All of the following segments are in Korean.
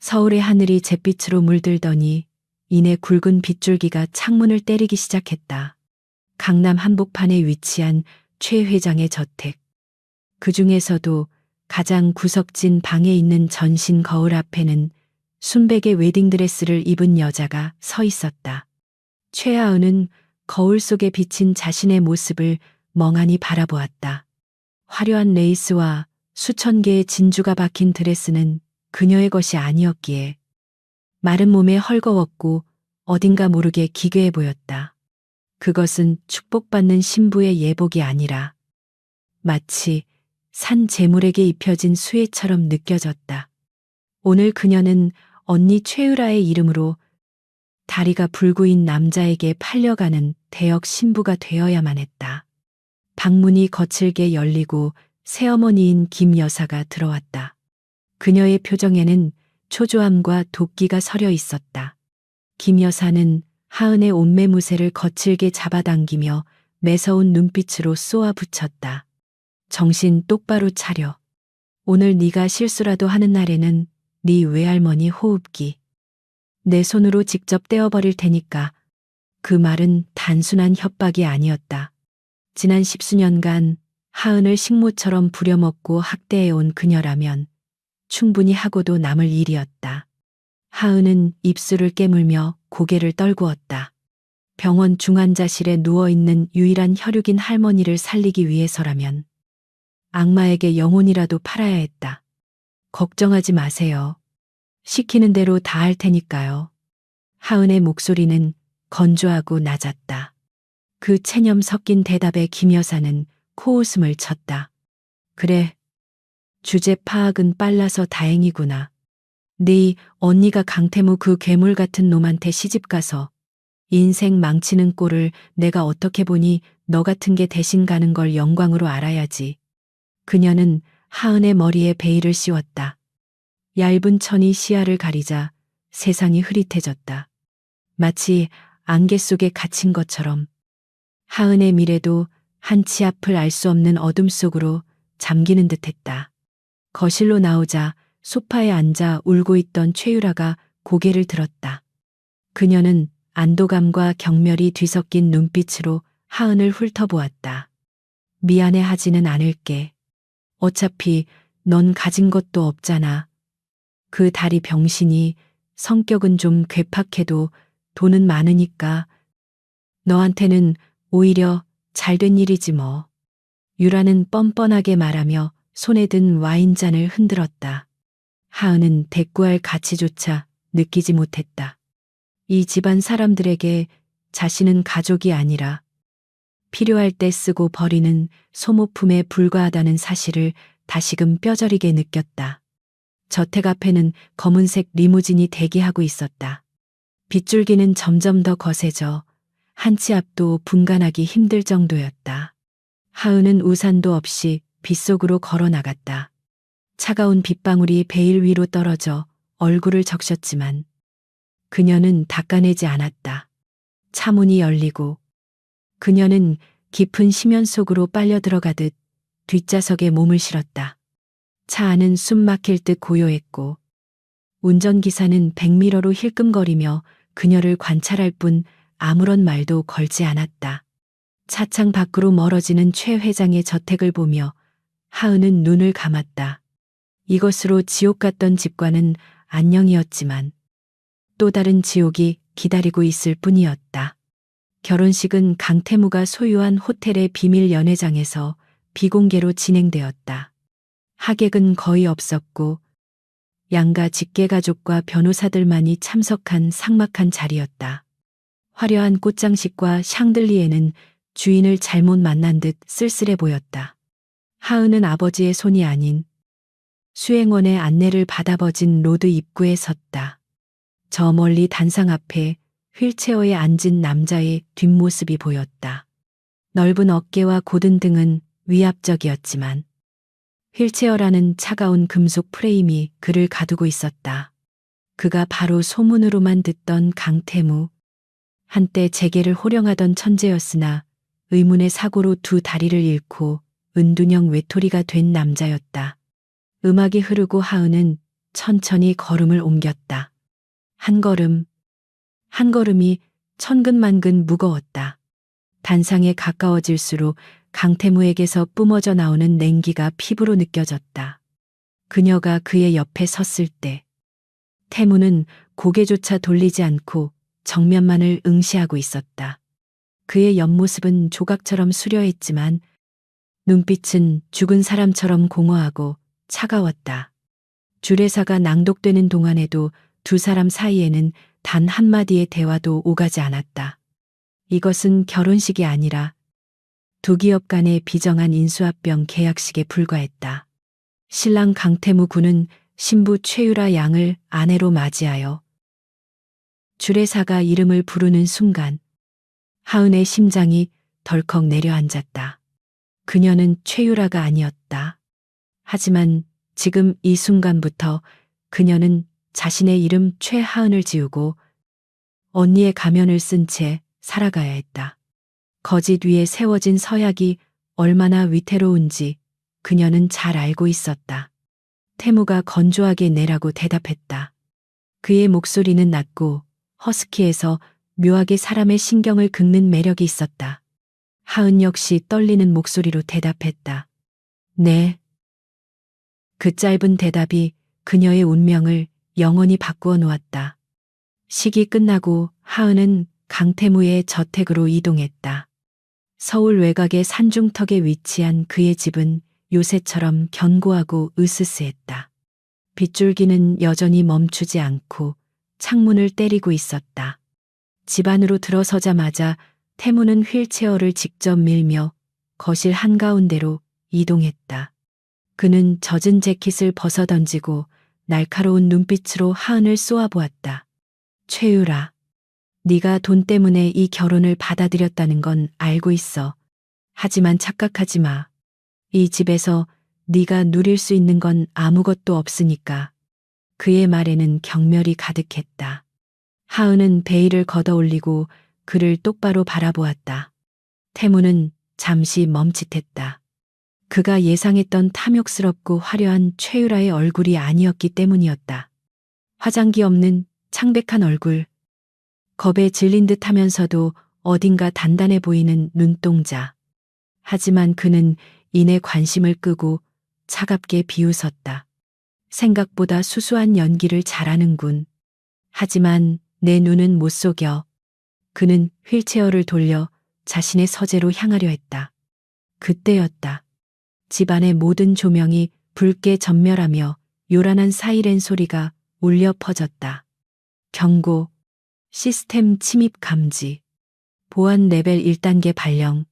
서울의 하늘이 잿빛으로 물들더니 이내 굵은 빗줄기가 창문을 때리기 시작했다. 강남 한복판에 위치한 최 회장의 저택. 그 중에서도 가장 구석진 방에 있는 전신 거울 앞에는 순백의 웨딩드레스를 입은 여자가 서 있었다. 최하은은 거울 속에 비친 자신의 모습을 멍하니 바라보았다. 화려한 레이스와 수천 개의 진주가 박힌 드레스는 그녀의 것이 아니었기에 마른 몸에 헐거웠고 어딘가 모르게 기괴해 보였다. 그것은 축복받는 신부의 예복이 아니라 마치 산 제물에게 입혀진 수혜처럼 느껴졌다. 오늘 그녀는 언니 최유라의 이름으로 다리가 불구인 남자에게 팔려가는 대역 신부가 되어야만 했다. 방문이 거칠게 열리고 새어머니인 김 여사가 들어왔다. 그녀의 표정에는 초조함과 도끼가 서려 있었다. 김 여사는 하은의 옷매무새를 거칠게 잡아당기며 매서운 눈빛으로 쏘아붙였다. 정신 똑바로 차려. 오늘 네가 실수라도 하는 날에는 네 외할머니 호흡기 내 손으로 직접 떼어버릴 테니까. 그 말은 단순한 협박이 아니었다. 지난 10수년간 하은을 식모처럼 부려먹고 학대해온 그녀라면 충분히 하고도 남을 일이었다. 하은은 입술을 깨물며 고개를 떨구었다. 병원 중환자실에 누워있는 유일한 혈육인 할머니를 살리기 위해서라면 악마에게 영혼이라도 팔아야 했다. 걱정하지 마세요. 시키는 대로 다 할 테니까요. 하은의 목소리는 건조하고 낮았다. 그 체념 섞인 대답에 김 여사는 코웃음을 쳤다. 그래. 주제 파악은 빨라서 다행이구나. 네 언니가 강태무 그 괴물 같은 놈한테 시집가서 인생 망치는 꼴을 내가 어떻게 보니 너 같은 게 대신 가는 걸 영광으로 알아야지. 그녀는 하은의 머리에 베일을 씌웠다. 얇은 천이 시야를 가리자 세상이 흐릿해졌다. 마치 안개 속에 갇힌 것처럼 하은의 미래도 한치 앞을 알 수 없는 어둠 속으로 잠기는 듯했다. 거실로 나오자 소파에 앉아 울고 있던 최유라가 고개를 들었다. 그녀는 안도감과 경멸이 뒤섞인 눈빛으로 하은을 훑어보았다. 미안해 하지는 않을게. 어차피 넌 가진 것도 없잖아. 그 다리 병신이 성격은 좀 괴팍해도 돈은 많으니까 너한테는 오히려 잘된 일이지 뭐. 유라는 뻔뻔하게 말하며 손에 든 와인잔을 흔들었다. 하은은 대꾸할 가치조차 느끼지 못했다. 이 집안 사람들에게 자신은 가족이 아니라 필요할 때 쓰고 버리는 소모품에 불과하다는 사실을 다시금 뼈저리게 느꼈다. 저택 앞에는 검은색 리무진이 대기하고 있었다. 빗줄기는 점점 더 거세져 한치 앞도 분간하기 힘들 정도였다. 하은은 우산도 없이 빗속으로 걸어 나갔다. 차가운 빗방울이 베일 위로 떨어져 얼굴을 적셨지만 그녀는 닦아내지 않았다. 차 문이 열리고 그녀는 깊은 심연 속으로 빨려 들어가듯 뒷좌석에 몸을 실었다. 차 안은 숨 막힐 듯 고요했고 운전기사는 백미러로 힐끔거리며 그녀를 관찰할 뿐 아무런 말도 걸지 않았다. 차창 밖으로 멀어지는 최 회장의 저택을 보며 하은은 눈을 감았다. 이것으로 지옥 같던 집과는 안녕이었지만 또 다른 지옥이 기다리고 있을 뿐이었다. 결혼식은 강태무가 소유한 호텔의 비밀 연회장에서 비공개로 진행되었다. 하객은 거의 없었고 양가 직계가족과 변호사들만이 참석한 삭막한 자리였다. 화려한 꽃장식과 샹들리에는 주인을 잘못 만난 듯 쓸쓸해 보였다. 하은은 아버지의 손이 아닌 수행원의 안내를 받아버진 로드 입구에 섰다. 저 멀리 단상 앞에 휠체어에 앉은 남자의 뒷모습이 보였다. 넓은 어깨와 곧은 등은 위압적이었지만 휠체어라는 차가운 금속 프레임이 그를 가두고 있었다. 그가 바로 소문으로만 듣던 강태무. 한때 재계를 호령하던 천재였으나 의문의 사고로 두 다리를 잃고 은둔형 외톨이가 된 남자였다. 음악이 흐르고 하은은 천천히 걸음을 옮겼다. 한 걸음, 한 걸음이 천근만근 무거웠다. 단상에 가까워질수록 강태무에게서 뿜어져 나오는 냉기가 피부로 느껴졌다. 그녀가 그의 옆에 섰을 때 태무는 고개조차 돌리지 않고 정면만을 응시하고 있었다. 그의 옆모습은 조각처럼 수려했지만 눈빛은 죽은 사람처럼 공허하고 차가웠다. 주례사가 낭독되는 동안에도 두 사람 사이에는 단 한마디의 대화도 오가지 않았다. 이것은 결혼식이 아니라 두 기업 간의 비정한 인수합병 계약식에 불과했다. 신랑 강태무 군은 신부 최유라 양을 아내로 맞이하여 주례사가 이름을 부르는 순간 하은의 심장이 덜컥 내려앉았다. 그녀는 최유라가 아니었다. 하지만 지금 이 순간부터 그녀는 자신의 이름 최하은을 지우고 언니의 가면을 쓴 채 살아가야 했다. 거짓 위에 세워진 서약이 얼마나 위태로운지 그녀는 잘 알고 있었다. 태무가 건조하게 내라고 대답했다. 그의 목소리는 낮고 허스키해서 묘하게 사람의 신경을 긁는 매력이 있었다. 하은 역시 떨리는 목소리로 대답했다. 네. 그 짧은 대답이 그녀의 운명을 영원히 바꾸어 놓았다. 식이 끝나고 하은은 강태무의 저택으로 이동했다. 서울 외곽의 산중턱에 위치한 그의 집은 요새처럼 견고하고 으스스했다. 빗줄기는 여전히 멈추지 않고 창문을 때리고 있었다. 집 안으로 들어서자마자 태무는 휠체어를 직접 밀며 거실 한가운데로 이동했다. 그는 젖은 재킷을 벗어던지고 날카로운 눈빛으로 하은을 쏘아보았다. 최유라, 네가 돈 때문에 이 결혼을 받아들였다는 건 알고 있어. 하지만 착각하지 마. 이 집에서 네가 누릴 수 있는 건 아무것도 없으니까. 그의 말에는 경멸이 가득했다. 하은은 베일을 걷어올리고 그를 똑바로 바라보았다. 태무는 잠시 멈칫했다. 그가 예상했던 탐욕스럽고 화려한 최유라의 얼굴이 아니었기 때문이었다. 화장기 없는 창백한 얼굴, 겁에 질린 듯 하면서도 어딘가 단단해 보이는 눈동자. 하지만 그는 이내 관심을 끄고 차갑게 비웃었다. 생각보다 수수한 연기를 잘하는군. 하지만 내 눈은 못 속여. 그는 휠체어를 돌려 자신의 서재로 향하려 했다. 그때였다. 집안의 모든 조명이 붉게 전멸하며 요란한 사이렌 소리가 울려 퍼졌다. 경고, 시스템 침입 감지, 보안 레벨 1단계 발령.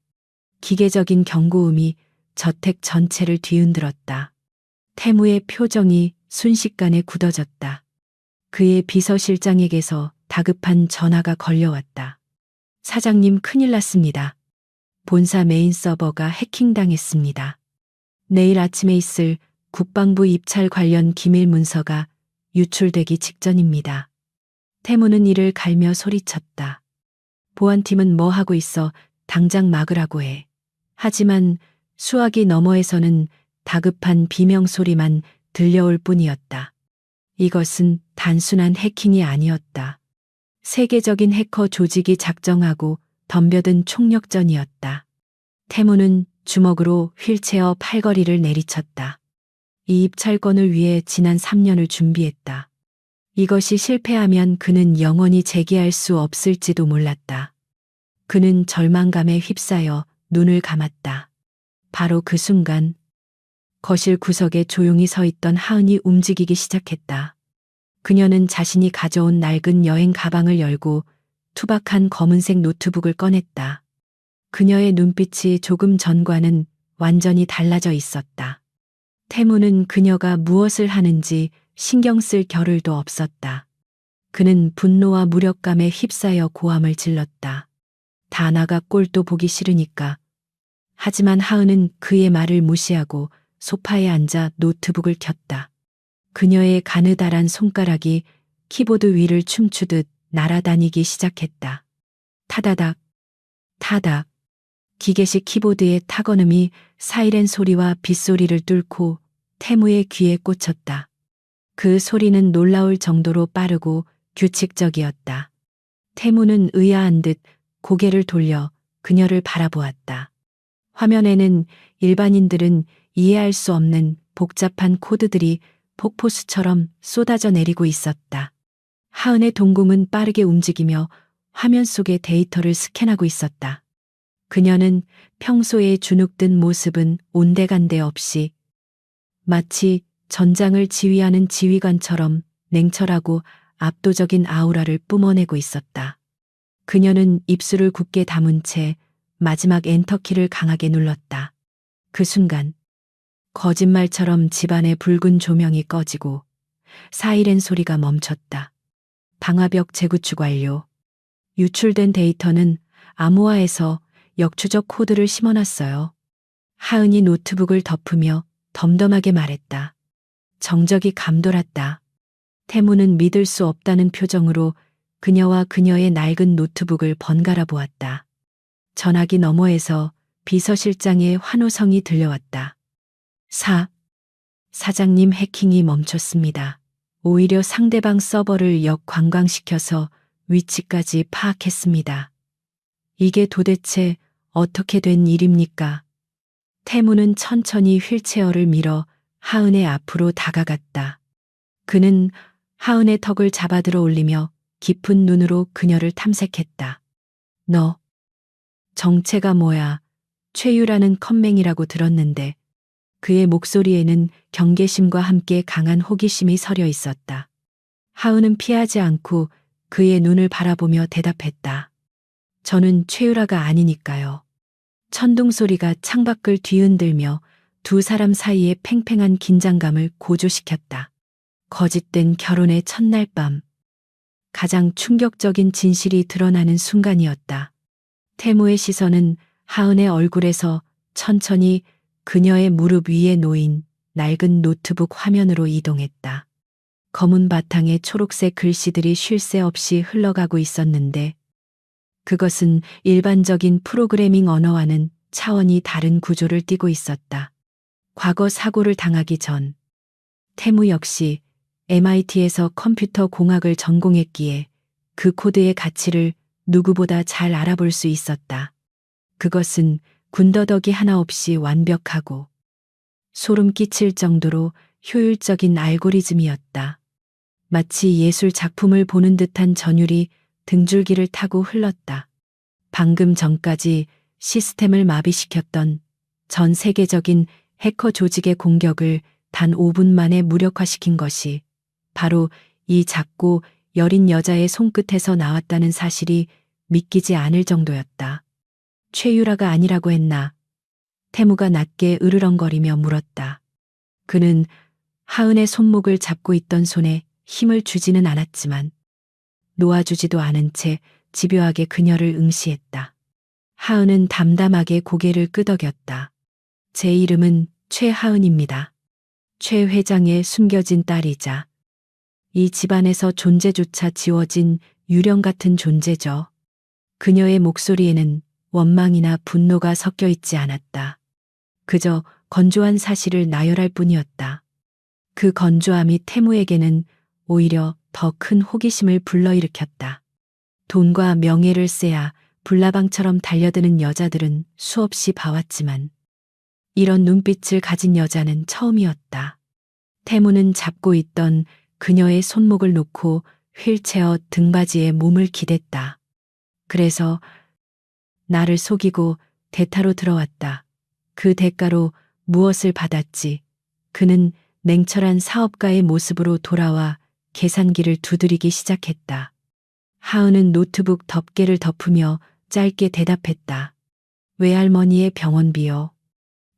기계적인 경고음이 저택 전체를 뒤흔들었다. 태무의 표정이 순식간에 굳어졌다. 그의 비서실장에게서 다급한 전화가 걸려왔다. 사장님, 큰일 났습니다. 본사 메인 서버가 해킹당했습니다. 내일 아침에 있을 국방부 입찰 관련 기밀 문서가 유출되기 직전입니다. 태무는 이를 갈며 소리쳤다. 보안팀은 뭐 하고 있어? 당장 막으라고 해. 하지만 수화기 너머에서는 다급한 비명소리만 들려올 뿐이었다. 이것은 단순한 해킹이 아니었다. 세계적인 해커 조직이 작정하고 덤벼든 총력전이었다. 태무는 주먹으로 휠체어 팔걸이를 내리쳤다. 이 입찰권을 위해 지난 3년을 준비했다. 이것이 실패하면 그는 영원히 재기할 수 없을지도 몰랐다. 그는 절망감에 휩싸여 눈을 감았다. 바로 그 순간 거실 구석에 조용히 서 있던 하은이 움직이기 시작했다. 그녀는 자신이 가져온 낡은 여행 가방을 열고 투박한 검은색 노트북을 꺼냈다. 그녀의 눈빛이 조금 전과는 완전히 달라져 있었다. 태무는 그녀가 무엇을 하는지 신경 쓸 겨를도 없었다. 그는 분노와 무력감에 휩싸여 고함을 질렀다. 다 나가, 꼴도 보기 싫으니까. 하지만 하은은 그의 말을 무시하고 소파에 앉아 노트북을 켰다. 그녀의 가느다란 손가락이 키보드 위를 춤추듯 날아다니기 시작했다. 타다닥, 타닥. 기계식 키보드의 타건음이 사이렌 소리와 빗소리를 뚫고 태무의 귀에 꽂혔다. 그 소리는 놀라울 정도로 빠르고 규칙적이었다. 태무는 의아한 듯 고개를 돌려 그녀를 바라보았다. 화면에는 일반인들은 이해할 수 없는 복잡한 코드들이 폭포수처럼 쏟아져 내리고 있었다. 하은의 동공은 빠르게 움직이며 화면 속의 데이터를 스캔하고 있었다. 그녀는 평소에 주눅든 모습은 온데간데 없이 마치 전장을 지휘하는 지휘관처럼 냉철하고 압도적인 아우라를 뿜어내고 있었다. 그녀는 입술을 굳게 다문 채 마지막 엔터키를 강하게 눌렀다. 그 순간 거짓말처럼 집안의 붉은 조명이 꺼지고 사이렌 소리가 멈췄다. 방화벽 재구축 완료. 유출된 데이터는 암호화해서 역추적 코드를 심어놨어요. 하은이 노트북을 덮으며 덤덤하게 말했다. 정적이 감돌았다. 태무는 믿을 수 없다는 표정으로 그녀와 그녀의 낡은 노트북을 번갈아 보았다. 전화기 너머에서 비서실장의 환호성이 들려왔다. 사장님 해킹이 멈췄습니다. 오히려 상대방 서버를 역관광시켜서 위치까지 파악했습니다. 이게 도대체 어떻게 된 일입니까? 태무는 천천히 휠체어를 밀어 하은의 앞으로 다가갔다. 그는 하은의 턱을 잡아들어 올리며 깊은 눈으로 그녀를 탐색했다. 너 정체가 뭐야? 최유라는 컴맹이라고 들었는데 그의 목소리에는 경계심과 함께 강한 호기심이 서려 있었다. 하은은 피하지 않고 그의 눈을 바라보며 대답했다. 저는 최유라가 아니니까요. 천둥 소리가 창밖을 뒤흔들며 두 사람 사이의 팽팽한 긴장감을 고조시켰다. 거짓된 결혼의 첫날 밤. 가장 충격적인 진실이 드러나는 순간이었다. 태무의 시선은 하은의 얼굴에서 천천히 그녀의 무릎 위에 놓인 낡은 노트북 화면으로 이동했다. 검은 바탕에 초록색 글씨들이 쉴 새 없이 흘러가고 있었는데 그것은 일반적인 프로그래밍 언어와는 차원이 다른 구조를 띠고 있었다. 과거 사고를 당하기 전 태무 역시 MIT에서 컴퓨터 공학을 전공했기에 그 코드의 가치를 누구보다 잘 알아볼 수 있었다. 그것은 군더더기 하나 없이 완벽하고 소름 끼칠 정도로 효율적인 알고리즘이었다. 마치 예술 작품을 보는 듯한 전율이 등줄기를 타고 흘렀다. 방금 전까지 시스템을 마비시켰던 전 세계적인 해커 조직의 공격을 단 5분 만에 무력화시킨 것이 바로 이 작고 여린 여자의 손끝에서 나왔다는 사실이 믿기지 않을 정도였다. 최유라가 아니라고 했나? 태무가 낮게 으르렁거리며 물었다. 그는 하은의 손목을 잡고 있던 손에 힘을 주지는 않았지만 놓아주지도 않은 채 집요하게 그녀를 응시했다. 하은은 담담하게 고개를 끄덕였다. 제 이름은 최하은입니다. 최 회장의 숨겨진 딸이자 이 집안에서 존재조차 지워진 유령 같은 존재죠. 그녀의 목소리에는 원망이나 분노가 섞여 있지 않았다. 그저 건조한 사실을 나열할 뿐이었다. 그 건조함이 태무에게는 오히려 더 큰 호기심을 불러일으켰다. 돈과 명예를 쎄야 불나방처럼 달려드는 여자들은 수없이 봐왔지만 이런 눈빛을 가진 여자는 처음이었다. 태무는 잡고 있던 그녀의 손목을 놓고 휠체어 등받이에 몸을 기댔다. 그래서 나를 속이고 대타로 들어왔다. 그 대가로 무엇을 받았지? 그는 냉철한 사업가의 모습으로 돌아와 계산기를 두드리기 시작했다. 하은은 노트북 덮개를 덮으며 짧게 대답했다. 외할머니의 병원비요.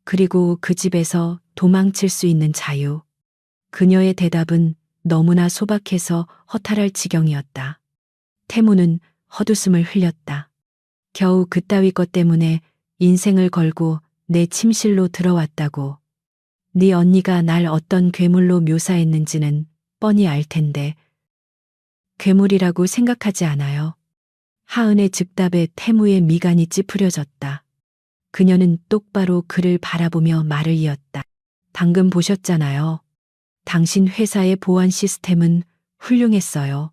그리고 그 집에서 도망칠 수 있는 자유. 그녀의 대답은 너무나 소박해서 허탈할 지경이었다. 태무는 헛웃음을 흘렸다. 겨우 그따위 것 때문에 인생을 걸고 내 침실로 들어왔다고. 네 언니가 날 어떤 괴물로 묘사했는지는 뻔히 알 텐데 괴물이라고 생각하지 않아요. 하은의 즉답에 태무의 미간이 찌푸려졌다. 그녀는 똑바로 그를 바라보며 말을 이었다. 방금 보셨잖아요. 당신 회사의 보안 시스템은 훌륭했어요.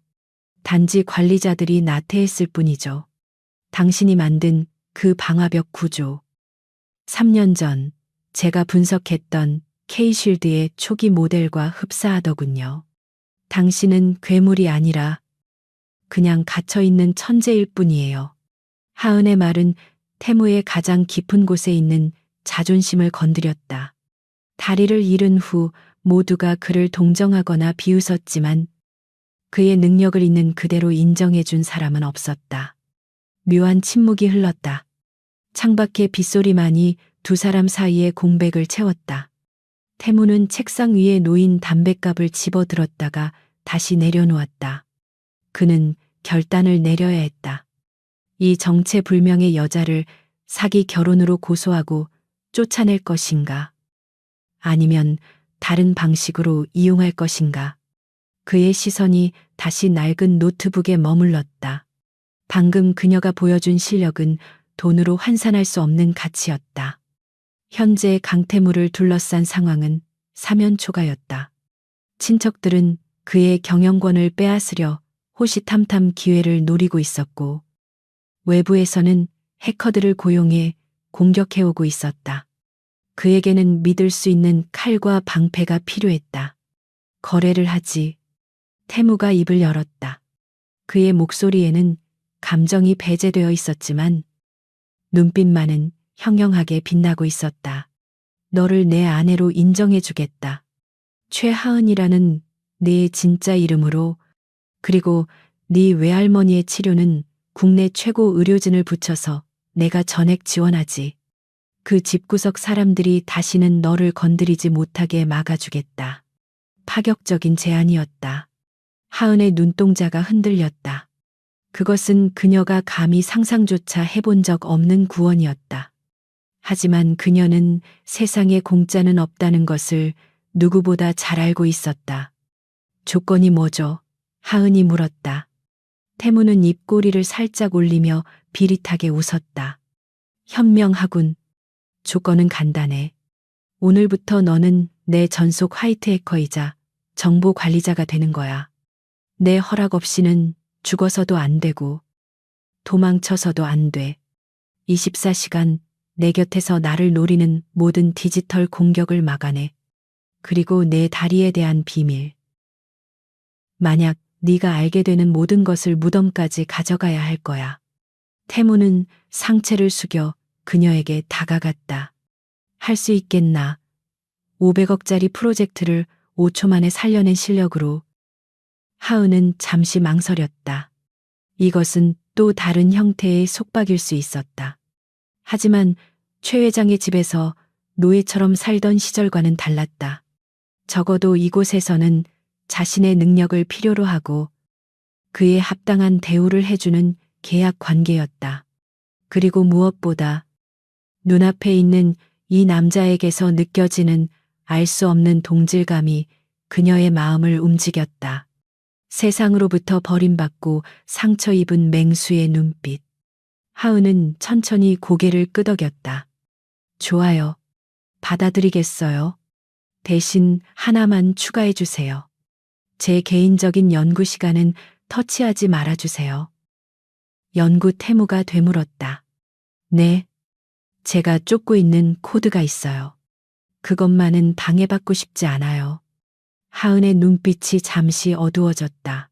단지 관리자들이 나태했을 뿐이죠. 당신이 만든 그 방화벽 구조. 3년 전 제가 분석했던 K쉴드의 초기 모델과 흡사하더군요. 당신은 괴물이 아니라 그냥 갇혀있는 천재일 뿐이에요. 하은의 말은 태무의 가장 깊은 곳에 있는 자존심을 건드렸다. 다리를 잃은 후 모두가 그를 동정하거나 비웃었지만 그의 능력을 있는 그대로 인정해준 사람은 없었다. 묘한 침묵이 흘렀다. 창밖의 빗소리만이 두 사람 사이의 공백을 채웠다. 태무는 책상 위에 놓인 담뱃갑을 집어들었다가 다시 내려놓았다. 그는 결단을 내려야 했다. 이 정체불명의 여자를 사기 결혼으로 고소하고 쫓아낼 것인가? 아니면 다른 방식으로 이용할 것인가? 그의 시선이 다시 낡은 노트북에 머물렀다. 방금 그녀가 보여준 실력은 돈으로 환산할 수 없는 가치였다. 현재 강태무를 둘러싼 상황은 사면초가였다. 친척들은 그의 경영권을 빼앗으려 호시탐탐 기회를 노리고 있었고, 외부에서는 해커들을 고용해 공격해오고 있었다. 그에게는 믿을 수 있는 칼과 방패가 필요했다. 거래를 하지. 태무가 입을 열었다. 그의 목소리에는 감정이 배제되어 있었지만 눈빛만은 형형하게 빛나고 있었다. 너를 내 아내로 인정해주겠다. 최하은이라는 내 진짜 이름으로, 그리고 네 외할머니의 치료는 국내 최고 의료진을 붙여서 내가 전액 지원하지. 그 집구석 사람들이 다시는 너를 건드리지 못하게 막아주겠다. 파격적인 제안이었다. 하은의 눈동자가 흔들렸다. 그것은 그녀가 감히 상상조차 해본 적 없는 구원이었다. 하지만 그녀는 세상에 공짜는 없다는 것을 누구보다 잘 알고 있었다. 조건이 뭐죠? 하은이 물었다. 태무는 입꼬리를 살짝 올리며 비릿하게 웃었다. 현명하군. 조건은 간단해. 오늘부터 너는 내 전속 화이트 해커이자 정보 관리자가 되는 거야. 내 허락 없이는 죽어서도 안 되고 도망쳐서도 안 돼. 24시간 내 곁에서 나를 노리는 모든 디지털 공격을 막아내. 그리고 내 다리에 대한 비밀. 만약 네가 알게 되는 모든 것을 무덤까지 가져가야 할 거야. 태무는 상체를 숙여 그녀에게 다가갔다. 할 수 있겠나? 500억짜리 프로젝트를 5초 만에 살려낸 실력으로. 하은은 잠시 망설였다. 이것은 또 다른 형태의 속박일 수 있었다. 하지만 최 회장의 집에서 노예처럼 살던 시절과는 달랐다. 적어도 이곳에서는 자신의 능력을 필요로 하고 그에 합당한 대우를 해주는 계약 관계였다. 그리고 무엇보다 눈앞에 있는 이 남자에게서 느껴지는 알 수 없는 동질감이 그녀의 마음을 움직였다. 세상으로부터 버림받고 상처 입은 맹수의 눈빛. 하은은 천천히 고개를 끄덕였다. 좋아요. 받아들이겠어요. 대신 하나만 추가해 주세요. 제 개인적인 연구 시간은 터치하지 말아주세요. 연구 태무가 되물었다. 네. 제가 쫓고 있는 코드가 있어요. 그것만은 방해받고 싶지 않아요. 하은의 눈빛이 잠시 어두워졌다.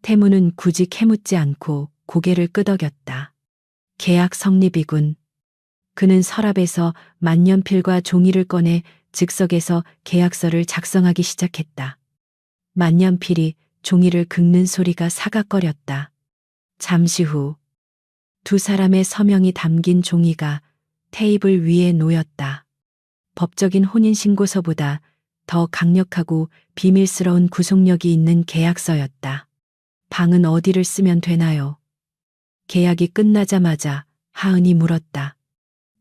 태무는 굳이 캐묻지 않고 고개를 끄덕였다. 계약 성립이군. 그는 서랍에서 만년필과 종이를 꺼내 즉석에서 계약서를 작성하기 시작했다. 만년필이 종이를 긁는 소리가 사각거렸다. 잠시 후 두 사람의 서명이 담긴 종이가 테이블 위에 놓였다. 법적인 혼인신고서보다 더 강력하고 비밀스러운 구속력이 있는 계약서였다. 방은 어디를 쓰면 되나요? 계약이 끝나자마자 하은이 물었다.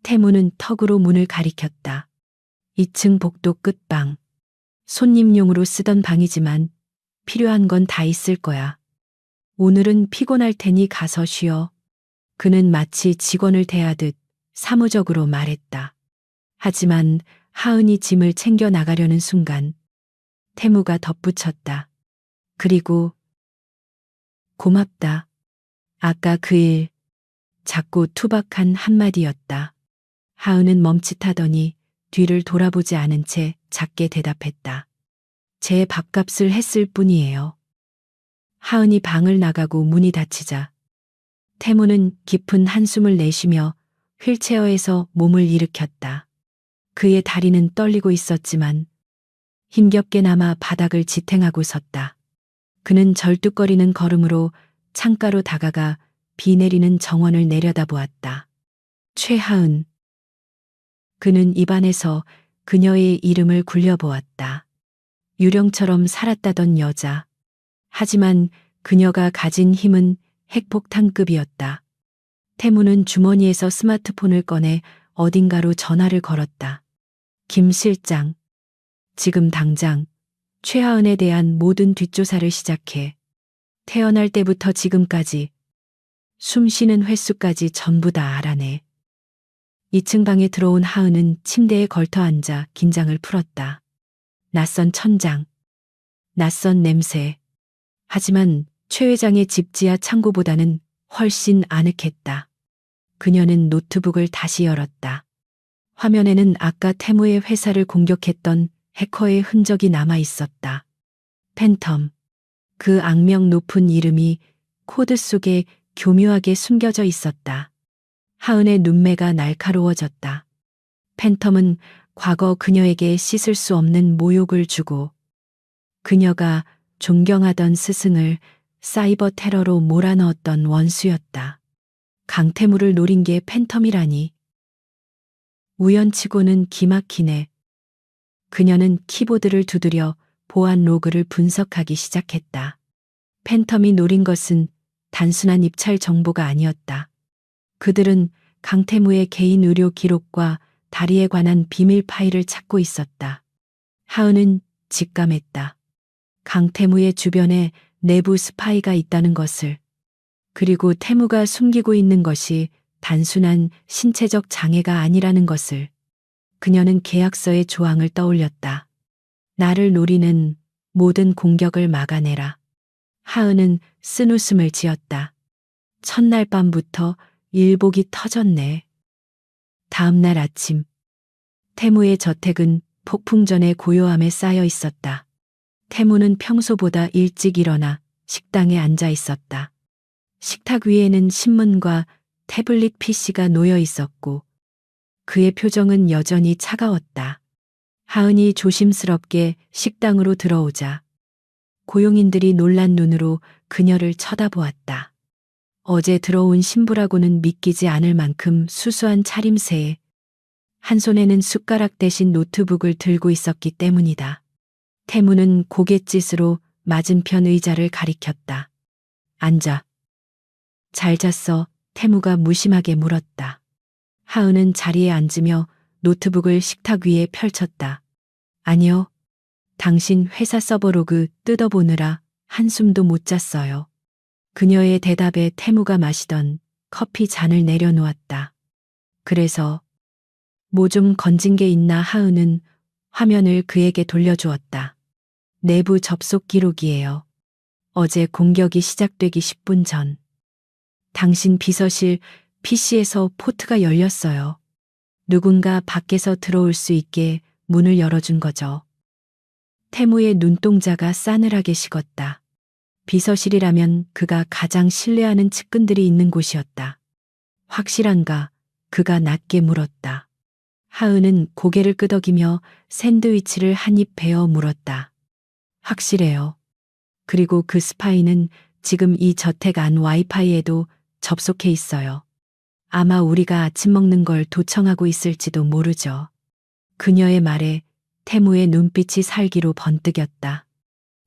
태무는 턱으로 문을 가리켰다. 2층 복도 끝방. 손님용으로 쓰던 방이지만 필요한 건 다 있을 거야. 오늘은 피곤할 테니 가서 쉬어. 그는 마치 직원을 대하듯 사무적으로 말했다. 하지만 하은이 짐을 챙겨 나가려는 순간 태무가 덧붙였다. 그리고 고맙다. 아까 그 일, 작고 투박한 한마디였다. 하은은 멈칫하더니 뒤를 돌아보지 않은 채 작게 대답했다. 제 밥값을 했을 뿐이에요. 하은이 방을 나가고 문이 닫히자 태무는 깊은 한숨을 내쉬며 휠체어에서 몸을 일으켰다. 그의 다리는 떨리고 있었지만 힘겹게나마 바닥을 지탱하고 섰다. 그는 절뚝거리는 걸음으로 창가로 다가가 비 내리는 정원을 내려다보았다. 최하은. 그는 입안에서 그녀의 이름을 굴려보았다. 유령처럼 살았다던 여자. 하지만 그녀가 가진 힘은 핵폭탄급이었다. 태무는 주머니에서 스마트폰을 꺼내 어딘가로 전화를 걸었다. 김 실장. 지금 당장 최하은에 대한 모든 뒷조사를 시작해. 태어날 때부터 지금까지 숨 쉬는 횟수까지 전부 다 알아내. 2층 방에 들어온 하은은 침대에 걸터 앉아 긴장을 풀었다. 낯선 천장, 낯선 냄새. 하지만 최 회장의 집 지하 창고보다는 훨씬 아늑했다. 그녀는 노트북을 다시 열었다. 화면에는 아까 태무의 회사를 공격했던 해커의 흔적이 남아 있었다. 팬텀. 그 악명 높은 이름이 코드 속에 교묘하게 숨겨져 있었다. 하은의 눈매가 날카로워졌다. 팬텀은 과거 그녀에게 씻을 수 없는 모욕을 주고 그녀가 존경하던 스승을 사이버 테러로 몰아넣었던 원수였다. 강태무를 노린 게 팬텀이라니. 우연치고는 기막히네. 그녀는 키보드를 두드려 보안 로그를 분석하기 시작했다. 팬텀이 노린 것은 단순한 입찰 정보가 아니었다. 그들은 강태무의 개인 의료 기록과 다리에 관한 비밀 파일을 찾고 있었다. 하은은 직감했다. 강태무의 주변에 내부 스파이가 있다는 것을. 그리고 태무가 숨기고 있는 것이 단순한 신체적 장애가 아니라는 것을. 그녀는 계약서의 조항을 떠올렸다. 나를 노리는 모든 공격을 막아내라. 하은은 쓴웃음을 지었다. 첫날 밤부터 일복이 터졌네. 다음 날 아침, 태무의 저택은 폭풍전의 고요함에 쌓여 있었다. 태무는 평소보다 일찍 일어나 식당에 앉아 있었다. 식탁 위에는 신문과 태블릿 PC가 놓여 있었고 그의 표정은 여전히 차가웠다. 하은이 조심스럽게 식당으로 들어오자 고용인들이 놀란 눈으로 그녀를 쳐다보았다. 어제 들어온 신부라고는 믿기지 않을 만큼 수수한 차림새에 한 손에는 숟가락 대신 노트북을 들고 있었기 때문이다. 태무는 고갯짓으로 맞은편 의자를 가리켰다. 앉아. 잘 잤어? 태무가 무심하게 물었다. 하은은 자리에 앉으며 노트북을 식탁 위에 펼쳤다. 아니요. 당신 회사 서버로그 뜯어보느라 한숨도 못 잤어요. 그녀의 대답에 태무가 마시던 커피 잔을 내려놓았다. 그래서 뭐 좀 건진 게 있나 하은은 화면을 그에게 돌려주었다. 내부 접속 기록이에요. 어제 공격이 시작되기 10분 전. 당신 비서실 PC에서 포트가 열렸어요. 누군가 밖에서 들어올 수 있게 문을 열어준 거죠. 태무의 눈동자가 싸늘하게 식었다. 비서실이라면 그가 가장 신뢰하는 측근들이 있는 곳이었다. 확실한가? 그가 낮게 물었다. 하은은 고개를 끄덕이며 샌드위치를 한 입 베어 물었다. 확실해요. 그리고 그 스파이는 지금 이 저택 안 와이파이에도 접속해 있어요. 아마 우리가 아침 먹는 걸 도청하고 있을지도 모르죠. 그녀의 말에 태무의 눈빛이 살기로 번뜩였다.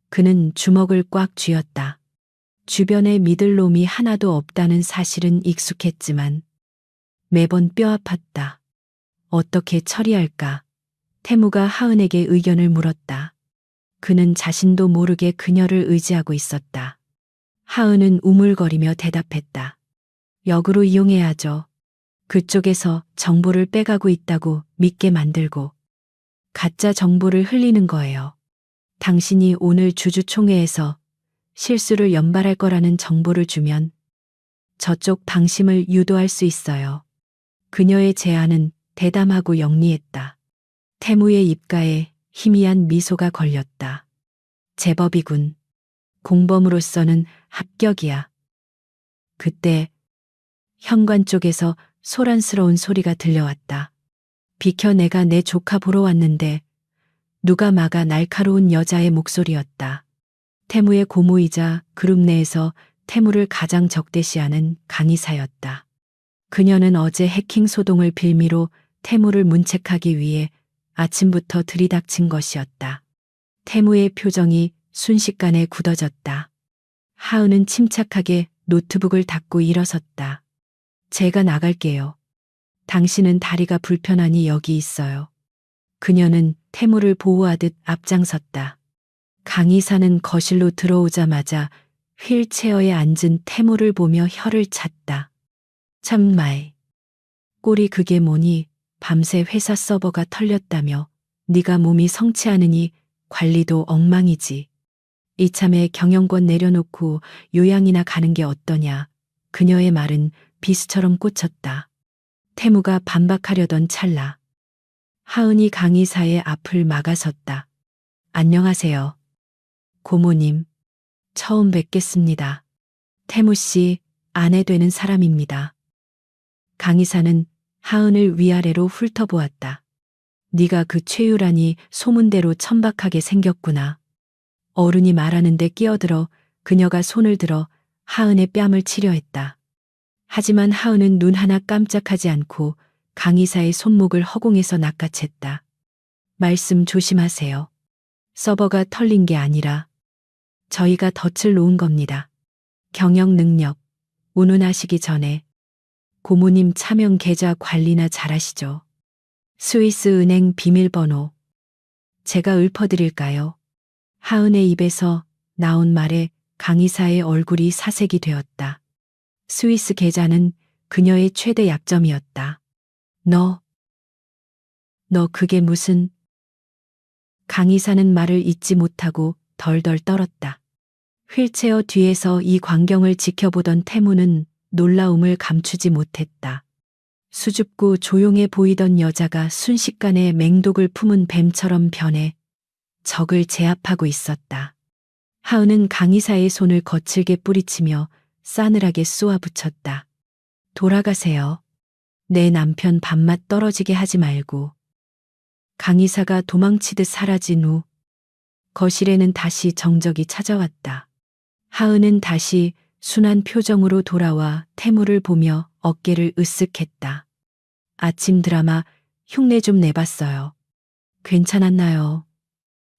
그는 주먹을 꽉 쥐었다. 주변에 믿을 놈이 하나도 없다는 사실은 익숙했지만 매번 뼈 아팠다. 어떻게 처리할까? 태무가 하은에게 의견을 물었다. 그는 자신도 모르게 그녀를 의지하고 있었다. 하은은 우물거리며 대답했다. 역으로 이용해야죠. 그쪽에서 정보를 빼가고 있다고 믿게 만들고 가짜 정보를 흘리는 거예요. 당신이 오늘 주주총회에서 실수를 연발할 거라는 정보를 주면 저쪽 방심을 유도할 수 있어요. 그녀의 제안은 대담하고 영리했다. 태무의 입가에 희미한 미소가 걸렸다. 제법이군. 공범으로서는 합격이야. 그때 현관 쪽에서 소란스러운 소리가 들려왔다. 비켜, 내가 내 조카 보러 왔는데 누가 막아. 날카로운 여자의 목소리였다. 태무의 고모이자 그룹 내에서 태무를 가장 적대시하는 강이사였다. 그녀는 어제 해킹 소동을 빌미로 태무를 문책하기 위해 아침부터 들이닥친 것이었다. 태무의 표정이 순식간에 굳어졌다. 하은은 침착하게 노트북을 닫고 일어섰다. 제가 나갈게요. 당신은 다리가 불편하니 여기 있어요. 그녀는 태무를 보호하듯 앞장섰다. 강이사는 거실로 들어오자마자 휠체어에 앉은 태무를 보며 혀를 찼다. 참말. 꼴이 그게 뭐니? 밤새 회사 서버가 털렸다며. 네가 몸이 성취하느니 관리도 엉망이지. 이참에 경영권 내려놓고 요양이나 가는 게 어떠냐. 그녀의 말은 비수처럼 꽂혔다. 태무가 반박하려던 찰나 하은이 강이사의 앞을 막아섰다. 안녕하세요. 고모님, 처음 뵙겠습니다. 태무 씨, 아내 되는 사람입니다. 강이사는 하은을 위아래로 훑어보았다. 네가 그 최유란이 소문대로 천박하게 생겼구나. 어른이 말하는데 끼어들어 그녀가 손을 들어 하은의 뺨을 치려 했다. 하지만 하은은 눈 하나 깜짝하지 않고 강이사의 손목을 허공에서 낚아챘다. 말씀 조심하세요. 서버가 털린 게 아니라 저희가 덫을 놓은 겁니다. 경영 능력 운운하시기 전에 고모님 차명 계좌 관리나 잘하시죠. 스위스 은행 비밀번호 제가 읊어드릴까요? 하은의 입에서 나온 말에 강이사의 얼굴이 사색이 되었다. 스위스 계좌는 그녀의 최대 약점이었다. 너 그게 무슨... 강이사는 말을 잇지 못하고 덜덜 떨었다. 휠체어 뒤에서 이 광경을 지켜보던 태무는 놀라움을 감추지 못했다. 수줍고 조용해 보이던 여자가 순식간에 맹독을 품은 뱀처럼 변해 적을 제압하고 있었다. 하은은 강이사의 손을 거칠게 뿌리치며 싸늘하게 쏘아붙였다. 돌아가세요. 내 남편 밥맛 떨어지게 하지 말고. 강이사가 도망치듯 사라진 후 거실에는 다시 정적이 찾아왔다. 하은은 다시 순한 표정으로 돌아와 태무를 보며 어깨를 으쓱했다. 아침 드라마 흉내 좀 내봤어요. 괜찮았나요?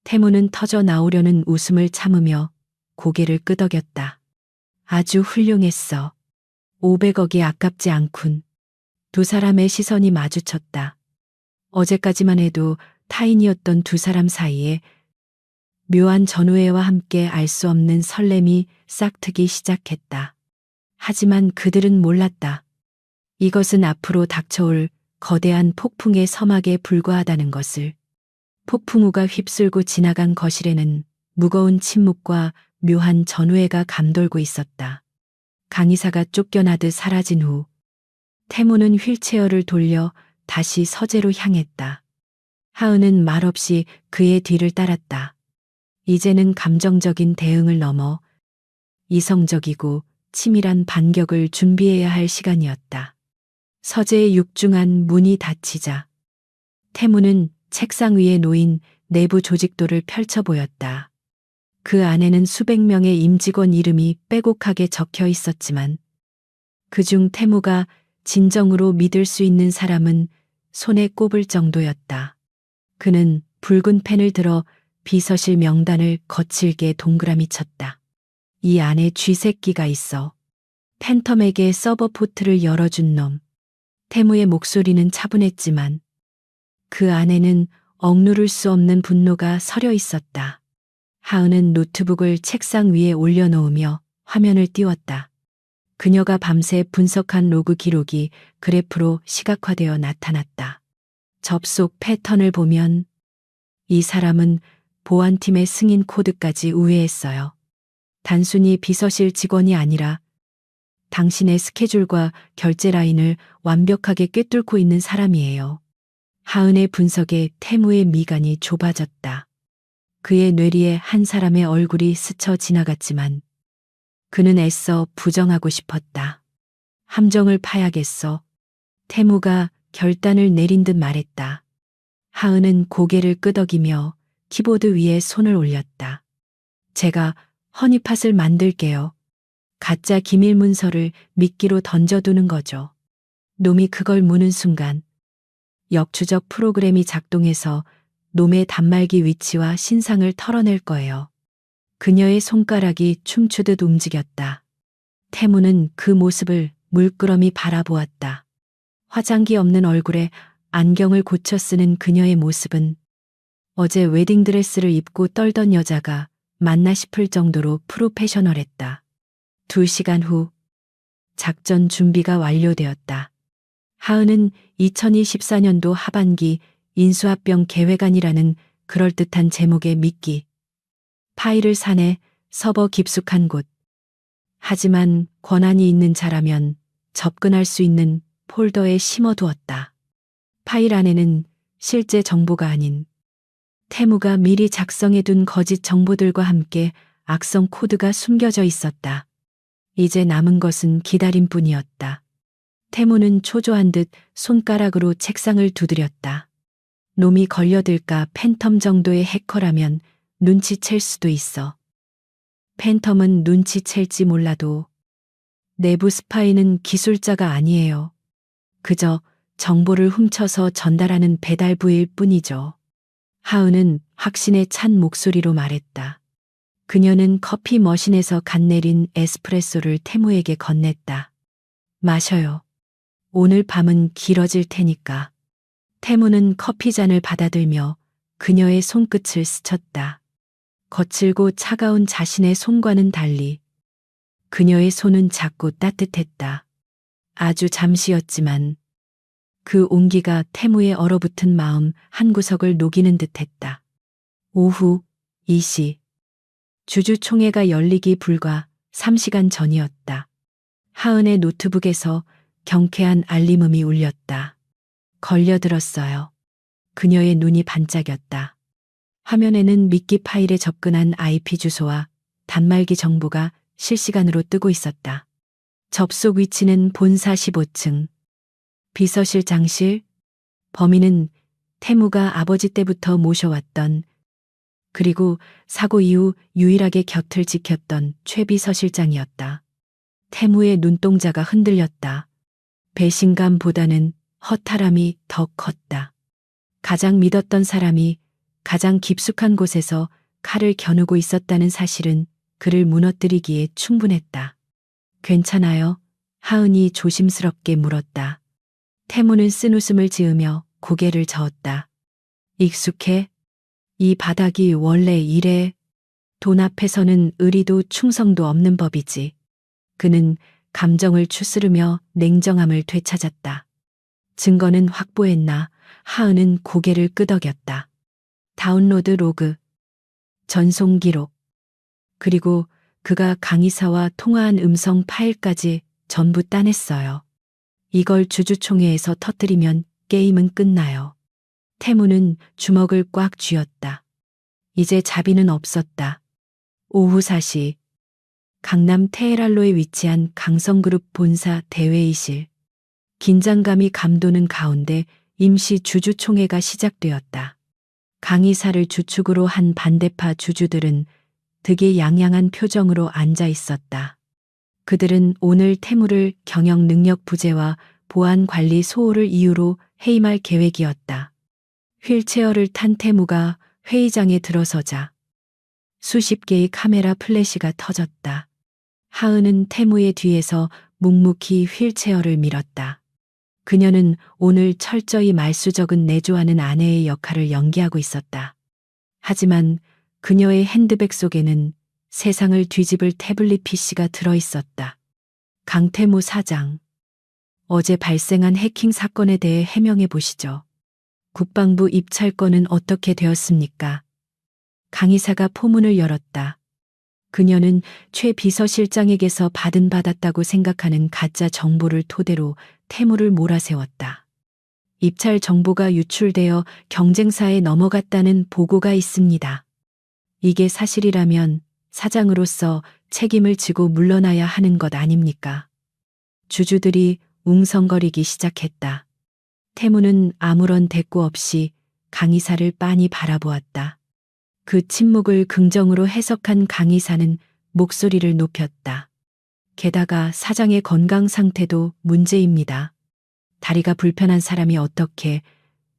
태무는 터져 나오려는 웃음을 참으며 고개를 끄덕였다. 아주 훌륭했어. 500억이 아깝지 않군. 두 사람의 시선이 마주쳤다. 어제까지만 해도 타인이었던 두 사람 사이에 묘한 전우애와 함께 알 수 없는 설렘이 싹트기 시작했다. 하지만 그들은 몰랐다. 이것은 앞으로 닥쳐올 거대한 폭풍의 서막에 불과하다는 것을. 폭풍우가 휩쓸고 지나간 거실에는 무거운 침묵과 묘한 전우애가 감돌고 있었다. 강이사가 쫓겨나듯 사라진 후 태무는 휠체어를 돌려 다시 서재로 향했다. 하은은 말없이 그의 뒤를 따랐다. 이제는 감정적인 대응을 넘어 이성적이고 치밀한 반격을 준비해야 할 시간이었다. 서재의 육중한 문이 닫히자 태무는 책상 위에 놓인 내부 조직도를 펼쳐 보였다. 그 안에는 수백 명의 임직원 이름이 빼곡하게 적혀 있었지만 그중 태무가 진정으로 믿을 수 있는 사람은 손에 꼽을 정도였다. 그는 붉은 펜을 들어 비서실 명단을 거칠게 동그라미 쳤다. 이 안에 쥐새끼가 있어. 팬텀에게 서버 포트를 열어준 놈. 태무의 목소리는 차분했지만 그 안에는 억누를 수 없는 분노가 서려 있었다. 하은은 노트북을 책상 위에 올려놓으며 화면을 띄웠다. 그녀가 밤새 분석한 로그 기록이 그래프로 시각화되어 나타났다. 접속 패턴을 보면 이 사람은 보안팀의 승인 코드까지 우회했어요. 단순히 비서실 직원이 아니라 당신의 스케줄과 결제 라인을 완벽하게 꿰뚫고 있는 사람이에요. 하은의 분석에 태무의 미간이 좁아졌다. 그의 뇌리에 한 사람의 얼굴이 스쳐 지나갔지만 그는 애써 부정하고 싶었다. 함정을 파야겠어. 태무가 결단을 내린 듯 말했다. 하은은 고개를 끄덕이며 키보드 위에 손을 올렸다. 제가 허니팟을 만들게요. 가짜 기밀 문서를 미끼로 던져두는 거죠. 놈이 그걸 무는 순간 역추적 프로그램이 작동해서 놈의 단말기 위치와 신상을 털어낼 거예요. 그녀의 손가락이 춤추듯 움직였다. 태무는 그 모습을 물끄러미 바라보았다. 화장기 없는 얼굴에 안경을 고쳐 쓰는 그녀의 모습은 어제 웨딩드레스를 입고 떨던 여자가 맞나 싶을 정도로 프로페셔널했다. 2시간 후 작전 준비가 완료되었다. 하은은 2024년도 하반기 인수합병 계획안이라는 그럴듯한 제목의 미끼 파일을 사내 서버 깊숙한 곳. 하지만 권한이 있는 자라면 접근할 수 있는 폴더에 심어두었다. 파일 안에는 실제 정보가 아닌 태무가 미리 작성해둔 거짓 정보들과 함께 악성 코드가 숨겨져 있었다. 이제 남은 것은 기다림뿐이었다. 태무는 초조한 듯 손가락으로 책상을 두드렸다. 놈이 걸려들까 팬텀 정도의 해커라면 눈치챌 수도 있어. 팬텀은 눈치챌지 몰라도 내부 스파이는 기술자가 아니에요. 그저 정보를 훔쳐서 전달하는 배달부일 뿐이죠. 하은은 확신에 찬 목소리로 말했다. 그녀는 커피 머신에서 갓 내린 에스프레소를 태무에게 건넸다. 마셔요. 오늘 밤은 길어질 테니까. 태무는 커피잔을 받아들며 그녀의 손끝을 스쳤다. 거칠고 차가운 자신의 손과는 달리 그녀의 손은 작고 따뜻했다. 아주 잠시였지만 그 온기가 태무의 얼어붙은 마음 한구석을 녹이는 듯했다. 오후 2시 주주총회가 열리기 불과 3시간 전이었다. 하은의 노트북에서 경쾌한 알림음이 울렸다. 걸려들었어요. 그녀의 눈이 반짝였다. 화면에는 미끼 파일에 접근한 IP 주소와 단말기 정보가 실시간으로 뜨고 있었다. 접속 위치는 본사 15층. 비서실장실. 범인은 태무가 아버지 때부터 모셔왔던 그리고 사고 이후 유일하게 곁을 지켰던 최 비서실장이었다. 태무의 눈동자가 흔들렸다. 배신감보다는 허탈함이 더 컸다. 가장 믿었던 사람이 가장 깊숙한 곳에서 칼을 겨누고 있었다는 사실은 그를 무너뜨리기에 충분했다. 괜찮아요? 하은이 조심스럽게 물었다. 태무는 쓴웃음을 지으며 고개를 저었다. 익숙해? 이 바닥이 원래 이래. 돈 앞에서는 의리도 충성도 없는 법이지. 그는 감정을 추스르며 냉정함을 되찾았다. 증거는 확보했나? 하은은 고개를 끄덕였다. 다운로드 로그, 전송 기록, 그리고 그가 강의사와 통화한 음성 파일까지 전부 따냈어요. 이걸 주주총회에서 터뜨리면 게임은 끝나요. 태무는 주먹을 꽉 쥐었다. 이제 자비는 없었다. 오후 4시 강남 테헤랄로에 위치한 강성그룹 본사 대회의실. 긴장감이 감도는 가운데 임시 주주총회가 시작되었다. 강의사를 주축으로 한 반대파 주주들은 득이양양한 표정으로 앉아 있었다. 그들은 오늘 태무를 경영 능력 부재와 보안 관리 소홀을 이유로 해임할 계획이었다. 휠체어를 탄 태무가 회의장에 들어서자 수십 개의 카메라 플래시가 터졌다. 하은은 태무의 뒤에서 묵묵히 휠체어를 밀었다. 그녀는 오늘 철저히 말수적은 내조하는 아내의 역할을 연기하고 있었다. 하지만 그녀의 핸드백 속에는 세상을 뒤집을 태블릿 PC가 들어있었다. 강태무 사장. 어제 발생한 해킹 사건에 대해 해명해 보시죠. 국방부 입찰권은 어떻게 되었습니까? 강의사가 포문을 열었다. 그녀는 최 비서실장에게서 받았다고 생각하는 가짜 정보를 토대로 태무를 몰아세웠다. 입찰 정보가 유출되어 경쟁사에 넘어갔다는 보고가 있습니다. 이게 사실이라면 사장으로서 책임을 지고 물러나야 하는 것 아닙니까? 주주들이 웅성거리기 시작했다. 태무는 아무런 대꾸 없이 강의사를 빤히 바라보았다. 그 침묵을 긍정으로 해석한 강의사는 목소리를 높였다. 게다가 사장의 건강 상태도 문제입니다. 다리가 불편한 사람이 어떻게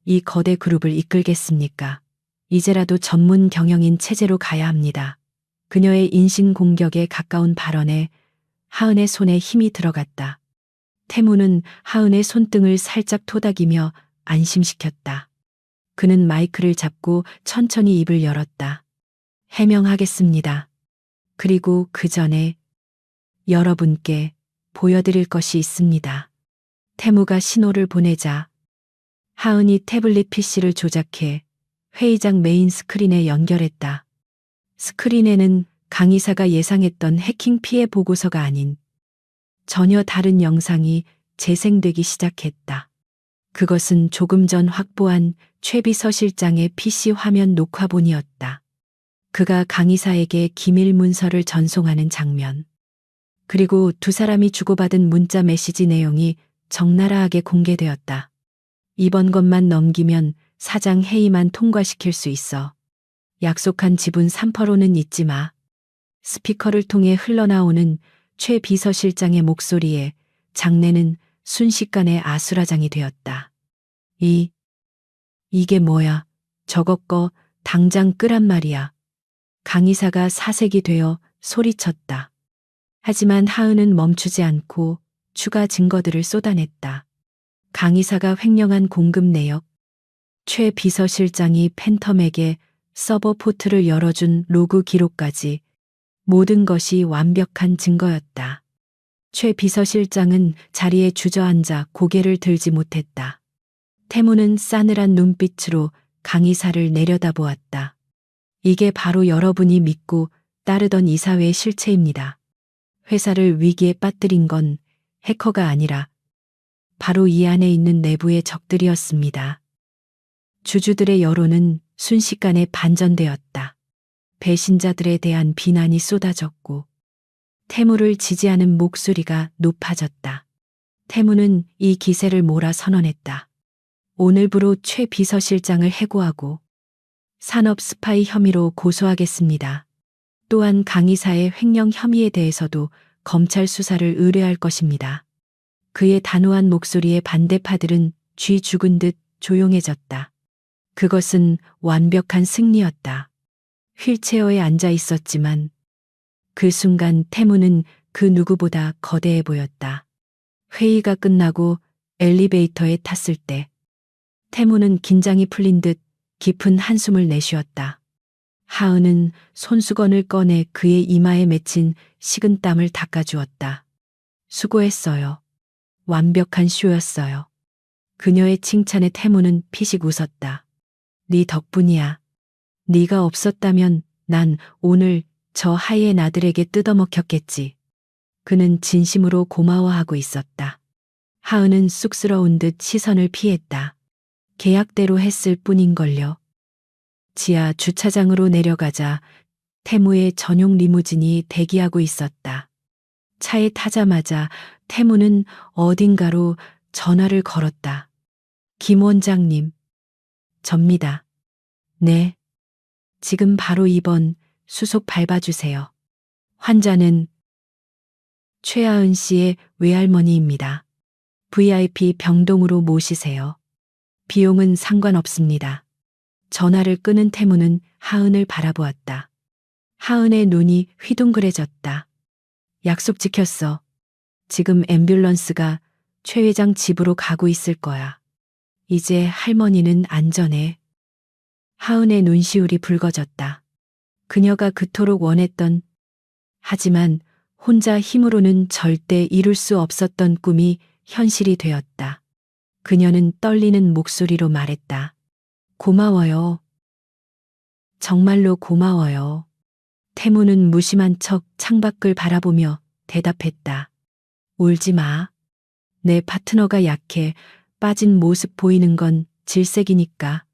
이 거대 그룹을 이끌겠습니까? 이제라도 전문 경영인 체제로 가야 합니다. 그녀의 인신공격에 가까운 발언에 하은의 손에 힘이 들어갔다. 태무는 하은의 손등을 살짝 토닥이며 안심시켰다. 그는 마이크를 잡고 천천히 입을 열었다. 해명하겠습니다. 그리고 그 전에 여러분께 보여드릴 것이 있습니다. 태무가 신호를 보내자 하은이 태블릿 PC를 조작해 회의장 메인 스크린에 연결했다. 스크린에는 강의사가 예상했던 해킹 피해 보고서가 아닌 전혀 다른 영상이 재생되기 시작했다. 그것은 조금 전 확보한 최 비서실장의 PC 화면 녹화본이었다. 그가 강의사에게 기밀 문서를 전송하는 장면. 그리고 두 사람이 주고받은 문자 메시지 내용이 적나라하게 공개되었다. 이번 것만 넘기면 사장 회의만 통과시킬 수 있어. 약속한 지분 3%는 잊지 마. 스피커를 통해 흘러나오는 최 비서실장의 목소리에 장내는 순식간에 아수라장이 되었다. 이게 뭐야? 저거 거 당장 끄란 말이야. 강의사가 사색이 되어 소리쳤다. 하지만 하은은 멈추지 않고 추가 증거들을 쏟아냈다. 강의사가 횡령한 공급 내역, 최 비서실장이 팬텀에게 서버 포트를 열어준 로그 기록까지 모든 것이 완벽한 증거였다. 최 비서실장은 자리에 주저앉아 고개를 들지 못했다. 태무는 싸늘한 눈빛으로 강의사를 내려다보았다. 이게 바로 여러분이 믿고 따르던 이사회의 실체입니다. 회사를 위기에 빠뜨린 건 해커가 아니라 바로 이 안에 있는 내부의 적들이었습니다. 주주들의 여론은 순식간에 반전되었다. 배신자들에 대한 비난이 쏟아졌고 태무를 지지하는 목소리가 높아졌다. 태무는 이 기세를 몰아 선언했다. 오늘부로 최 비서실장을 해고하고 산업 스파이 혐의로 고소하겠습니다. 또한 강의사의 횡령 혐의에 대해서도 검찰 수사를 의뢰할 것입니다. 그의 단호한 목소리에 반대파들은 쥐 죽은 듯 조용해졌다. 그것은 완벽한 승리였다. 휠체어에 앉아 있었지만 그 순간 태무는 그 누구보다 거대해 보였다. 회의가 끝나고 엘리베이터에 탔을 때 태무는 긴장이 풀린 듯 깊은 한숨을 내쉬었다. 하은은 손수건을 꺼내 그의 이마에 맺힌 식은 땀을 닦아주었다. 수고했어요. 완벽한 쇼였어요. 그녀의 칭찬에 태무는 피식 웃었다. 네 덕분이야. 네가 없었다면 난 오늘 저 하이엔 아들에게 뜯어먹혔겠지. 그는 진심으로 고마워하고 있었다. 하은은 쑥스러운 듯 시선을 피했다. 계약대로 했을 뿐인걸요. 지하 주차장으로 내려가자 태무의 전용 리무진이 대기하고 있었다. 차에 타자마자 태무는 어딘가로 전화를 걸었다. 김 원장님. 접니다. 네. 지금 바로 2번 수속 밟아주세요. 환자는 최하은 씨의 외할머니입니다. VIP 병동으로 모시세요. 비용은 상관없습니다. 전화를 끊은 태무는 하은을 바라보았다. 하은의 눈이 휘둥그레졌다. 약속 지켰어. 지금 앰뷸런스가 최 회장 집으로 가고 있을 거야. 이제 할머니는 안전해. 하은의 눈시울이 붉어졌다. 그녀가 그토록 원했던, 하지만 혼자 힘으로는 절대 이룰 수 없었던 꿈이 현실이 되었다. 그녀는 떨리는 목소리로 말했다. 고마워요. 정말로 고마워요. 태무는 무심한 척 창밖을 바라보며 대답했다. 울지 마. 내 파트너가 약해 빠진 모습 보이는 건 질색이니까.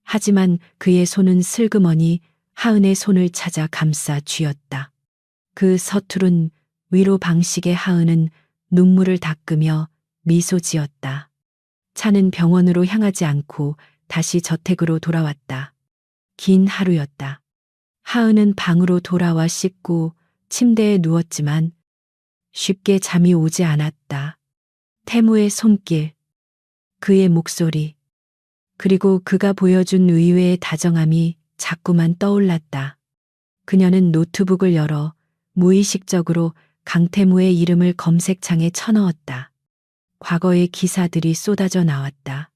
하지만 그의 손은 슬그머니 하은의 손을 찾아 감싸 쥐었다. 그 서투른 위로 방식에 하은은 눈물을 닦으며 미소 지었다. 차는 병원으로 향하지 않고 다시 저택으로 돌아왔다. 긴 하루였다. 하은은 방으로 돌아와 씻고 침대에 누웠지만 쉽게 잠이 오지 않았다. 태무의 손길, 그의 목소리, 그리고 그가 보여준 의외의 다정함이 자꾸만 떠올랐다. 그녀는 노트북을 열어 무의식적으로 강태무의 이름을 검색창에 쳐넣었다. 과거의 기사들이 쏟아져 나왔다.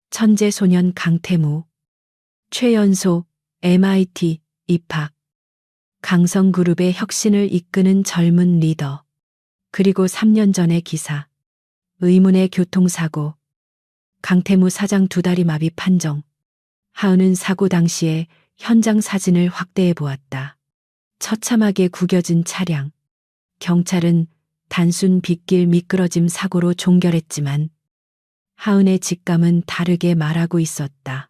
천재 소년 강태무, 최연소, MIT 입학, 강성그룹의 혁신을 이끄는 젊은 리더, 그리고 3년 전의 기사, 의문의 교통사고, 강태무 사장 2다리 마비 판정. 하은은 사고 당시에 현장 사진을 확대해 보았다. 처참하게 구겨진 차량. 경찰은 단순 빗길 미끄러짐 사고로 종결했지만 하은의 직감은 다르게 말하고 있었다.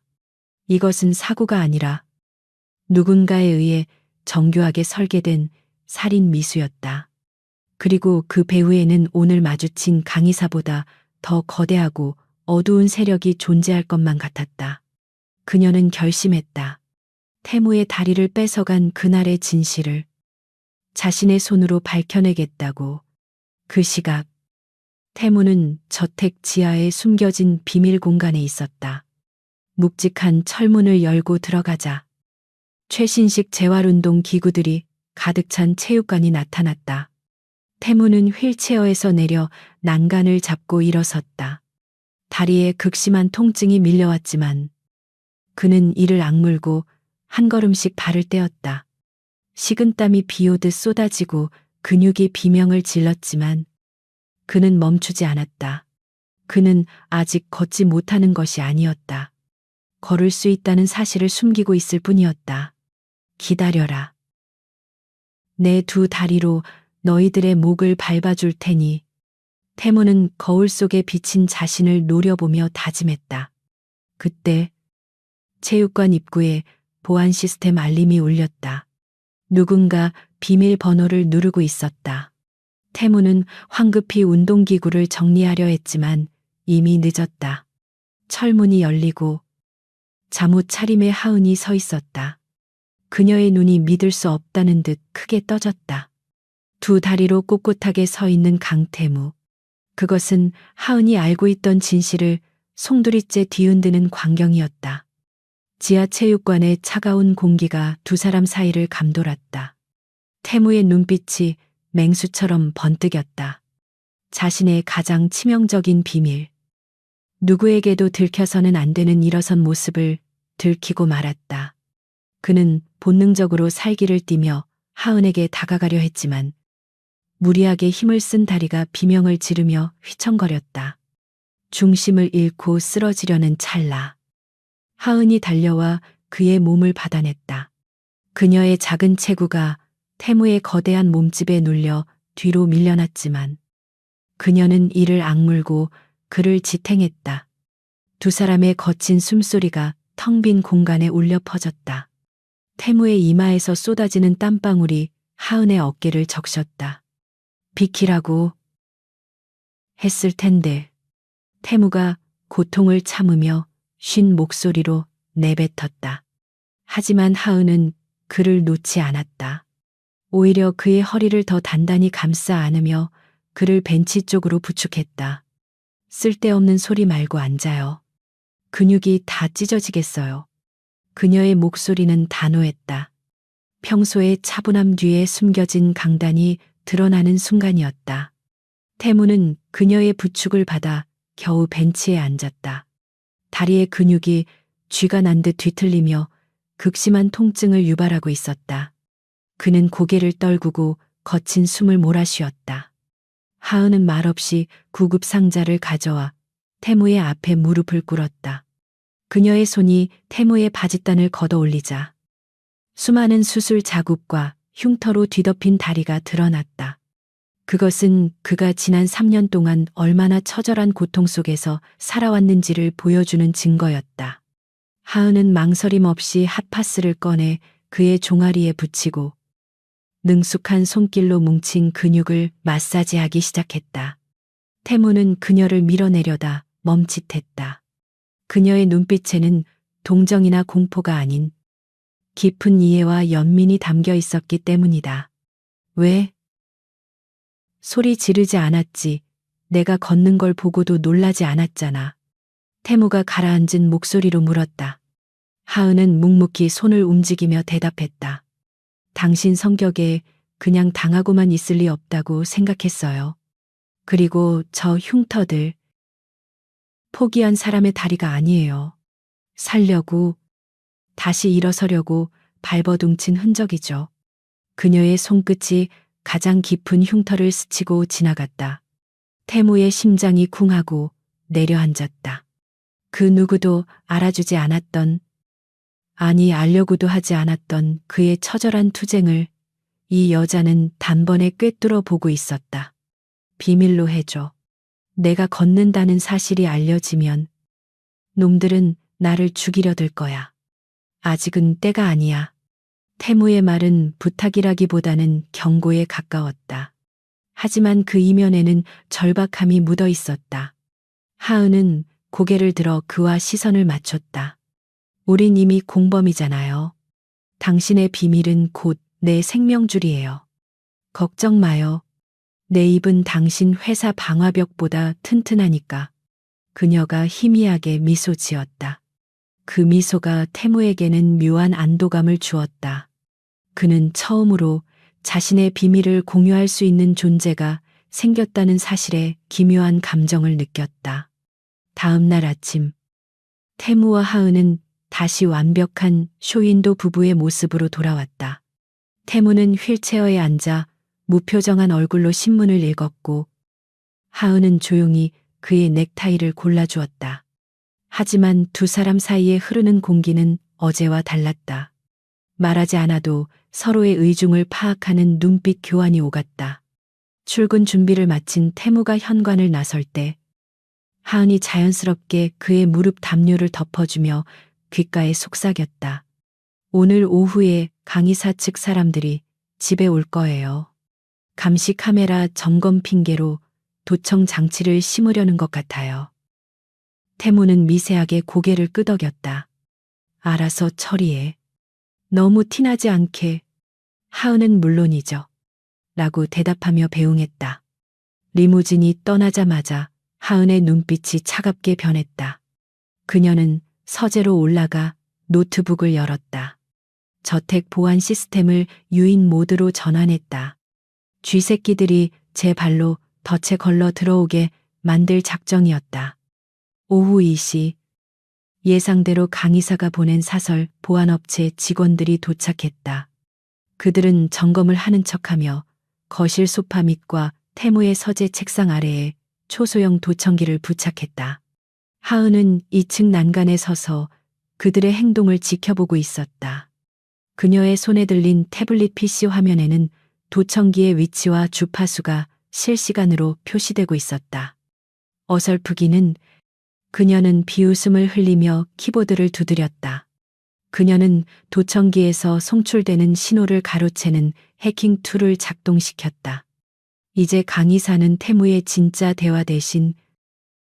이것은 사고가 아니라 누군가에 의해 정교하게 설계된 살인 미수였다. 그리고 그 배후에는 오늘 마주친 강의사보다 더 거대하고 어두운 세력이 존재할 것만 같았다. 그녀는 결심했다. 태무의 다리를 뺏어간 그날의 진실을 자신의 손으로 밝혀내겠다고. 그 시각, 태무는 저택 지하에 숨겨진 비밀 공간에 있었다. 묵직한 철문을 열고 들어가자 최신식 재활운동 기구들이 가득 찬 체육관이 나타났다. 태무는 휠체어에서 내려 난간을 잡고 일어섰다. 다리에 극심한 통증이 밀려왔지만 그는 이를 악물고 한 걸음씩 발을 떼었다. 식은땀이 비오듯 쏟아지고 근육이 비명을 질렀지만 그는 멈추지 않았다. 그는 아직 걷지 못하는 것이 아니었다. 걸을 수 있다는 사실을 숨기고 있을 뿐이었다. 기다려라. 내 2다리로 너희들의 목을 밟아줄 테니. 태무는 거울 속에 비친 자신을 노려보며 다짐했다. 그때 체육관 입구에 보안 시스템 알림이 울렸다. 누군가 비밀번호를 누르고 있었다. 태무는 황급히 운동기구를 정리하려 했지만 이미 늦었다. 철문이 열리고 잠옷 차림의 하은이 서 있었다. 그녀의 눈이 믿을 수 없다는 듯 크게 떠졌다. 2다리로 꼿꼿하게 서 있는 강태무. 그것은 하은이 알고 있던 진실을 송두리째 뒤흔드는 광경이었다. 지하체육관의 차가운 공기가 2사람 사이를 감돌았다. 태무의 눈빛이 맹수처럼 번뜩였다. 자신의 가장 치명적인 비밀. 누구에게도 들켜서는 안 되는 일어선 모습을 들키고 말았다. 그는 본능적으로 살기를 띠며 하은에게 다가가려 했지만 무리하게 힘을 쓴 다리가 비명을 지르며 휘청거렸다. 중심을 잃고 쓰러지려는 찰나. 하은이 달려와 그의 몸을 받아냈다. 그녀의 작은 체구가 태무의 거대한 몸집에 눌려 뒤로 밀려났지만 그녀는 이를 악물고 그를 지탱했다. 2사람의 거친 숨소리가 텅 빈 공간에 울려 퍼졌다. 태무의 이마에서 쏟아지는 땀방울이 하은의 어깨를 적셨다. 비키라고 했을 텐데. 태무가 고통을 참으며 쉰 목소리로 내뱉었다. 하지만 하은은 그를 놓지 않았다. 오히려 그의 허리를 더 단단히 감싸 안으며 그를 벤치 쪽으로 부축했다. 쓸데없는 소리 말고 앉아요. 근육이 다 찢어지겠어요. 그녀의 목소리는 단호했다. 평소의 차분함 뒤에 숨겨진 강단이 드러나는 순간이었다. 태무는 그녀의 부축을 받아 겨우 벤치에 앉았다. 다리의 근육이 쥐가 난 듯 뒤틀리며 극심한 통증을 유발하고 있었다. 그는 고개를 떨구고 거친 숨을 몰아쉬었다. 하은은 말없이 구급 상자를 가져와 태무의 앞에 무릎을 꿇었다. 그녀의 손이 태무의 바짓단을 걷어 올리자 수많은 수술 자국과 흉터로 뒤덮인 다리가 드러났다. 그것은 그가 지난 3년 동안 얼마나 처절한 고통 속에서 살아왔는지를 보여주는 증거였다. 하은은 망설임 없이 핫파스를 꺼내 그의 종아리에 붙이고 능숙한 손길로 뭉친 근육을 마사지하기 시작했다. 태무는 그녀를 밀어내려다 멈칫했다. 그녀의 눈빛에는 동정이나 공포가 아닌 깊은 이해와 연민이 담겨 있었기 때문이다. 왜? 소리 지르지 않았지. 내가 걷는 걸 보고도 놀라지 않았잖아. 태무가 가라앉은 목소리로 물었다. 하은은 묵묵히 손을 움직이며 대답했다. 당신 성격에 그냥 당하고만 있을 리 없다고 생각했어요. 그리고 저 흉터들. 포기한 사람의 다리가 아니에요. 살려고, 다시 일어서려고 발버둥친 흔적이죠. 그녀의 손끝이 가장 깊은 흉터를 스치고 지나갔다. 태무의 심장이 쿵하고 내려앉았다. 그 누구도 알아주지 않았던, 아니 알려고도 하지 않았던 그의 처절한 투쟁을 이 여자는 단번에 꿰뚫어 보고 있었다. 비밀로 해줘. 내가 걷는다는 사실이 알려지면 놈들은 나를 죽이려 들 거야. 아직은 때가 아니야. 태무의 말은 부탁이라기보다는 경고에 가까웠다. 하지만 그 이면에는 절박함이 묻어 있었다. 하은은 고개를 들어 그와 시선을 맞췄다. 우린 이미 공범이잖아요. 당신의 비밀은 곧 내 생명줄이에요. 걱정 마요. 내 입은 당신 회사 방화벽보다 튼튼하니까. 그녀가 희미하게 미소 지었다. 그 미소가 태무에게는 묘한 안도감을 주었다. 그는 처음으로 자신의 비밀을 공유할 수 있는 존재가 생겼다는 사실에 기묘한 감정을 느꼈다. 다음 날 아침, 태무와 하은은 다시 완벽한 쇼윈도 부부의 모습으로 돌아왔다. 태무는 휠체어에 앉아 무표정한 얼굴로 신문을 읽었고, 하은은 조용히 그의 넥타이를 골라주었다. 하지만 두 사람 사이에 흐르는 공기는 어제와 달랐다. 말하지 않아도 서로의 의중을 파악하는 눈빛 교환이 오갔다. 출근 준비를 마친 태무가 현관을 나설 때 하은이 자연스럽게 그의 무릎 담요를 덮어주며 귓가에 속삭였다. 오늘 오후에 강의사 측 사람들이 집에 올 거예요. 감시 카메라 점검 핑계로 도청 장치를 심으려는 것 같아요. 태무는 미세하게 고개를 끄덕였다. 알아서 처리해. 너무 티나지 않게. 하은은 물론이죠. 라고 대답하며 배웅했다. 리무진이 떠나자마자 하은의 눈빛이 차갑게 변했다. 그녀는 서재로 올라가 노트북을 열었다. 저택 보안 시스템을 유인 모드로 전환했다. 쥐새끼들이 제 발로 덫에 걸러 들어오게 만들 작정이었다. 오후 2시 예상대로 강의사가 보낸 사설 보안업체 직원들이 도착했다. 그들은 점검을 하는 척하며 거실 소파 밑과 태무의 서재 책상 아래에 초소형 도청기를 부착했다. 하은은 2층 난간에 서서 그들의 행동을 지켜보고 있었다. 그녀의 손에 들린 태블릿 PC 화면에는 도청기의 위치와 주파수가 실시간으로 표시되고 있었다. 어설프기는 그녀는 비웃음을 흘리며 키보드를 두드렸다. 그녀는 도청기에서 송출되는 신호를 가로채는 해킹 툴을 작동시켰다. 이제 강의사는 태무의 진짜 대화 대신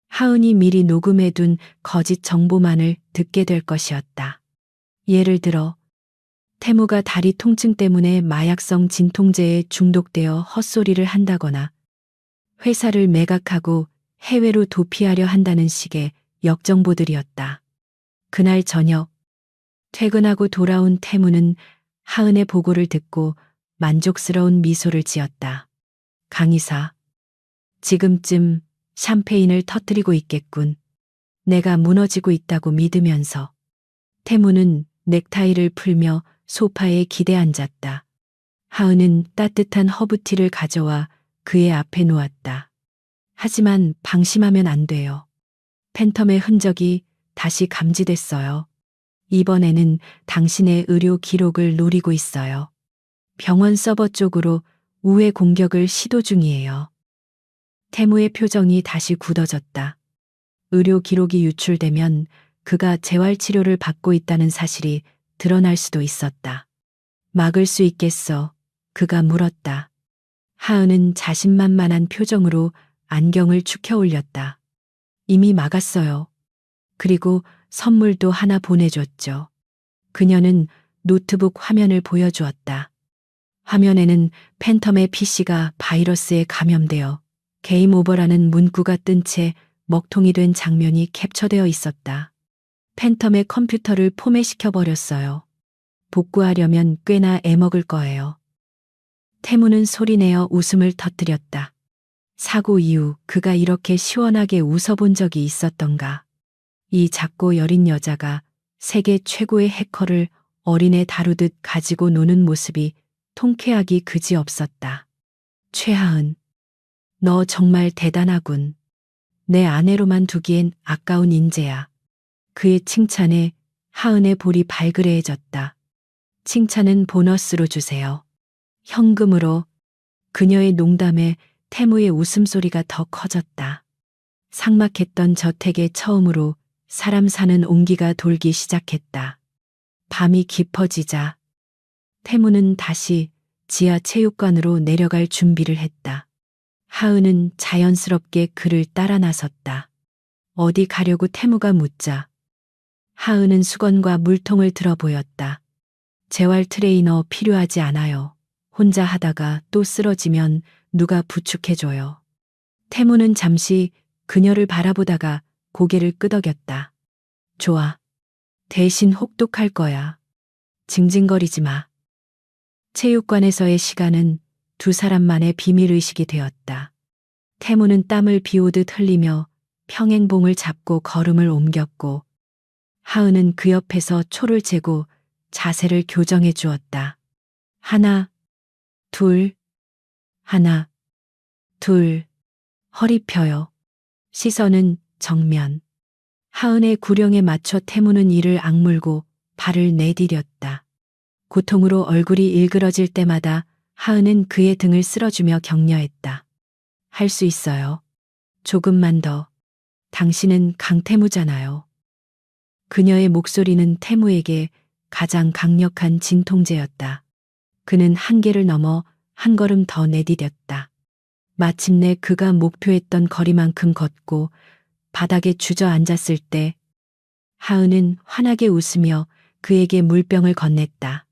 하은이 미리 녹음해둔 거짓 정보만을 듣게 될 것이었다. 예를 들어 태무가 다리 통증 때문에 마약성 진통제에 중독되어 헛소리를 한다거나 회사를 매각하고 해외로 도피하려 한다는 식의 역정보들이었다. 그날 저녁 퇴근하고 돌아온 태무는 하은의 보고를 듣고 만족스러운 미소를 지었다. 강의사, 지금쯤 샴페인을 터뜨리고 있겠군. 내가 무너지고 있다고 믿으면서. 태무는 넥타이를 풀며 소파에 기대 앉았다. 하은은 따뜻한 허브티를 가져와 그의 앞에 놓았다. 하지만 방심하면 안 돼요. 팬텀의 흔적이 다시 감지됐어요. 이번에는 당신의 의료 기록을 노리고 있어요. 병원 서버 쪽으로 우회 공격을 시도 중이에요. 태무의 표정이 다시 굳어졌다. 의료 기록이 유출되면 그가 재활 치료를 받고 있다는 사실이 드러날 수도 있었다. 막을 수 있겠어? 그가 물었다. 하은은 자신만만한 표정으로 안경을 축혀 올렸다. 이미 막았어요. 그리고 선물도 하나 보내줬죠. 그녀는 노트북 화면을 보여주었다. 화면에는 팬텀의 PC가 바이러스에 감염되어 게임 오버라는 문구가 뜬 채 먹통이 된 장면이 캡처되어 있었다. 팬텀의 컴퓨터를 포맷시켜 버렸어요. 복구하려면 꽤나 애먹을 거예요. 태무는 소리내어 웃음을 터뜨렸다. 사고 이후 그가 이렇게 시원하게 웃어본 적이 있었던가. 이 작고 여린 여자가 세계 최고의 해커를 어린애 다루듯 가지고 노는 모습이 통쾌하기 그지없었다. 최하은, 너 정말 대단하군. 내 아내로만 두기엔 아까운 인재야. 그의 칭찬에 하은의 볼이 발그레해졌다. 칭찬은 보너스로 주세요. 현금으로. 그녀의 농담에 태무의 웃음소리가 더 커졌다. 삭막했던 저택에 처음으로 사람 사는 온기가 돌기 시작했다. 밤이 깊어지자 태무는 다시 지하 체육관으로 내려갈 준비를 했다. 하은은 자연스럽게 그를 따라 나섰다. 어디 가려고 태무가 묻자 하은은 수건과 물통을 들어 보였다. 재활 트레이너 필요하지 않아요. 혼자 하다가 또 쓰러지면 누가 부축해줘요. 태무는 잠시 그녀를 바라보다가 고개를 끄덕였다. 좋아. 대신 혹독할 거야. 징징거리지 마. 체육관에서의 시간은 두 사람만의 비밀의식이 되었다. 태무는 땀을 비오듯 흘리며 평행봉을 잡고 걸음을 옮겼고 하은은 그 옆에서 초를 재고 자세를 교정해 주었다. 하나, 둘, 하나, 둘, 허리 펴요. 시선은 정면. 하은의 구령에 맞춰 태무는 이를 악물고 발을 내디뎠다. 고통으로 얼굴이 일그러질 때마다 하은은 그의 등을 쓸어주며 격려했다. 할 수 있어요. 조금만 더. 당신은 강태무잖아요. 그녀의 목소리는 태무에게 가장 강력한 진통제였다. 그는 한계를 넘어 한 걸음 더 내디뎠다. 마침내 그가 목표했던 거리만큼 걷고 바닥에 주저앉았을 때 하은은 환하게 웃으며 그에게 물병을 건넸다.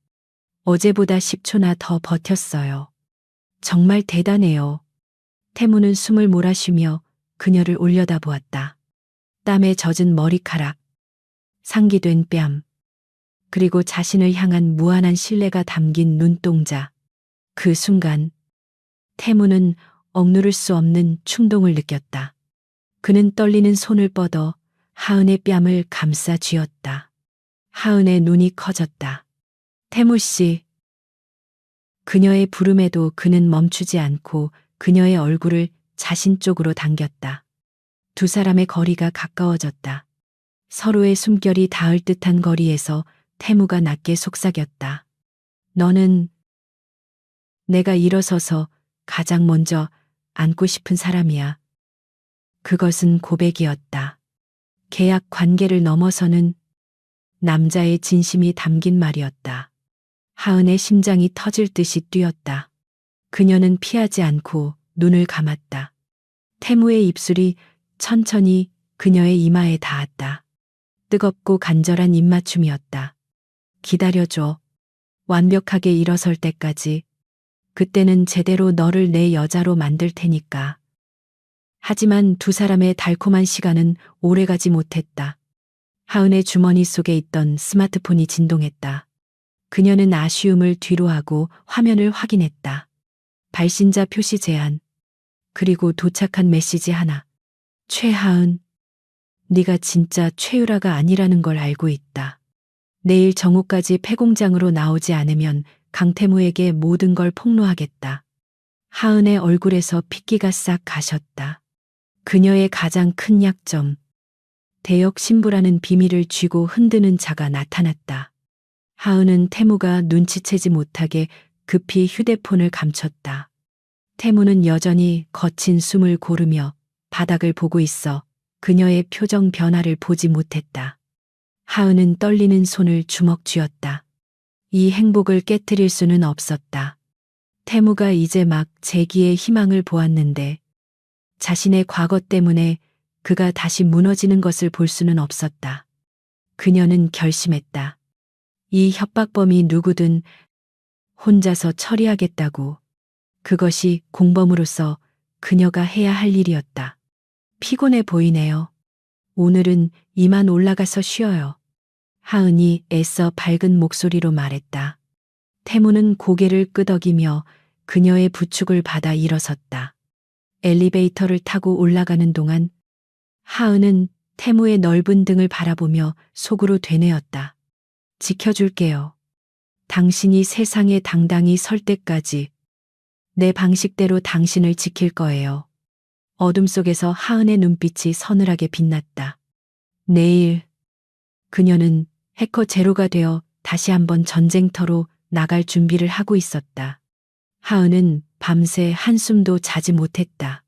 어제보다 10초나 더 버텼어요. 정말 대단해요. 태무는 숨을 몰아쉬며 그녀를 올려다보았다. 땀에 젖은 머리카락, 상기된 뺨, 그리고 자신을 향한 무한한 신뢰가 담긴 눈동자. 그 순간 태무는 억누를 수 없는 충동을 느꼈다. 그는 떨리는 손을 뻗어 하은의 뺨을 감싸 쥐었다. 하은의 눈이 커졌다. 태무 씨. 그녀의 부름에도 그는 멈추지 않고 그녀의 얼굴을 자신 쪽으로 당겼다. 두 사람의 거리가 가까워졌다. 서로의 숨결이 닿을 듯한 거리에서 태무가 낮게 속삭였다. 너는 내가 일어서서 가장 먼저 안고 싶은 사람이야. 그것은 고백이었다. 계약 관계를 넘어서는 남자의 진심이 담긴 말이었다. 하은의 심장이 터질 듯이 뛰었다. 그녀는 피하지 않고 눈을 감았다. 태무의 입술이 천천히 그녀의 이마에 닿았다. 뜨겁고 간절한 입맞춤이었다. 기다려줘. 완벽하게 일어설 때까지. 그때는 제대로 너를 내 여자로 만들 테니까. 하지만 두 사람의 달콤한 시간은 오래가지 못했다. 하은의 주머니 속에 있던 스마트폰이 진동했다. 그녀는 아쉬움을 뒤로하고 화면을 확인했다. 발신자 표시 제한. 그리고 도착한 메시지 하나. 최하은, 네가 진짜 최유라가 아니라는 걸 알고 있다. 내일 정오까지 폐공장으로 나오지 않으면 강태무에게 모든 걸 폭로하겠다. 하은의 얼굴에서 핏기가 싹 가셨다. 그녀의 가장 큰 약점, 대역 신부라는 비밀을 쥐고 흔드는 자가 나타났다. 하은은 태무가 눈치채지 못하게 급히 휴대폰을 감췄다. 태무는 여전히 거친 숨을 고르며 바닥을 보고 있어 그녀의 표정 변화를 보지 못했다. 하은은 떨리는 손을 주먹 쥐었다. 이 행복을 깨트릴 수는 없었다. 태무가 이제 막 재기의 희망을 보았는데 자신의 과거 때문에 그가 다시 무너지는 것을 볼 수는 없었다. 그녀는 결심했다. 이 협박범이 누구든 혼자서 처리하겠다고. 그것이 공범으로서 그녀가 해야 할 일이었다. 피곤해 보이네요. 오늘은 이만 올라가서 쉬어요. 하은이 애써 밝은 목소리로 말했다. 태무는 고개를 끄덕이며 그녀의 부축을 받아 일어섰다. 엘리베이터를 타고 올라가는 동안 하은은 태무의 넓은 등을 바라보며 속으로 되뇌었다. 지켜줄게요. 당신이 세상에 당당히 설 때까지 내 방식대로 당신을 지킬 거예요. 어둠 속에서 하은의 눈빛이 서늘하게 빛났다. 내일 그녀는 해커 제로가 되어 다시 한번 전쟁터로 나갈 준비를 하고 있었다. 하은은 밤새 한숨도 자지 못했다.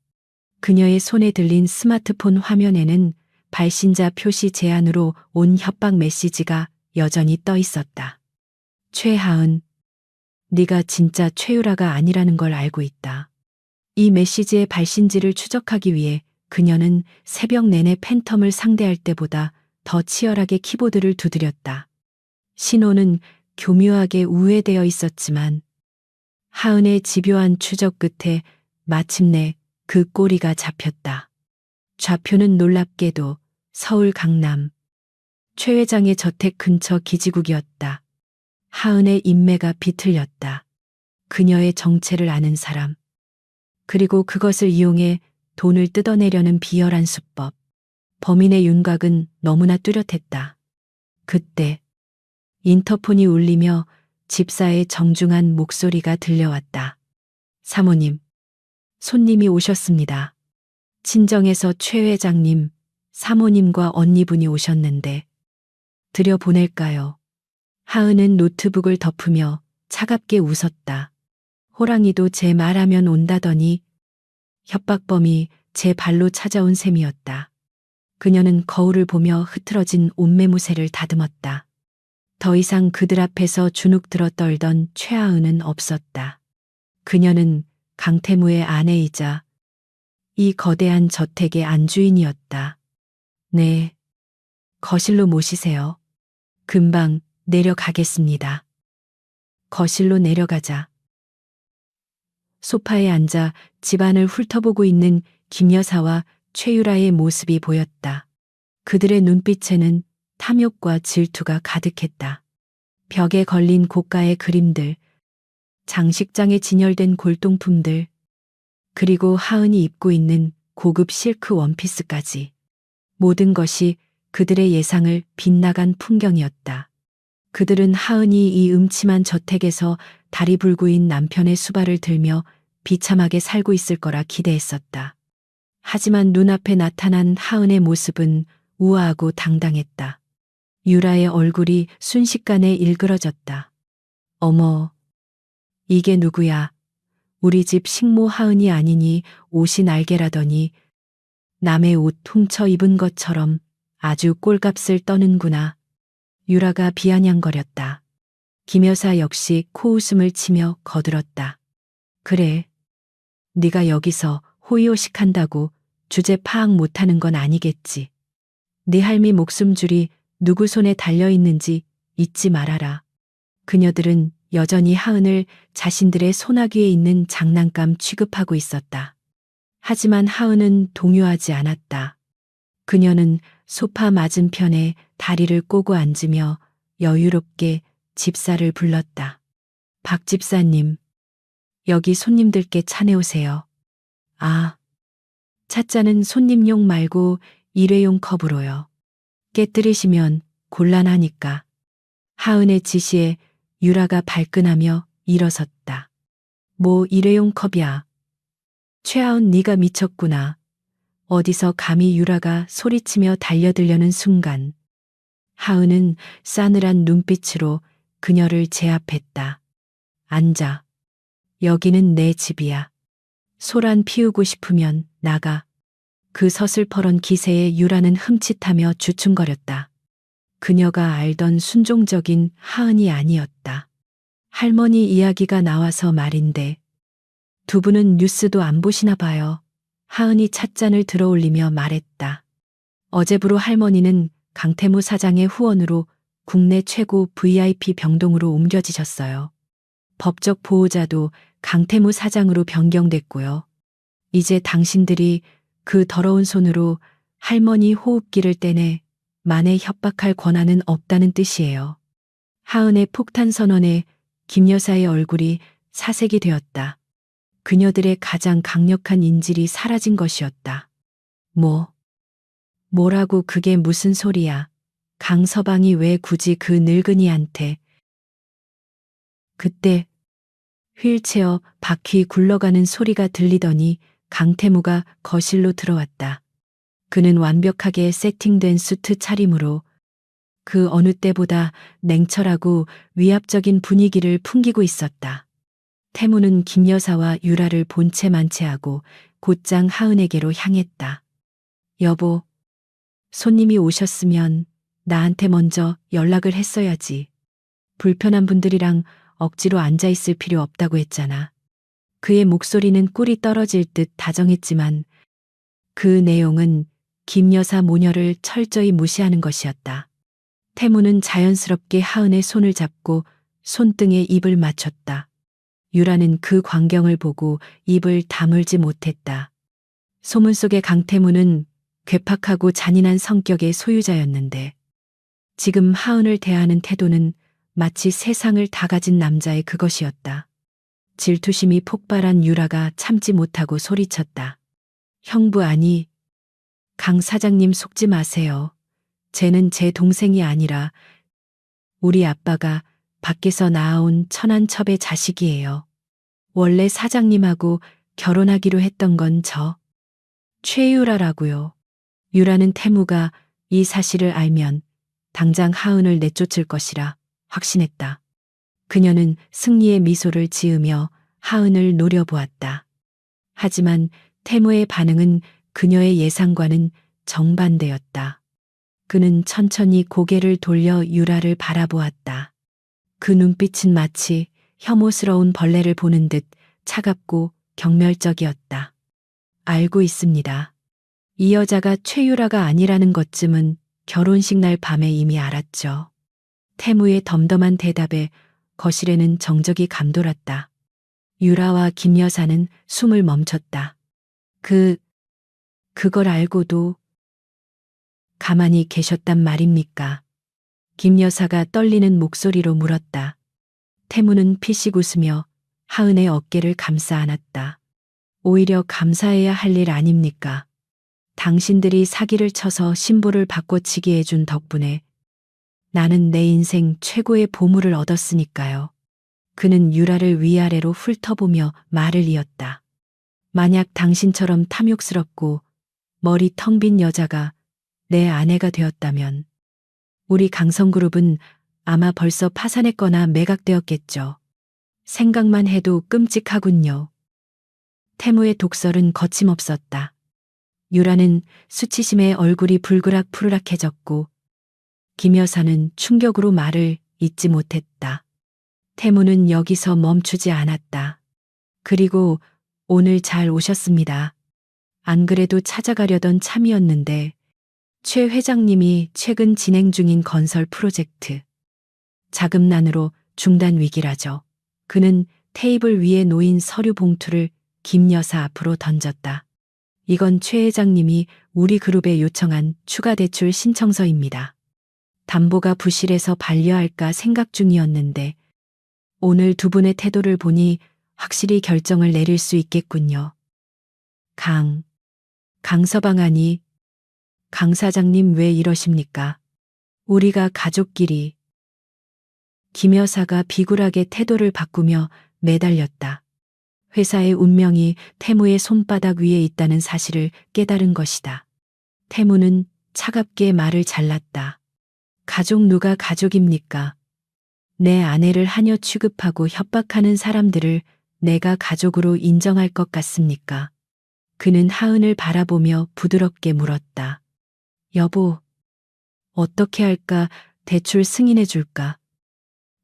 그녀의 손에 들린 스마트폰 화면에는 발신자 표시 제한으로 온 협박 메시지가 여전히 떠 있었다. 최하은, 네가 진짜 최유라가 아니라는 걸 알고 있다. 이 메시지의 발신지를 추적하기 위해 그녀는 새벽 내내 팬텀을 상대할 때보다 더 치열하게 키보드를 두드렸다. 신호는 교묘하게 우회되어 있었지만 하은의 집요한 추적 끝에 마침내 그 꼬리가 잡혔다. 좌표는 놀랍게도 서울 강남 최 회장의 저택 근처 기지국이었다. 하은의 인매가 비틀렸다. 그녀의 정체를 아는 사람. 그리고 그것을 이용해 돈을 뜯어내려는 비열한 수법. 범인의 윤곽은 너무나 뚜렷했다. 그때 인터폰이 울리며 집사의 정중한 목소리가 들려왔다. 사모님, 손님이 오셨습니다. 친정에서 최 회장님, 사모님과 언니분이 오셨는데 들여보낼까요? 하은은 노트북을 덮으며 차갑게 웃었다. 호랑이도 제 말하면 온다더니 협박범이 제 발로 찾아온 셈이었다. 그녀는 거울을 보며 흐트러진 옷매무새를 다듬었다. 더 이상 그들 앞에서 주눅들어 떨던 최하은은 없었다. 그녀는 강태무의 아내이자 이 거대한 저택의 안주인이었다. 네, 거실로 모시세요. 금방 내려가겠습니다. 거실로 내려가자. 소파에 앉아 집안을 훑어보고 있는 김 여사와 최유라의 모습이 보였다. 그들의 눈빛에는 탐욕과 질투가 가득했다. 벽에 걸린 고가의 그림들, 장식장에 진열된 골동품들, 그리고 하은이 입고 있는 고급 실크 원피스까지. 모든 것이 그들의 예상을 빗나간 풍경이었다. 그들은 하은이 이 음침한 저택에서 다리 불구인 남편의 수발을 들며 비참하게 살고 있을 거라 기대했었다. 하지만 눈앞에 나타난 하은의 모습은 우아하고 당당했다. 유라의 얼굴이 순식간에 일그러졌다. 어머, 이게 누구야? 우리 집 식모 하은이 아니니 옷이 날개라더니 남의 옷 훔쳐 입은 것처럼 아주 꼴값을 떠는구나. 유라가 비아냥거렸다. 김 여사 역시 코웃음을 치며 거들었다. 그래, 네가 여기서 호의호식한다고 주제 파악 못하는 건 아니겠지. 네 할미 목숨줄이 누구 손에 달려있는지 잊지 말아라. 그녀들은 여전히 하은을 자신들의 소나귀에 있는 장난감 취급하고 있었다. 하지만 하은은 동요하지 않았다. 그녀는 소파 맞은편에 다리를 꼬고 앉으며 여유롭게 집사를 불렀다. 박 집사님, 여기 손님들께 차 내오세요. 아, 차자는 손님용 말고 일회용 컵으로요. 깨뜨리시면 곤란하니까. 하은의 지시에 유라가 발끈하며 일어섰다. 뭐 일회용 컵이야. 최하은 네가 미쳤구나. 어디서 감히 유라가 소리치며 달려들려는 순간 하은은 싸늘한 눈빛으로 그녀를 제압했다. 앉아. 여기는 내 집이야. 소란 피우고 싶으면 나가. 그 서슬퍼런 기세에 유라는 흠칫하며 주춤거렸다. 그녀가 알던 순종적인 하은이 아니었다. 할머니 이야기가 나와서 말인데 두 분은 뉴스도 안 보시나 봐요. 하은이 찻잔을 들어올리며 말했다. 어제부로 할머니는 강태무 사장의 후원으로 국내 최고 VIP 병동으로 옮겨지셨어요. 법적 보호자도 강태무 사장으로 변경됐고요. 이제 당신들이 그 더러운 손으로 할머니 호흡기를 떼내 만에 협박할 권한은 없다는 뜻이에요. 하은의 폭탄 선언에 김 여사의 얼굴이 사색이 되었다. 그녀들의 가장 강력한 인질이 사라진 것이었다. 뭐라고 그게 무슨 소리야. 강서방이 왜 굳이 그 늙은이한테. 그때 휠체어 바퀴 굴러가는 소리가 들리더니 강태무가 거실로 들어왔다. 그는 완벽하게 세팅된 수트 차림으로 그 어느 때보다 냉철하고 위압적인 분위기를 풍기고 있었다. 태무는 김 여사와 유라를 본체 만체하고 곧장 하은에게로 향했다. 여보, 손님이 오셨으면 나한테 먼저 연락을 했어야지. 불편한 분들이랑 억지로 앉아있을 필요 없다고 했잖아. 그의 목소리는 꿀이 떨어질 듯 다정했지만 그 내용은 김 여사 모녀를 철저히 무시하는 것이었다. 태무는 자연스럽게 하은의 손을 잡고 손등에 입을 맞췄다. 유라는 그 광경을 보고 입을 다물지 못했다. 소문 속의 강태무는 괴팍하고 잔인한 성격의 소유자였는데 지금 하은을 대하는 태도는 마치 세상을 다 가진 남자의 그것이었다. 질투심이 폭발한 유라가 참지 못하고 소리쳤다. 형부 아니, 강 사장님 속지 마세요. 쟤는 제 동생이 아니라 우리 아빠가 밖에서 낳아온 천한 첩의 자식이에요. 원래 사장님하고 결혼하기로 했던 건 저 최유라라고요. 유라는 태무가 이 사실을 알면 당장 하은을 내쫓을 것이라 확신했다. 그녀는 승리의 미소를 지으며 하은을 노려보았다. 하지만 태무의 반응은 그녀의 예상과는 정반대였다. 그는 천천히 고개를 돌려 유라를 바라보았다. 그 눈빛은 마치 혐오스러운 벌레를 보는 듯 차갑고 경멸적이었다. 알고 있습니다. 이 여자가 최유라가 아니라는 것쯤은 결혼식 날 밤에 이미 알았죠. 태무의 덤덤한 대답에 거실에는 정적이 감돌았다. 유라와 김 여사는 숨을 멈췄다. 그걸 알고도 가만히 계셨단 말입니까? 김 여사가 떨리는 목소리로 물었다. 태무는 피식 웃으며 하은의 어깨를 감싸 안았다. 오히려 감사해야 할 일 아닙니까? 당신들이 사기를 쳐서 신부를 바꿔치기 해준 덕분에 나는 내 인생 최고의 보물을 얻었으니까요. 그는 유라를 위아래로 훑어보며 말을 이었다. 만약 당신처럼 탐욕스럽고 머리 텅 빈 여자가 내 아내가 되었다면 우리 강성그룹은 아마 벌써 파산했거나 매각되었겠죠. 생각만 해도 끔찍하군요. 태무의 독설은 거침없었다. 유라는 수치심에 얼굴이 불그락 푸르락해졌고 김 여사는 충격으로 말을 잇지 못했다. 태무는 여기서 멈추지 않았다. 그리고 오늘 잘 오셨습니다. 안 그래도 찾아가려던 참이었는데 최 회장님이 최근 진행 중인 건설 프로젝트 자금난으로 중단 위기라죠. 그는 테이블 위에 놓인 서류 봉투를 김 여사 앞으로 던졌다. 이건 최 회장님이 우리 그룹에 요청한 추가 대출 신청서입니다. 담보가 부실해서 반려할까 생각 중이었는데 오늘 두 분의 태도를 보니 확실히 결정을 내릴 수 있겠군요. 강서방 아니, 강 사장님 왜 이러십니까? 우리가 가족끼리. 김 여사가 비굴하게 태도를 바꾸며 매달렸다. 회사의 운명이 태무의 손바닥 위에 있다는 사실을 깨달은 것이다. 태무는 차갑게 말을 잘랐다. 가족 누가 가족입니까? 내 아내를 하녀 취급하고 협박하는 사람들을 내가 가족으로 인정할 것 같습니까? 그는 하은을 바라보며 부드럽게 물었다. 여보, 어떻게 할까? 대출 승인해 줄까?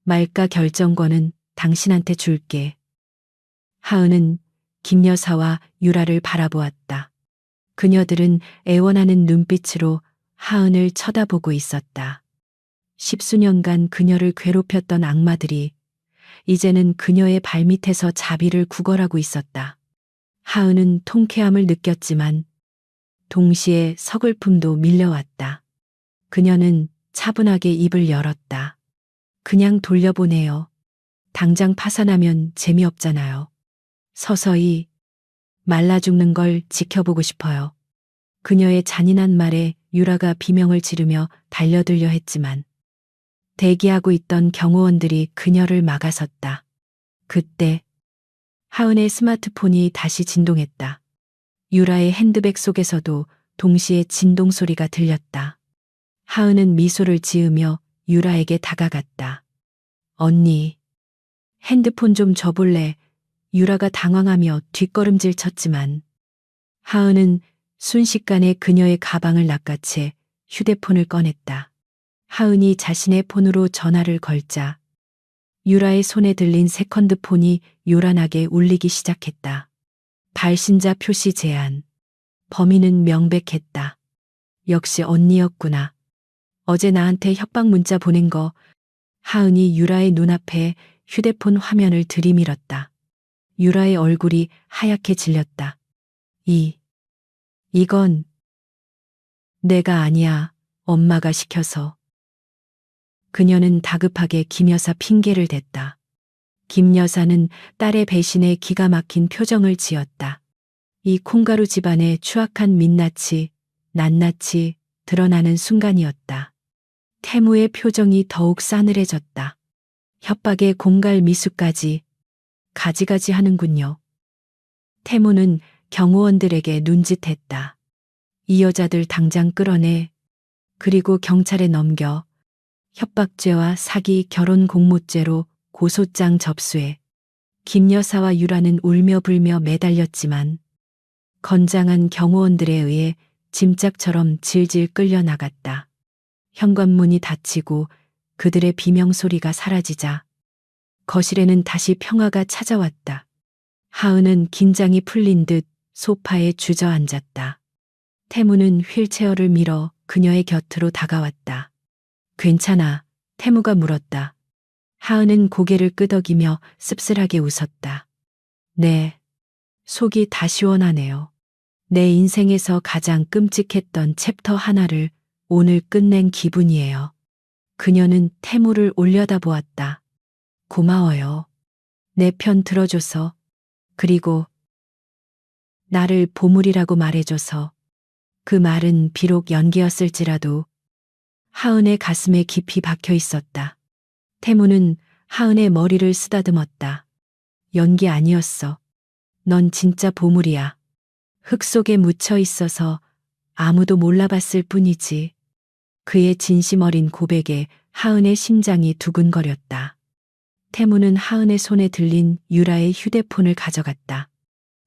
말까 결정권은 당신한테 줄게. 하은은 김 여사와 유라를 바라보았다. 그녀들은 애원하는 눈빛으로 하은을 쳐다보고 있었다. 십수년간 그녀를 괴롭혔던 악마들이 이제는 그녀의 발밑에서 자비를 구걸하고 있었다. 하은은 통쾌함을 느꼈지만 동시에 서글픔도 밀려왔다. 그녀는 차분하게 입을 열었다. 그냥 돌려보내요. 당장 파산하면 재미없잖아요. 서서히 말라 죽는 걸 지켜보고 싶어요. 그녀의 잔인한 말에 유라가 비명을 지르며 달려들려 했지만 대기하고 있던 경호원들이 그녀를 막아섰다. 그때 하은의 스마트폰이 다시 진동했다. 유라의 핸드백 속에서도 동시에 진동 소리가 들렸다. 하은은 미소를 지으며 유라에게 다가갔다. 언니, 핸드폰 좀 줘볼래? 유라가 당황하며 뒷걸음질 쳤지만 하은은 순식간에 그녀의 가방을 낚아채 휴대폰을 꺼냈다. 하은이 자신의 폰으로 전화를 걸자 유라의 손에 들린 세컨드폰이 요란하게 울리기 시작했다. 발신자 표시 제한. 범인은 명백했다. 역시 언니였구나. 어제 나한테 협박 문자 보낸 거. 하은이 유라의 눈앞에 휴대폰 화면을 들이밀었다. 유라의 얼굴이 하얗게 질렸다. 이건 내가 아니야. 엄마가 시켜서. 그녀는 다급하게 김 여사 핑계를 댔다. 김 여사는 딸의 배신에 기가 막힌 표정을 지었다. 이 콩가루 집안의 추악한 민낯이 낱낱이 드러나는 순간이었다. 태무의 표정이 더욱 싸늘해졌다. 협박의 공갈 미수까지 가지가지 하는군요. 태무는 경호원들에게 눈짓했다. 이 여자들 당장 끌어내. 그리고 경찰에 넘겨 협박죄와 사기 결혼 공모죄로 고소장 접수해. 김 여사와 유라는 울며 불며 매달렸지만 건장한 경호원들에 의해 짐짝처럼 질질 끌려나갔다. 현관문이 닫히고 그들의 비명소리가 사라지자 거실에는 다시 평화가 찾아왔다. 하은은 긴장이 풀린 듯 소파에 주저앉았다. 태무는 휠체어를 밀어 그녀의 곁으로 다가왔다. 괜찮아, 태무가 물었다. 하은은 고개를 끄덕이며 씁쓸하게 웃었다. 네, 속이 다 시원하네요. 내 인생에서 가장 끔찍했던 챕터 하나를 오늘 끝낸 기분이에요. 그녀는 태무를 올려다보았다. 고마워요. 내 편 들어줘서. 그리고 나를 보물이라고 말해줘서. 그 말은 비록 연기였을지라도 하은의 가슴에 깊이 박혀 있었다. 태무는 하은의 머리를 쓰다듬었다. 연기 아니었어. 넌 진짜 보물이야. 흙 속에 묻혀 있어서 아무도 몰라봤을 뿐이지. 그의 진심 어린 고백에 하은의 심장이 두근거렸다. 태무는 하은의 손에 들린 유라의 휴대폰을 가져갔다.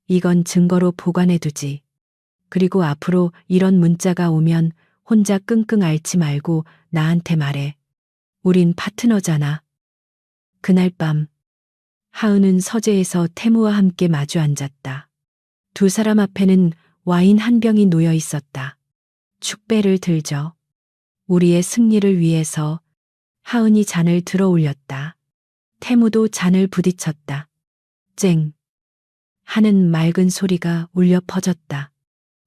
이건 증거로 보관해두지. 그리고 앞으로 이런 문자가 오면 혼자 끙끙 앓지 말고 나한테 말해. 우린 파트너잖아. 그날 밤 하은은 서재에서 태무와 함께 마주 앉았다. 두 사람 앞에는 와인 한 병이 놓여 있었다. 축배를 들죠. 우리의 승리를 위해서. 하은이 잔을 들어 올렸다. 태무도 잔을 부딪혔다. 쨍 하는 맑은 소리가 울려 퍼졌다.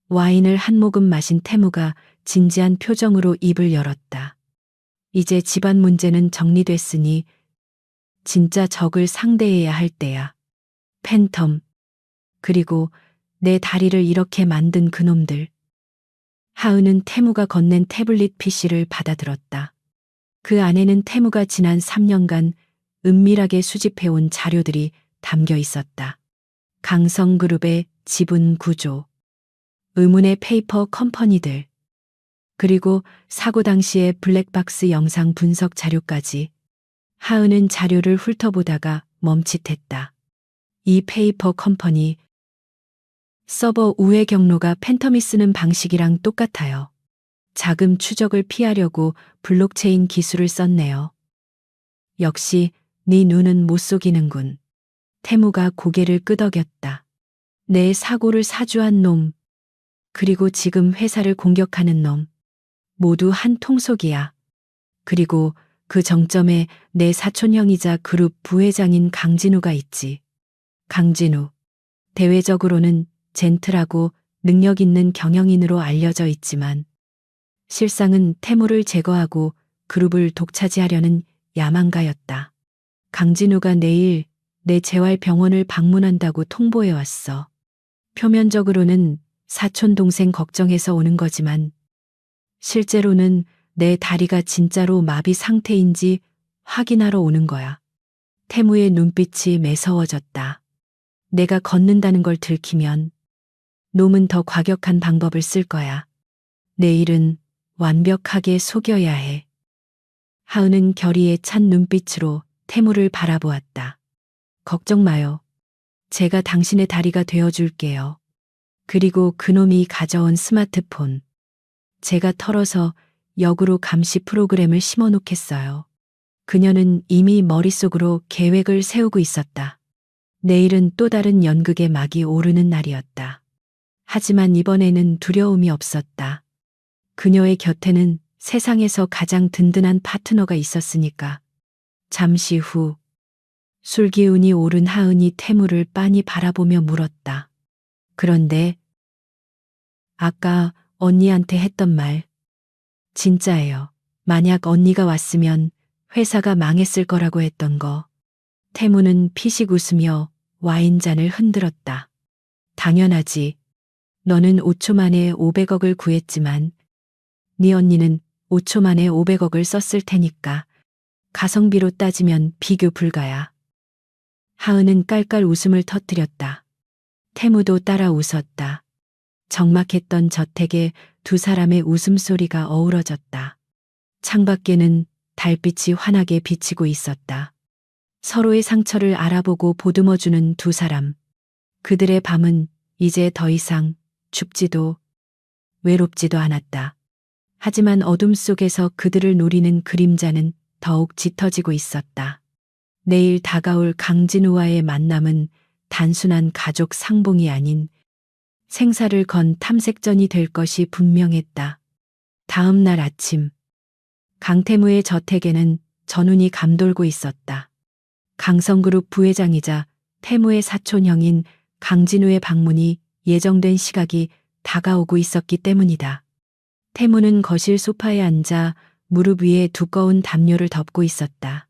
와인을 한 모금 마신 태무가 진지한 표정으로 입을 열었다. 이제 집안 문제는 정리됐으니 진짜 적을 상대해야 할 때야. 팬텀. 그리고 내 다리를 이렇게 만든 그놈들. 하은은 태무가 건넨 태블릿 PC를 받아들었다. 그 안에는 태무가 지난 3년간 은밀하게 수집해온 자료들이 담겨 있었다. 강성그룹의 지분 구조, 의문의 페이퍼 컴퍼니들, 그리고 사고 당시의 블랙박스 영상 분석 자료까지. 하은은 자료를 훑어보다가 멈칫했다. 이 페이퍼 컴퍼니 서버 우회 경로가 팬텀이 쓰는 방식이랑 똑같아요. 자금 추적을 피하려고 블록체인 기술을 썼네요. 역시 네 눈은 못 속이는군. 태무가 고개를 끄덕였다. 내 사고를 사주한 놈, 그리고 지금 회사를 공격하는 놈, 모두 한 통속이야. 그리고 그 정점에 내 사촌형이자 그룹 부회장인 강진우가 있지. 강진우. 대외적으로는 젠틀하고 능력 있는 경영인으로 알려져 있지만 실상은 태무를 제거하고 그룹을 독차지하려는 야망가였다. 강진우가 내일 내 재활병원을 방문한다고 통보해왔어. 표면적으로는 사촌 동생 걱정해서 오는 거지만 실제로는 내 다리가 진짜로 마비 상태인지 확인하러 오는 거야. 태무의 눈빛이 매서워졌다. 내가 걷는다는 걸 들키면 놈은 더 과격한 방법을 쓸 거야. 내일은 완벽하게 속여야 해. 하은은 결의에 찬 눈빛으로 태무를 바라보았다. 걱정 마요. 제가 당신의 다리가 되어줄게요. 그리고 그놈이 가져온 스마트폰. 제가 털어서 역으로 감시 프로그램을 심어 놓겠어요. 그녀는 이미 머릿속으로 계획을 세우고 있었다. 내일은 또 다른 연극의 막이 오르는 날이었다. 하지만 이번에는 두려움이 없었다. 그녀의 곁에는 세상에서 가장 든든한 파트너가 있었으니까. 잠시 후 술기운이 오른 하은이 태무를 빤히 바라보며 물었다. 그런데 아까 언니한테 했던 말 진짜예요. 만약 언니가 왔으면 회사가 망했을 거라고 했던 거. 태무는 피식 웃으며 와인잔을 흔들었다. 당연하지. 너는 5초 만에 500억을 구했지만 네 언니는 5초 만에 500억을 썼을 테니까 가성비로 따지면 비교 불가야. 하은은 깔깔 웃음을 터뜨렸다. 태무도 따라 웃었다. 적막했던 저택에 두 사람의 웃음소리가 어우러졌다. 창밖에는 달빛이 환하게 비치고 있었다. 서로의 상처를 알아보고 보듬어주는 두 사람. 그들의 밤은 이제 더 이상 춥지도 외롭지도 않았다. 하지만 어둠 속에서 그들을 노리는 그림자는 더욱 짙어지고 있었다. 내일 다가올 강진우와의 만남은 단순한 가족 상봉이 아닌 생사를 건 탐색전이 될 것이 분명했다. 다음 날 아침, 강태무의 저택에는 전운이 감돌고 있었다. 강성그룹 부회장이자 태무의 사촌형인 강진우의 방문이 예정된 시각이 다가오고 있었기 때문이다. 태무는 거실 소파에 앉아 무릎 위에 두꺼운 담요를 덮고 있었다.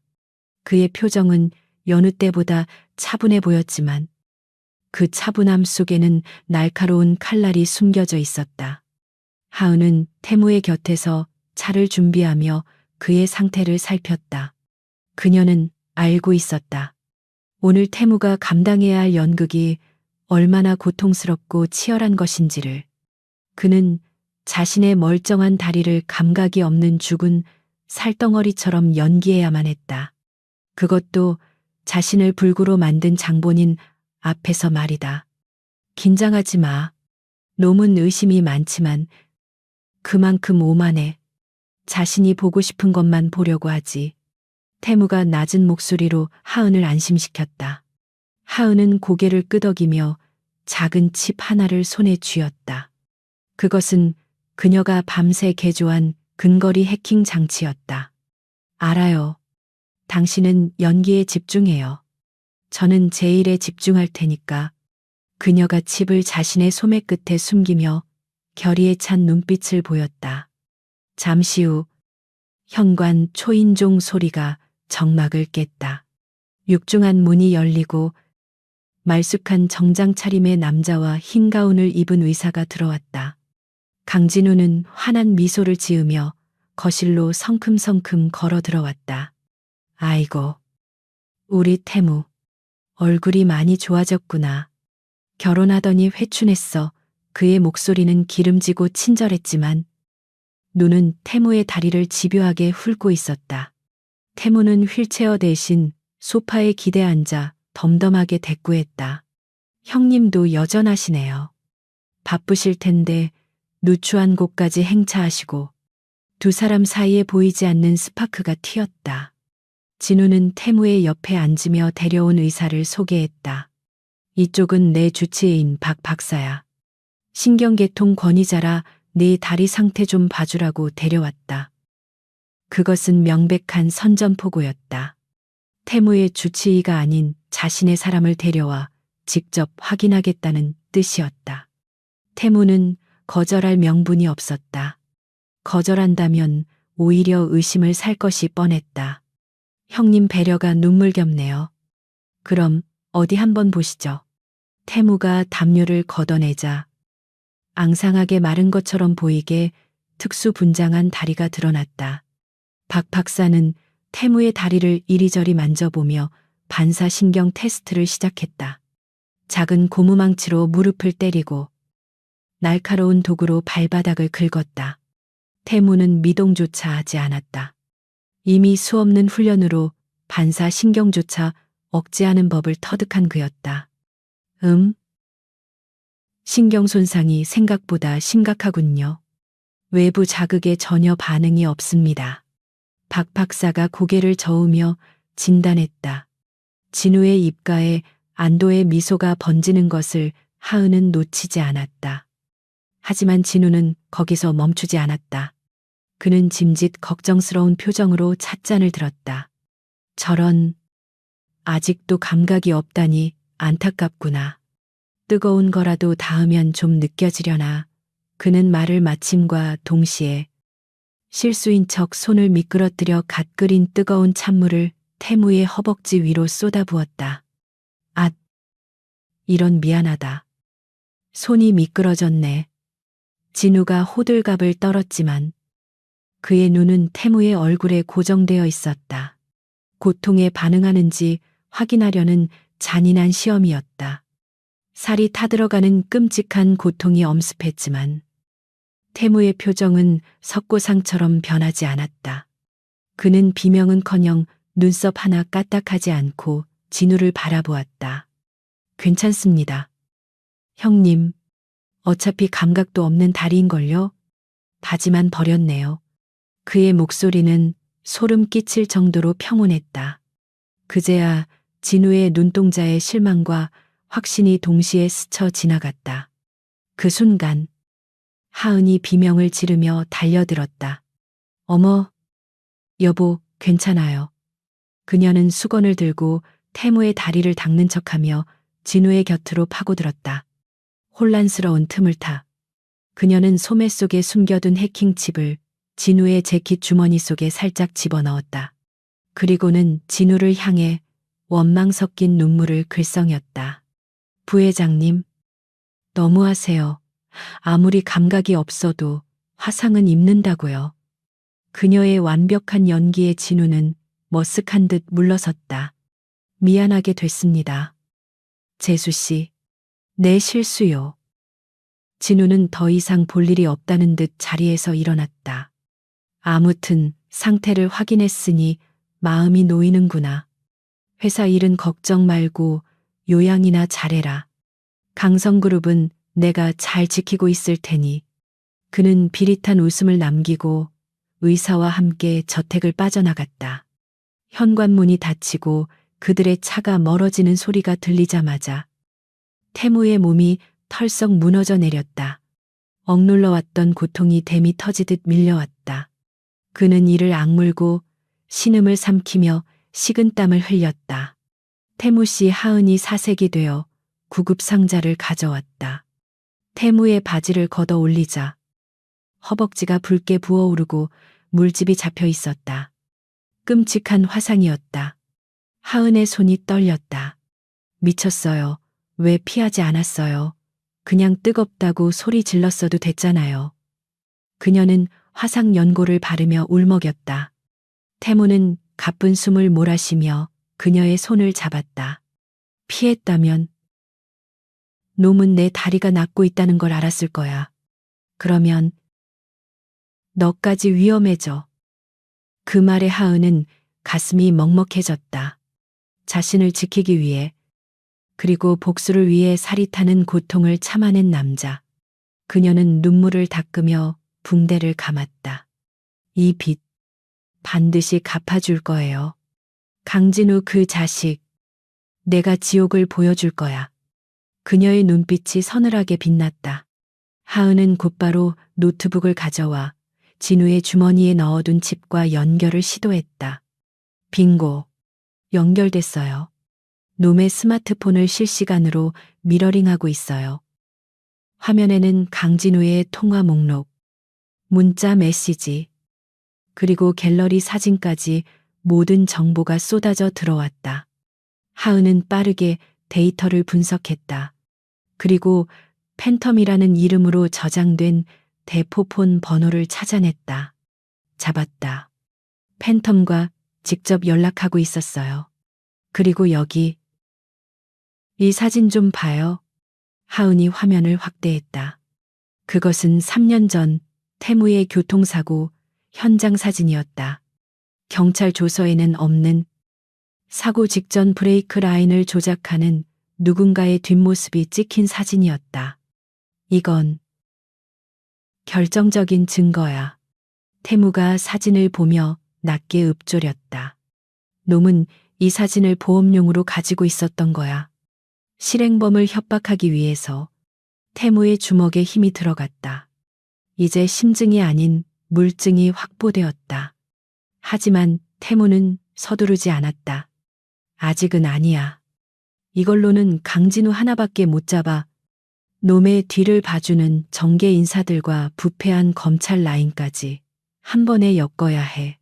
그의 표정은 여느 때보다 차분해 보였지만 그 차분함 속에는 날카로운 칼날이 숨겨져 있었다. 하은은 태무의 곁에서 차를 준비하며 그의 상태를 살폈다. 그녀는 알고 있었다. 오늘 태무가 감당해야 할 연극이 얼마나 고통스럽고 치열한 것인지를. 그는 자신의 멀쩡한 다리를 감각이 없는 죽은 살덩어리처럼 연기해야만 했다. 그것도 자신을 불구로 만든 장본인 앞에서 말이다. 긴장하지 마. 놈은 의심이 많지만 그만큼 오만해. 자신이 보고 싶은 것만 보려고 하지. 태무가 낮은 목소리로 하은을 안심시켰다. 하은은 고개를 끄덕이며 작은 칩 하나를 손에 쥐었다. 그것은 그녀가 밤새 개조한 근거리 해킹 장치였다. 알아요. 당신은 연기에 집중해요. 저는 제 일에 집중할 테니까. 그녀가 칩을 자신의 소매 끝에 숨기며 결의에 찬 눈빛을 보였다. 잠시 후 현관 초인종 소리가 정막을 깼다. 육중한 문이 열리고 말쑥한 정장 차림의 남자와 흰 가운을 입은 의사가 들어왔다. 강진우는 환한 미소를 지으며 거실로 성큼성큼 걸어 들어왔다. 아이고, 우리 태무, 얼굴이 많이 좋아졌구나. 결혼하더니 회춘했어. 그의 목소리는 기름지고 친절했지만 눈은 태무의 다리를 집요하게 훑고 있었다. 태무는 휠체어 대신 소파에 기대 앉아 덤덤하게 대꾸했다. 형님도 여전하시네요. 바쁘실 텐데 누추한 곳까지 행차하시고. 두 사람 사이에 보이지 않는 스파크가 튀었다. 진우는 태무의 옆에 앉으며 데려온 의사를 소개했다. 이쪽은 내 주치의인 박 박사야. 신경계통 권위자라 네 다리 상태 좀 봐주라고 데려왔다. 그것은 명백한 선전포고였다. 태무의 주치의가 아닌 자신의 사람을 데려와 직접 확인하겠다는 뜻이었다. 태무는 거절할 명분이 없었다. 거절한다면 오히려 의심을 살 것이 뻔했다. 형님 배려가 눈물겹네요. 그럼 어디 한번 보시죠. 태무가 담요를 걷어내자 앙상하게 마른 것처럼 보이게 특수 분장한 다리가 드러났다. 박 박사는 태무의 다리를 이리저리 만져보며 반사신경 테스트를 시작했다. 작은 고무망치로 무릎을 때리고 날카로운 도구로 발바닥을 긁었다. 태무는 미동조차 하지 않았다. 이미 수없는 훈련으로 반사신경조차 억제하는 법을 터득한 그였다. 신경 손상이 생각보다 심각하군요. 외부 자극에 전혀 반응이 없습니다. 박 박사가 고개를 저으며 진단했다. 진우의 입가에 안도의 미소가 번지는 것을 하은은 놓치지 않았다. 하지만 진우는 거기서 멈추지 않았다. 그는 짐짓 걱정스러운 표정으로 찻잔을 들었다. 저런, 아직도 감각이 없다니 안타깝구나. 뜨거운 거라도 닿으면 좀 느껴지려나. 그는 말을 마침과 동시에 실수인 척 손을 미끄러뜨려 갓 끓인 뜨거운 찬물을 태무의 허벅지 위로 쏟아부었다. 앗! 이런 미안하다. 손이 미끄러졌네. 진우가 호들갑을 떨었지만 그의 눈은 태무의 얼굴에 고정되어 있었다. 고통에 반응하는지 확인하려는 잔인한 시험이었다. 살이 타들어가는 끔찍한 고통이 엄습했지만 태무의 표정은 석고상처럼 변하지 않았다. 그는 비명은커녕 눈썹 하나 까딱하지 않고 진우를 바라보았다. 괜찮습니다. 형님, 어차피 감각도 없는 다리인걸요? 바지만 버렸네요. 그의 목소리는 소름 끼칠 정도로 평온했다. 그제야 진우의 눈동자의 실망과 확신이 동시에 스쳐 지나갔다. 그 순간 하은이 비명을 지르며 달려들었다. 어머, 여보, 괜찮아요. 그녀는 수건을 들고 태무의 다리를 닦는 척하며 진우의 곁으로 파고들었다. 혼란스러운 틈을 타 그녀는 소매 속에 숨겨둔 해킹칩을 진우의 재킷 주머니 속에 살짝 집어넣었다. 그리고는 진우를 향해 원망 섞인 눈물을 글썽였다. 부회장님, 너무하세요. 아무리 감각이 없어도 화상은 입는다고요. 그녀의 완벽한 연기에 진우는 머쓱한 듯 물러섰다. 미안하게 됐습니다. 재수 씨, 내 실수요. 진우는 더 이상 볼 일이 없다는 듯 자리에서 일어났다. 아무튼 상태를 확인했으니 마음이 놓이는구나. 회사 일은 걱정 말고 요양이나 잘해라. 강성그룹은 내가 잘 지키고 있을 테니. 그는 비릿한 웃음을 남기고 의사와 함께 저택을 빠져나갔다. 현관문이 닫히고 그들의 차가 멀어지는 소리가 들리자마자 태무의 몸이 털썩 무너져 내렸다. 억눌러왔던 고통이 댐이 터지듯 밀려왔다. 그는 이를 악물고 신음을 삼키며 식은땀을 흘렸다. 태무 씨 하은이 사색이 되어 구급 상자를 가져왔다. 태무의 바지를 걷어 올리자 허벅지가 붉게 부어오르고 물집이 잡혀 있었다. 끔찍한 화상이었다. 하은의 손이 떨렸다. 미쳤어요. 왜 피하지 않았어요? 그냥 뜨겁다고 소리 질렀어도 됐잖아요. 그녀는 화상 연고를 바르며 울먹였다. 태무는 가쁜 숨을 몰아쉬며 그녀의 손을 잡았다. 피했다면 놈은 내 다리가 낫고 있다는 걸 알았을 거야. 그러면 너까지 위험해져. 그 말에 하은은 가슴이 먹먹해졌다. 자신을 지키기 위해, 그리고 복수를 위해 살이 타는 고통을 참아낸 남자. 그녀는 눈물을 닦으며 붕대를 감았다. 이 빚 반드시 갚아줄 거예요. 강진우 그 자식, 내가 지옥을 보여줄 거야. 그녀의 눈빛이 서늘하게 빛났다. 하은은 곧바로 노트북을 가져와 진우의 주머니에 넣어둔 칩과 연결을 시도했다. 빙고. 연결됐어요. 놈의 스마트폰을 실시간으로 미러링하고 있어요. 화면에는 강진우의 통화 목록, 문자 메시지, 그리고 갤러리 사진까지 모든 정보가 쏟아져 들어왔다. 하은은 빠르게 데이터를 분석했다. 그리고 팬텀이라는 이름으로 저장된 대포폰 번호를 찾아냈다. 잡았다. 팬텀과 직접 연락하고 있었어요. 그리고 여기, 이 사진 좀 봐요. 하은이 화면을 확대했다. 그것은 3년 전 태무의 교통사고 현장 사진이었다. 경찰 조서에는 없는 사고 직전 브레이크 라인을 조작하는 누군가의 뒷모습이 찍힌 사진이었다. 이건 결정적인 증거야. 태무가 사진을 보며 낮게 읊조렸다. 놈은 이 사진을 보험용으로 가지고 있었던 거야. 실행범을 협박하기 위해서. 태무의 주먹에 힘이 들어갔다. 이제 심증이 아닌 물증이 확보되었다. 하지만 태무는 서두르지 않았다. 아직은 아니야. 이걸로는 강진우 하나밖에 못 잡아. 놈의 뒤를 봐주는 정계 인사들과 부패한 검찰 라인까지 한 번에 엮어야 해.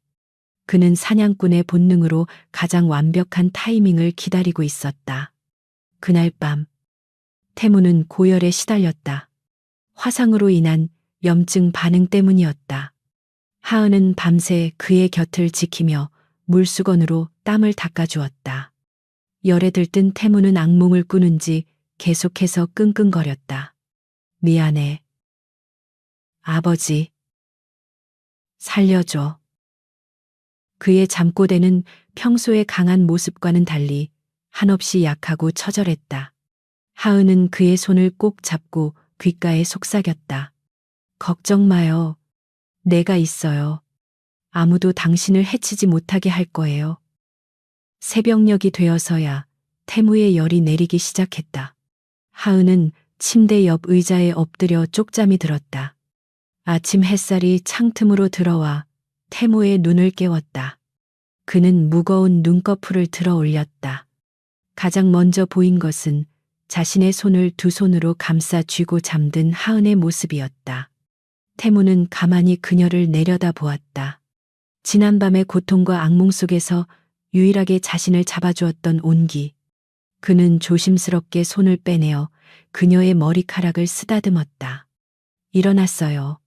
그는 사냥꾼의 본능으로 가장 완벽한 타이밍을 기다리고 있었다. 그날 밤, 태무는 고열에 시달렸다. 화상으로 인한 염증 반응 때문이었다. 하은은 밤새 그의 곁을 지키며 물수건으로 땀을 닦아주었다. 열에 들뜬 태무는 악몽을 꾸는지 계속해서 끙끙거렸다. 미안해. 아버지. 살려줘. 그의 잠꼬대는 평소의 강한 모습과는 달리 한없이 약하고 처절했다. 하은은 그의 손을 꼭 잡고 귓가에 속삭였다. 걱정 마요. 내가 있어요. 아무도 당신을 해치지 못하게 할 거예요. 새벽녘이 되어서야 태무의 열이 내리기 시작했다. 하은은 침대 옆 의자에 엎드려 쪽잠이 들었다. 아침 햇살이 창틈으로 들어와 태무의 눈을 깨웠다. 그는 무거운 눈꺼풀을 들어 올렸다. 가장 먼저 보인 것은 자신의 손을 두 손으로 감싸 쥐고 잠든 하은의 모습이었다. 태무는 가만히 그녀를 내려다 보았다. 지난밤의 고통과 악몽 속에서 유일하게 자신을 잡아주었던 온기. 그는 조심스럽게 손을 빼내어 그녀의 머리카락을 쓰다듬었다. 일어났어요.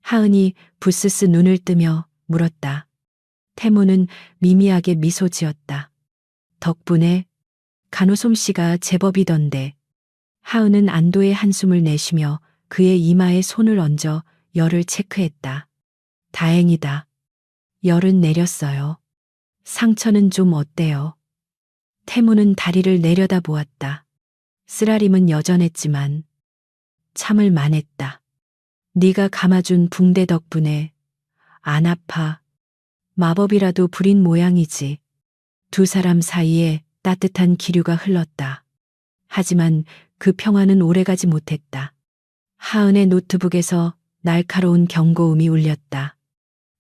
하은이 부스스 눈을 뜨며 물었다. 태무는 미미하게 미소 지었다. 덕분에 간호솜씨가 제법이던데. 하은은 안도의 한숨을 내쉬며 그의 이마에 손을 얹어 열을 체크했다. 다행이다. 열은 내렸어요. 상처는 좀 어때요? 태무는 다리를 내려다 보았다. 쓰라림은 여전했지만 참을 만했다. 네가 감아준 붕대 덕분에 안 아파. 마법이라도 부린 모양이지. 두 사람 사이에 따뜻한 기류가 흘렀다. 하지만 그 평화는 오래가지 못했다. 하은의 노트북에서 날카로운 경고음이 울렸다.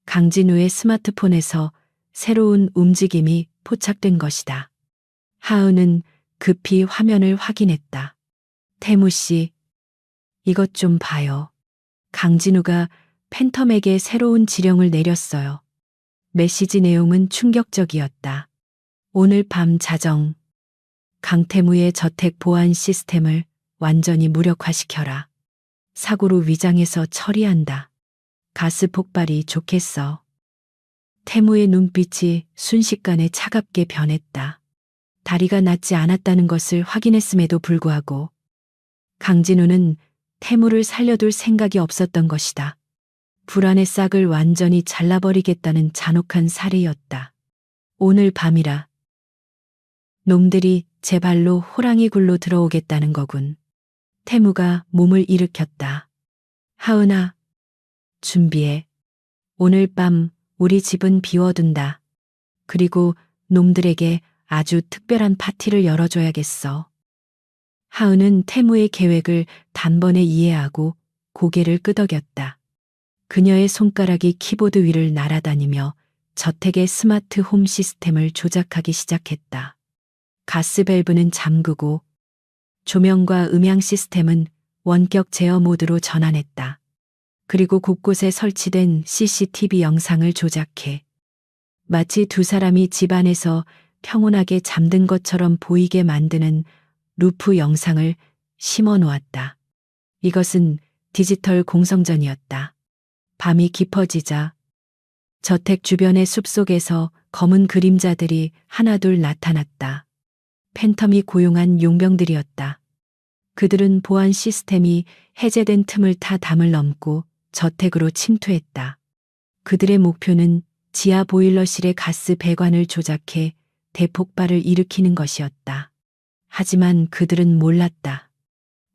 강진우의 스마트폰에서 새로운 움직임이 포착된 것이다. 하은은 급히 화면을 확인했다. 태무 씨, 이것 좀 봐요. 강진우가 팬텀에게 새로운 지령을 내렸어요. 메시지 내용은 충격적이었다. 오늘 밤 자정, 강태무의 저택 보안 시스템을 완전히 무력화시켜라. 사고로 위장해서 처리한다. 가스 폭발이 좋겠어. 태무의 눈빛이 순식간에 차갑게 변했다. 다리가 낫지 않았다는 것을 확인했음에도 불구하고 강진우는 태무를 살려둘 생각이 없었던 것이다. 불안의 싹을 완전히 잘라버리겠다는 잔혹한 살해였다. 오늘 밤이라. 놈들이 제 발로 호랑이 굴로 들어오겠다는 거군. 태무가 몸을 일으켰다. 하은아, 준비해. 오늘 밤 우리 집은 비워둔다. 그리고 놈들에게 아주 특별한 파티를 열어줘야겠어. 하은은 태무의 계획을 단번에 이해하고 고개를 끄덕였다. 그녀의 손가락이 키보드 위를 날아다니며 저택의 스마트 홈 시스템을 조작하기 시작했다. 가스 밸브는 잠그고 조명과 음향 시스템은 원격 제어 모드로 전환했다. 그리고 곳곳에 설치된 CCTV 영상을 조작해 마치 두 사람이 집 안에서 평온하게 잠든 것처럼 보이게 만드는 루프 영상을 심어 놓았다. 이것은 디지털 공성전이었다. 밤이 깊어지자 저택 주변의 숲속에서 검은 그림자들이 하나둘 나타났다. 팬텀이 고용한 용병들이었다. 그들은 보안 시스템이 해제된 틈을 타 담을 넘고 저택으로 침투했다. 그들의 목표는 지하 보일러실의 가스 배관을 조작해 대폭발을 일으키는 것이었다. 하지만 그들은 몰랐다.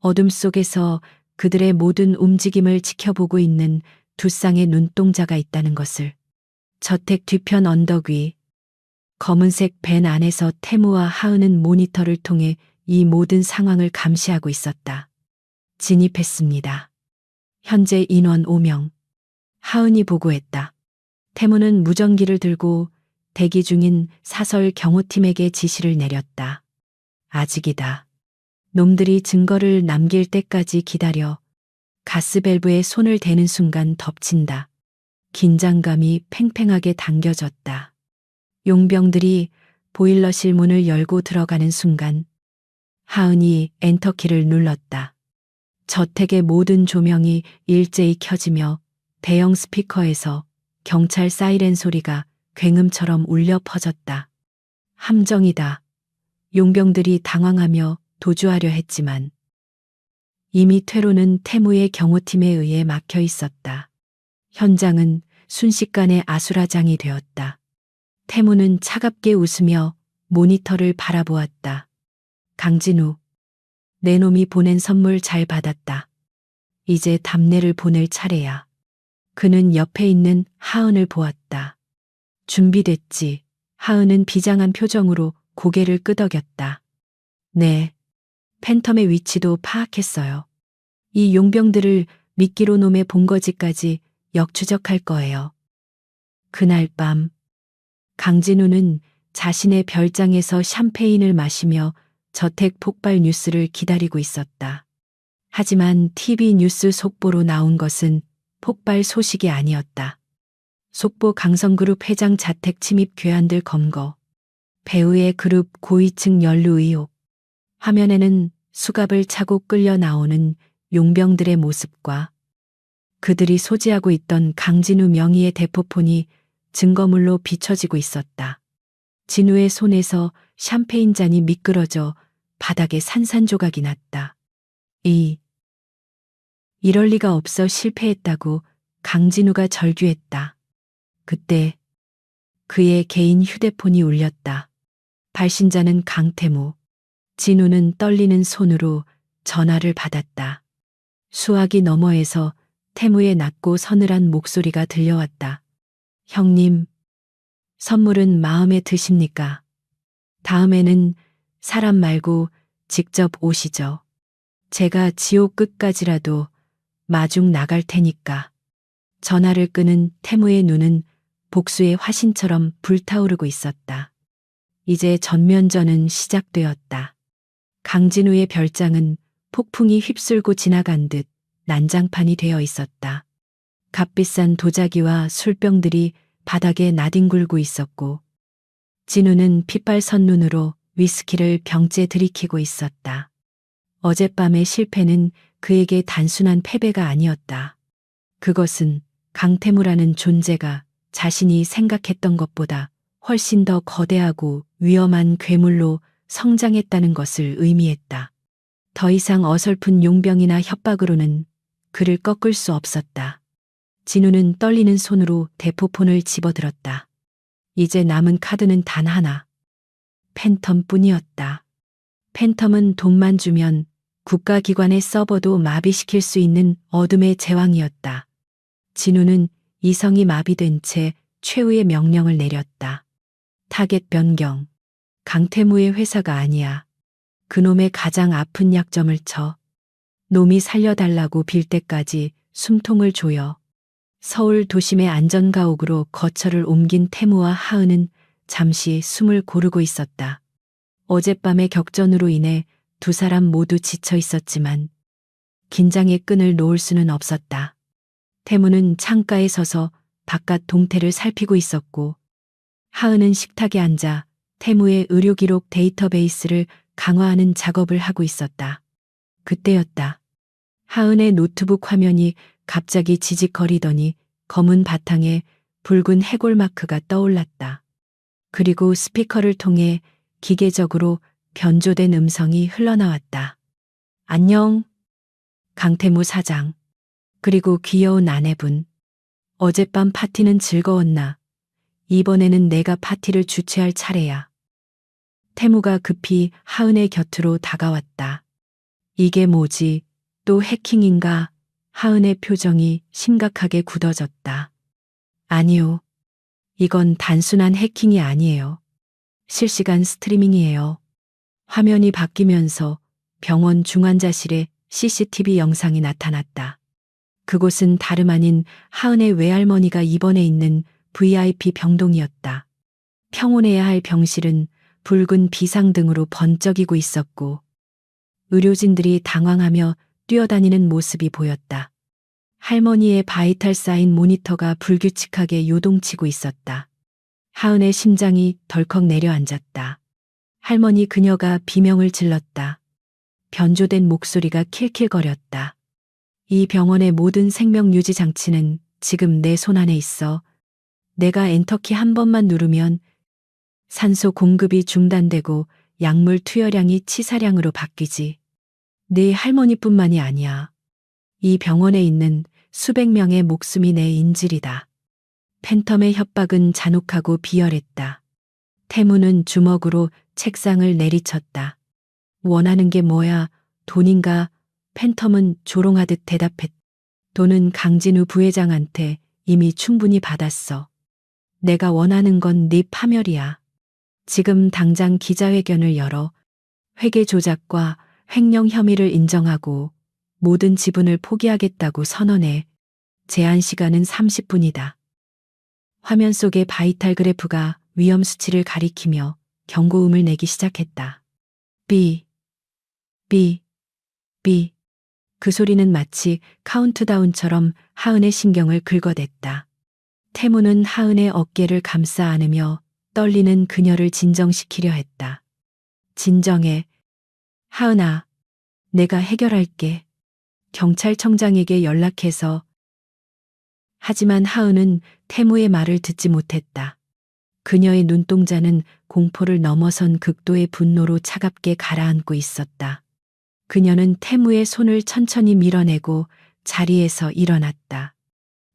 어둠 속에서 그들의 모든 움직임을 지켜보고 있는 두 쌍의 눈동자가 있다는 것을. 저택 뒤편 언덕 위 검은색 밴 안에서 태무와 하은은 모니터를 통해 이 모든 상황을 감시하고 있었다. 진입했습니다. 현재 인원 5명. 하은이 보고했다. 태무는 무전기를 들고 대기 중인 사설 경호팀에게 지시를 내렸다. 아직이다. 놈들이 증거를 남길 때까지 기다려. 가스 밸브에 손을 대는 순간 덮친다. 긴장감이 팽팽하게 당겨졌다. 용병들이 보일러실 문을 열고 들어가는 순간 하은이 엔터키를 눌렀다. 저택의 모든 조명이 일제히 켜지며 대형 스피커에서 경찰 사이렌 소리가 굉음처럼 울려 퍼졌다. 함정이다. 용병들이 당황하며 도주하려 했지만 이미 퇴로는 태무의 경호팀에 의해 막혀 있었다. 현장은 순식간에 아수라장이 되었다. 태무는 차갑게 웃으며 모니터를 바라보았다. 강진우, 내 놈이 보낸 선물 잘 받았다. 이제 답례를 보낼 차례야. 그는 옆에 있는 하은을 보았다. 준비됐지. 하은은 비장한 표정으로 고개를 끄덕였다. 네. 팬텀의 위치도 파악했어요. 이 용병들을 미끼로 놈의 본거지까지 역추적할 거예요. 그날 밤 강진우는 자신의 별장에서 샴페인을 마시며 저택 폭발 뉴스를 기다리고 있었다. 하지만 TV 뉴스 속보로 나온 것은 폭발 소식이 아니었다. 속보 강성그룹 회장 자택 침입 괴한들 검거, 배우의 그룹 고위층 연루 의혹, 화면에는 수갑을 차고 끌려 나오는 용병들의 모습과 그들이 소지하고 있던 강진우 명의의 대포폰이 증거물로 비춰지고 있었다. 진우의 손에서 샴페인 잔이 미끄러져 바닥에 산산조각이 났다. 이럴 리가 없어 실패했다고 강진우가 절규했다. 그때 그의 개인 휴대폰이 울렸다. 발신자는 강태무. 진우는 떨리는 손으로 전화를 받았다. 수화기 너머에서 태무의 낮고 서늘한 목소리가 들려왔다. 형님, 선물은 마음에 드십니까? 다음에는 사람 말고 직접 오시죠. 제가 지옥 끝까지라도 마중 나갈 테니까. 전화를 끄는 태무의 눈은 복수의 화신처럼 불타오르고 있었다. 이제 전면전은 시작되었다. 강진우의 별장은 폭풍이 휩쓸고 지나간 듯 난장판이 되어 있었다. 값비싼 도자기와 술병들이 바닥에 나뒹굴고 있었고 진우는 핏발선 눈으로 위스키를 병째 들이키고 있었다. 어젯밤의 실패는 그에게 단순한 패배가 아니었다. 그것은 강태무라는 존재가 자신이 생각했던 것보다 훨씬 더 거대하고 위험한 괴물로 성장했다는 것을 의미했다. 더 이상 어설픈 용병이나 협박으로는 그를 꺾을 수 없었다. 진우는 떨리는 손으로 대포폰을 집어들었다. 이제 남은 카드는 단 하나. 팬텀뿐이었다. 팬텀은 돈만 주면 국가기관의 서버도 마비시킬 수 있는 어둠의 제왕이었다. 진우는 이성이 마비된 채 최후의 명령을 내렸다. 타겟 변경. 강태무의 회사가 아니야. 그놈의 가장 아픈 약점을 쳐. 놈이 살려달라고 빌 때까지 숨통을 조여. 서울 도심의 안전가옥으로 거처를 옮긴 태무와 하은은 잠시 숨을 고르고 있었다. 어젯밤의 격전으로 인해 두 사람 모두 지쳐 있었지만 긴장의 끈을 놓을 수는 없었다. 태무는 창가에 서서 바깥 동태를 살피고 있었고 하은은 식탁에 앉아 태무의 의료기록 데이터베이스를 강화하는 작업을 하고 있었다. 그때였다. 하은의 노트북 화면이 갑자기 지직거리더니 검은 바탕에 붉은 해골 마크가 떠올랐다. 그리고 스피커를 통해 기계적으로 변조된 음성이 흘러나왔다. 안녕, 강태무 사장. 그리고 귀여운 아내분. 어젯밤 파티는 즐거웠나? 이번에는 내가 파티를 주최할 차례야. 태무가 급히 하은의 곁으로 다가왔다. 이게 뭐지? 또 해킹인가? 하은의 표정이 심각하게 굳어졌다. 아니요. 이건 단순한 해킹이 아니에요. 실시간 스트리밍이에요. 화면이 바뀌면서 병원 중환자실에 CCTV 영상이 나타났다. 그곳은 다름 아닌 하은의 외할머니가 입원해 있는 VIP 병동이었다. 평온해야 할 병실은 붉은 비상등으로 번쩍이고 있었고 의료진들이 당황하며 뛰어다니는 모습이 보였다. 할머니의 바이탈 사인 모니터가 불규칙하게 요동치고 있었다. 하은의 심장이 덜컥 내려앉았다. 할머니 그녀가 비명을 질렀다. 변조된 목소리가 킬킬거렸다. 이 병원의 모든 생명 유지 장치는 지금 내 손 안에 있어. 내가 엔터키 한 번만 누르면 산소 공급이 중단되고 약물 투여량이 치사량으로 바뀌지. 네 할머니뿐만이 아니야. 이 병원에 있는 수백 명의 목숨이 내 인질이다. 팬텀의 협박은 잔혹하고 비열했다. 태무는 주먹으로 책상을 내리쳤다. 원하는 게 뭐야? 돈인가? 팬텀은 조롱하듯 대답했다. 돈은 강진우 부회장한테 이미 충분히 받았어. 내가 원하는 건 네 파멸이야. 지금 당장 기자회견을 열어 회계 조작과 횡령 혐의를 인정하고 모든 지분을 포기하겠다고 선언해. 제한 시간은 30분이다. 화면 속의 바이탈 그래프가 위험 수치를 가리키며 경고음을 내기 시작했다. 삐, 삐, 삐. 그 소리는 마치 카운트다운처럼 하은의 신경을 긁어댔다. 태무는 하은의 어깨를 감싸 안으며 떨리는 그녀를 진정시키려 했다. 진정해. 하은아, 내가 해결할게. 경찰청장에게 연락해서. 하지만 하은은 태무의 말을 듣지 못했다. 그녀의 눈동자는 공포를 넘어선 극도의 분노로 차갑게 가라앉고 있었다. 그녀는 태무의 손을 천천히 밀어내고 자리에서 일어났다.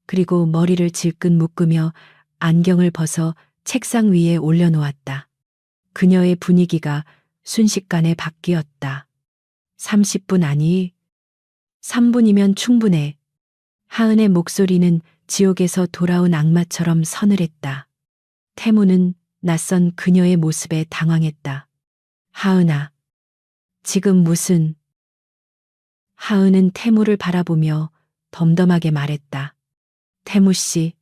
그리고 머리를 질끈 묶으며 안경을 벗어 책상 위에 올려놓았다. 그녀의 분위기가 순식간에 바뀌었다. 30분 아니, 3분이면 충분해. 하은의 목소리는 지옥에서 돌아온 악마처럼 서늘했다. 태무는 낯선 그녀의 모습에 당황했다. 하은아, 지금 무슨... 하은은 태무를 바라보며 덤덤하게 말했다. 태무 씨,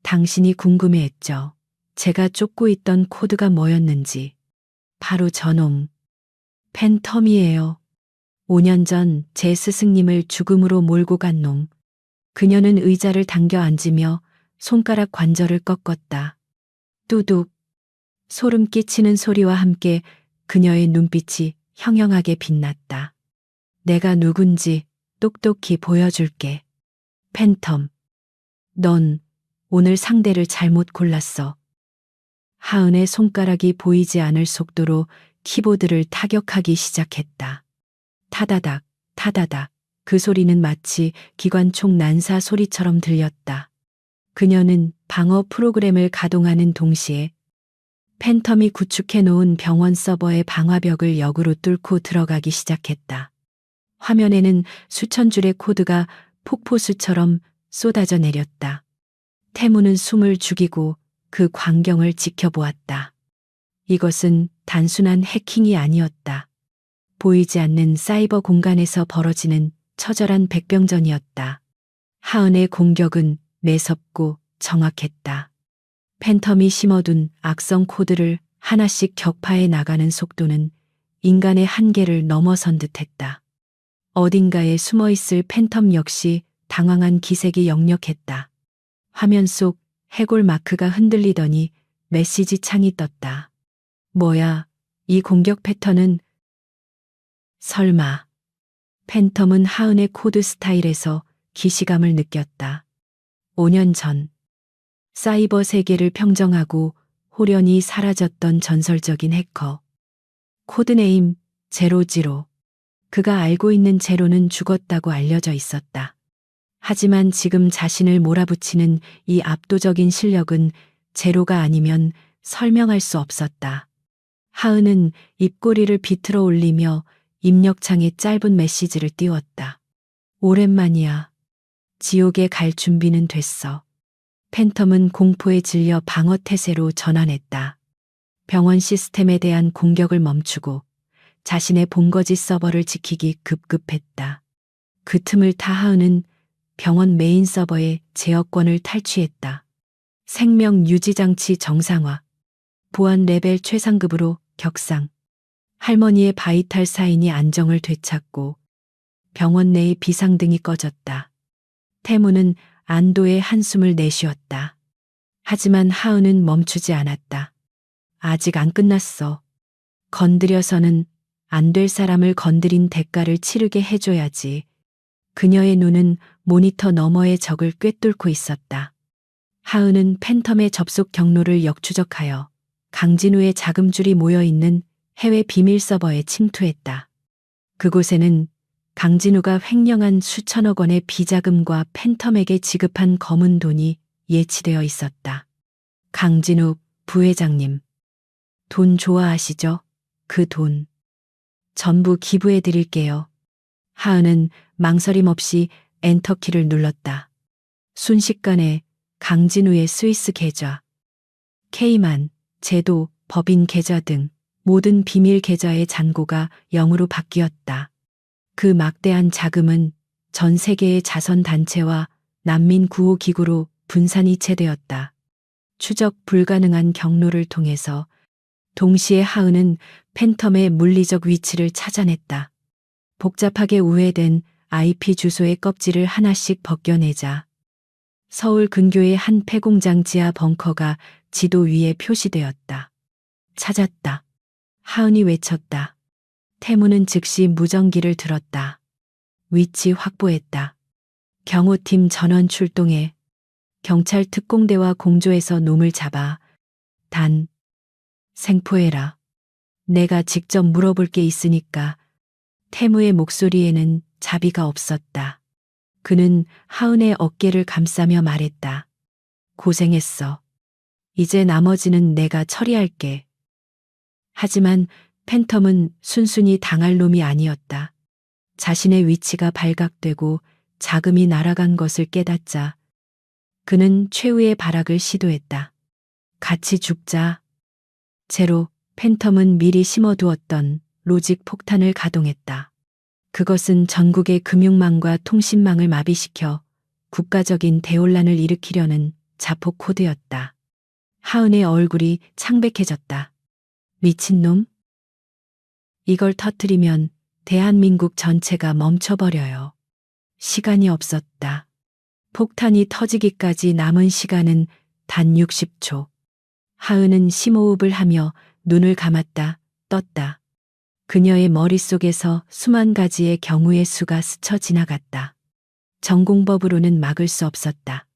당신이 궁금해했죠. 제가 쫓고 있던 코드가 뭐였는지. 바로 저놈. 팬텀이에요. 5년 전 제 스승님을 죽음으로 몰고 간 놈. 그녀는 의자를 당겨 앉으며 손가락 관절을 꺾었다. 뚜둑. 소름 끼치는 소리와 함께 그녀의 눈빛이 형형하게 빛났다. 내가 누군지 똑똑히 보여줄게. 팬텀. 넌 오늘 상대를 잘못 골랐어. 하은의 손가락이 보이지 않을 속도로 키보드를 타격하기 시작했다. 타다닥, 타다닥. 그 소리는 마치 기관총 난사 소리처럼 들렸다. 그녀는 방어 프로그램을 가동하는 동시에 팬텀이 구축해 놓은 병원 서버의 방화벽을 역으로 뚫고 들어가기 시작했다. 화면에는 수천 줄의 코드가 폭포수처럼 쏟아져 내렸다. 태무는 숨을 죽이고 그 광경을 지켜보았다. 이것은 단순한 해킹이 아니었다. 보이지 않는 사이버 공간에서 벌어지는 처절한 백병전이었다. 하은의 공격은 매섭고 정확했다. 팬텀이 심어둔 악성 코드를 하나씩 격파해 나가는 속도는 인간의 한계를 넘어선 듯했다. 어딘가에 숨어있을 팬텀 역시 당황한 기색이 역력했다. 화면 속 해골 마크가 흔들리더니 메시지 창이 떴다. 뭐야, 이 공격 패턴은? 설마. 팬텀은 하은의 코드 스타일에서 기시감을 느꼈다. 5년 전 사이버 세계를 평정하고 호련히 사라졌던 전설적인 해커. 코드네임 제로지로. 그가 알고 있는 제로는 죽었다고 알려져 있었다. 하지만 지금 자신을 몰아붙이는 이 압도적인 실력은 제로가 아니면 설명할 수 없었다. 하은은 입꼬리를 비틀어 올리며 입력창에 짧은 메시지를 띄웠다. 오랜만이야. 지옥에 갈 준비는 됐어. 팬텀은 공포에 질려 방어 태세로 전환했다. 병원 시스템에 대한 공격을 멈추고 자신의 본거지 서버를 지키기 급급했다. 그 틈을 타 하은은 병원 메인 서버의 제어권을 탈취했다. 생명 유지 장치 정상화. 보안 레벨 최상급으로 격상. 할머니의 바이탈 사인이 안정을 되찾고 병원 내의 비상등이 꺼졌다. 태무는 안도의 한숨을 내쉬었다. 하지만 하은은 멈추지 않았다. 아직 안 끝났어. 건드려서는 안 될 사람을 건드린 대가를 치르게 해줘야지. 그녀의 눈은 모니터 너머의 적을 꿰뚫고 있었다. 하은은 팬텀의 접속 경로를 역추적하여 강진우의 자금줄이 모여있는 해외 비밀 서버에 침투했다. 그곳에는 강진우가 횡령한 수천억 원의 비자금과 팬텀에게 지급한 검은 돈이 예치되어 있었다. 강진우 부회장님, 돈 좋아하시죠? 그 돈. 전부 기부해 드릴게요. 하은은 망설임 없이 엔터키를 눌렀다. 순식간에 강진우의 스위스 계좌, K만, 제도, 법인 계좌 등 모든 비밀 계좌의 잔고가 0으로 바뀌었다. 그 막대한 자금은 전 세계의 자선단체와 난민 구호 기구로 분산이체되었다. 추적 불가능한 경로를 통해서 동시에 하은은 팬텀의 물리적 위치를 찾아냈다. 복잡하게 우회된 IP 주소의 껍질을 하나씩 벗겨내자 서울 근교의 한 폐공장 지하 벙커가 지도 위에 표시되었다. 찾았다. 하은이 외쳤다. 태무는 즉시 무전기를 들었다. 위치 확보했다. 경호팀 전원 출동해 경찰 특공대와 공조해서 놈을 잡아 단 생포해라. 내가 직접 물어볼 게 있으니까. 태무의 목소리에는 자비가 없었다. 그는 하은의 어깨를 감싸며 말했다. 고생했어. 이제 나머지는 내가 처리할게. 하지만 팬텀은 순순히 당할 놈이 아니었다. 자신의 위치가 발각되고 자금이 날아간 것을 깨닫자 그는 최후의 발악을 시도했다. 같이 죽자. 제로, 팬텀은 미리 심어두었던 로직 폭탄을 가동했다. 그것은 전국의 금융망과 통신망을 마비시켜 국가적인 대혼란을 일으키려는 자폭 코드였다. 하은의 얼굴이 창백해졌다. 미친놈? 이걸 터뜨리면 대한민국 전체가 멈춰버려요. 시간이 없었다. 폭탄이 터지기까지 남은 시간은 단 60초. 하은은 심호흡을 하며 눈을 감았다, 떴다. 그녀의 머릿속에서 수만 가지의 경우의 수가 스쳐 지나갔다. 전공법으로는 막을 수 없었다.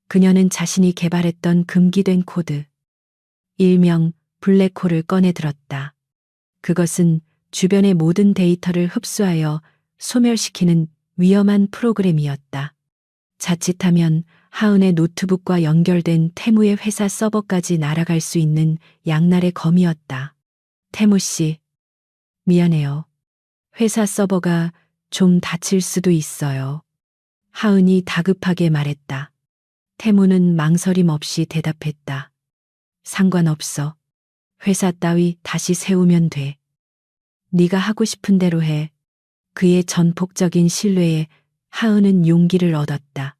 그녀는 자신이 개발했던 금기된 코드, 일명 블랙홀을 꺼내들었다. 그것은 주변의 모든 데이터를 흡수하여 소멸시키는 위험한 프로그램이었다. 자칫하면 하은의 노트북과 연결된 태무의 회사 서버까지 날아갈 수 있는 양날의 검이었다. 태무 씨, 미안해요. 회사 서버가 좀 다칠 수도 있어요. 하은이 다급하게 말했다. 태무는 망설임 없이 대답했다. 상관없어. 회사 따위 다시 세우면 돼. 네가 하고 싶은 대로 해. 그의 전폭적인 신뢰에 하은은 용기를 얻었다.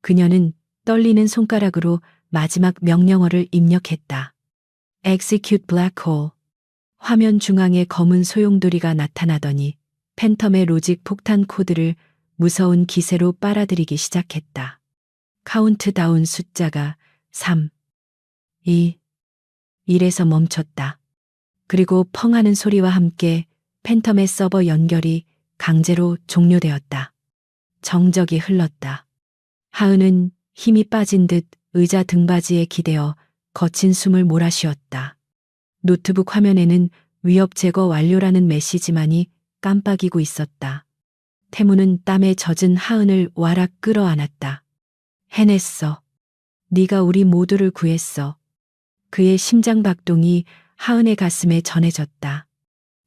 그녀는 떨리는 손가락으로 마지막 명령어를 입력했다. Execute Black Hole. 화면 중앙에 검은 소용돌이가 나타나더니 팬텀의 로직 폭탄 코드를 무서운 기세로 빨아들이기 시작했다. 카운트다운 숫자가 3, 2, 1에서 멈췄다. 그리고 펑 하는 소리와 함께 팬텀의 서버 연결이 강제로 종료되었다. 정적이 흘렀다. 하은은 힘이 빠진 듯 의자 등받이에 기대어 거친 숨을 몰아쉬었다. 노트북 화면에는 위협 제거 완료라는 메시지만이 깜빡이고 있었다. 태무는 땀에 젖은 하은을 와락 끌어안았다. 해냈어. 네가 우리 모두를 구했어. 그의 심장 박동이 하은의 가슴에 전해졌다.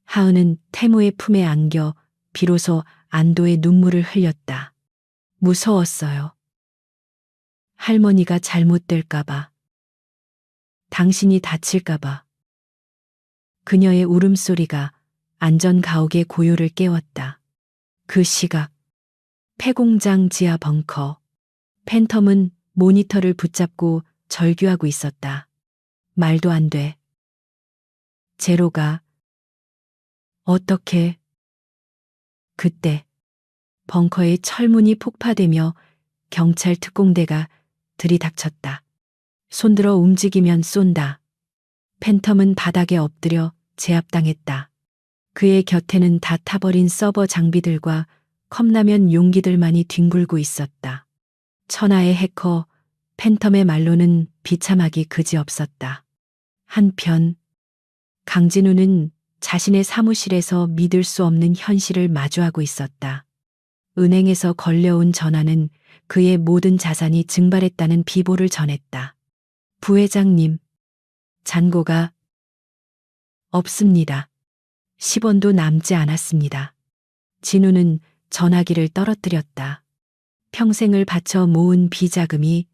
하은은 태무의 품에 안겨 비로소 안도의 눈물을 흘렸다. 무서웠어요. 할머니가 잘못될까봐. 당신이 다칠까봐. 그녀의 울음소리가 안전가옥의 고요를 깨웠다. 그 시각, 폐공장 지하 벙커. 팬텀은 모니터를 붙잡고 절규하고 있었다. 말도 안 돼. 제로가 어떻게? 그때 벙커의 철문이 폭파되며 경찰 특공대가 들이닥쳤다. 손들어 움직이면 쏜다. 팬텀은 바닥에 엎드려 제압당했다. 그의 곁에는 다 타버린 서버 장비들과 컵라면 용기들만이 뒹굴고 있었다. 천하의 해커 팬텀의 말로는 비참하기 그지없었다. 한편 강진우는 자신의 사무실에서 믿을 수 없는 현실을 마주하고 있었다. 은행에서 걸려온 전화는 그의 모든 자산이 증발했다는 비보를 전했다. 부회장님, 잔고가 없습니다. 10원도 남지 않았습니다. 진우는 전화기를 떨어뜨렸다. 평생을 바쳐 모은 비자금이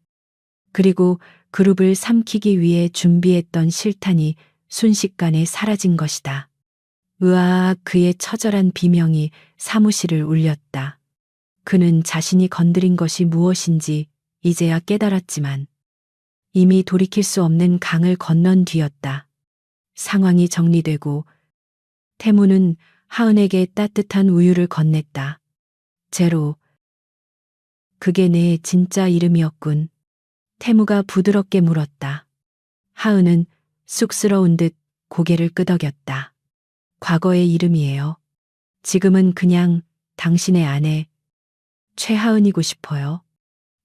그리고 그룹을 삼키기 위해 준비했던 실탄이 순식간에 사라진 것이다. 으아악 그의 처절한 비명이 사무실을 울렸다. 그는 자신이 건드린 것이 무엇인지 이제야 깨달았지만 이미 돌이킬 수 없는 강을 건넌 뒤였다. 상황이 정리되고 태무는 하은에게 따뜻한 우유를 건넸다. 제로. 그게 내 진짜 이름이었군. 태무가 부드럽게 물었다. 하은은 쑥스러운 듯 고개를 끄덕였다. 과거의 이름이에요. 지금은 그냥 당신의 아내 최하은이고 싶어요.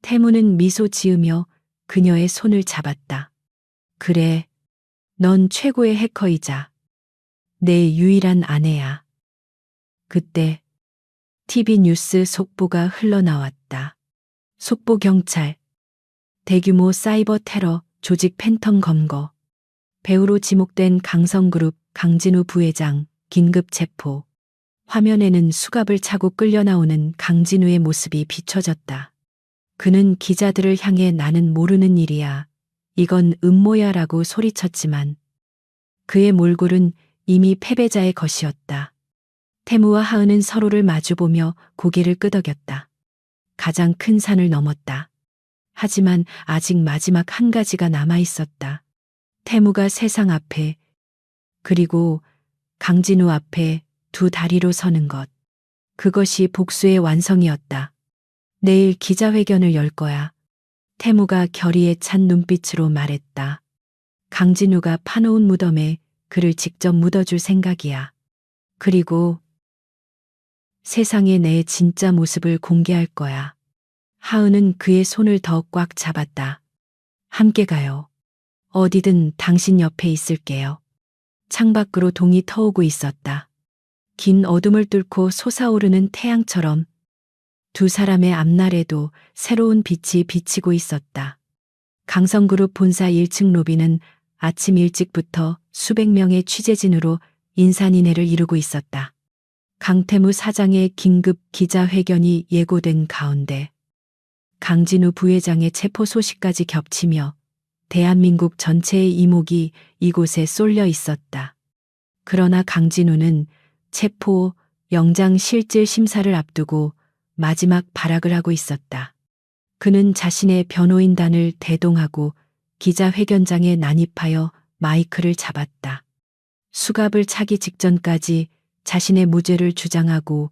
태무는 미소 지으며 그녀의 손을 잡았다. 그래, 넌 최고의 해커이자 내 유일한 아내야. 그때 TV 뉴스 속보가 흘러나왔다. 속보 경찰. 대규모 사이버 테러 조직 팬텀 검거. 배우로 지목된 강성그룹 강진우 부회장 긴급 체포. 화면에는 수갑을 차고 끌려 나오는 강진우의 모습이 비춰졌다. 그는 기자들을 향해 나는 모르는 일이야. 이건 음모야 라고 소리쳤지만 그의 몰골은 이미 패배자의 것이었다. 태무와 하은은 서로를 마주보며 고개를 끄덕였다. 가장 큰 산을 넘었다. 하지만 아직 마지막 한 가지가 남아 있었다. 태무가 세상 앞에 그리고 강진우 앞에 두 다리로 서는 것. 그것이 복수의 완성이었다. 내일 기자회견을 열 거야. 태무가 결의에 찬 눈빛으로 말했다. 강진우가 파놓은 무덤에 그를 직접 묻어줄 생각이야. 그리고 세상에 내 진짜 모습을 공개할 거야. 하은은 그의 손을 더 꽉 잡았다. 함께 가요. 어디든 당신 옆에 있을게요. 창밖으로 동이 터오고 있었다. 긴 어둠을 뚫고 솟아오르는 태양처럼 두 사람의 앞날에도 새로운 빛이 비치고 있었다. 강성그룹 본사 1층 로비는 아침 일찍부터 수백 명의 취재진으로 인산인해를 이루고 있었다. 강태무 사장의 긴급 기자회견이 예고된 가운데 강진우 부회장의 체포 소식까지 겹치며 대한민국 전체의 이목이 이곳에 쏠려 있었다. 그러나 강진우는 체포 영장 실질 심사를 앞두고 마지막 발악을 하고 있었다. 그는 자신의 변호인단을 대동하고 기자회견장에 난입하여 마이크를 잡았다. 수갑을 차기 직전까지 자신의 무죄를 주장하고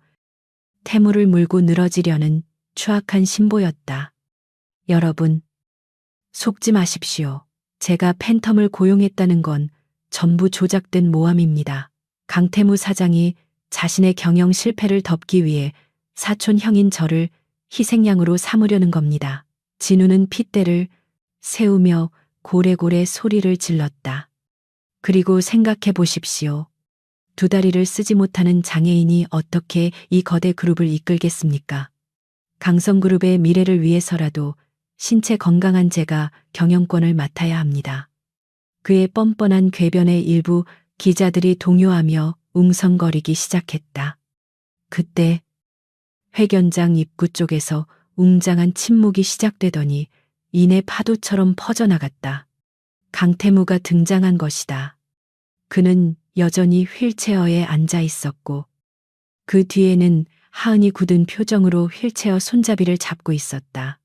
태무를 물고 늘어지려는 추악한 신보였다. 여러분, 속지 마십시오. 제가 팬텀을 고용했다는 건 전부 조작된 모함입니다. 강태무 사장이 자신의 경영 실패를 덮기 위해 사촌 형인 저를 희생양으로 삼으려는 겁니다. 진우는 핏대를 세우며 고래고래 소리를 질렀다. 그리고 생각해 보십시오. 두 다리를 쓰지 못하는 장애인이 어떻게 이 거대 그룹을 이끌겠습니까? 강성그룹의 미래를 위해서라도 신체 건강한 제가 경영권을 맡아야 합니다. 그의 뻔뻔한 궤변에 일부 기자들이 동요하며 웅성거리기 시작했다. 그때 회견장 입구 쪽에서 웅장한 침묵이 시작되더니 이내 파도처럼 퍼져나갔다. 강태무가 등장한 것이다. 그는 여전히 휠체어에 앉아 있었고 그 뒤에는 하은이 굳은 표정으로 휠체어 손잡이를 잡고 있었다.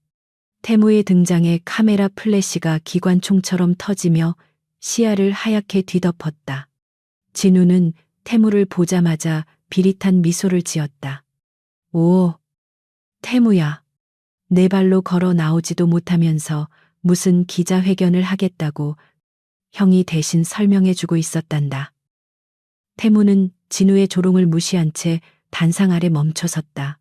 태무의 등장에 카메라 플래시가 기관총처럼 터지며 시야를 하얗게 뒤덮었다. 진우는 태무를 보자마자 비릿한 미소를 지었다. 오, 태무야. 내 발로 걸어 나오지도 못하면서 무슨 기자회견을 하겠다고 형이 대신 설명해주고 있었단다. 태무는 진우의 조롱을 무시한 채 단상 아래 멈춰섰다.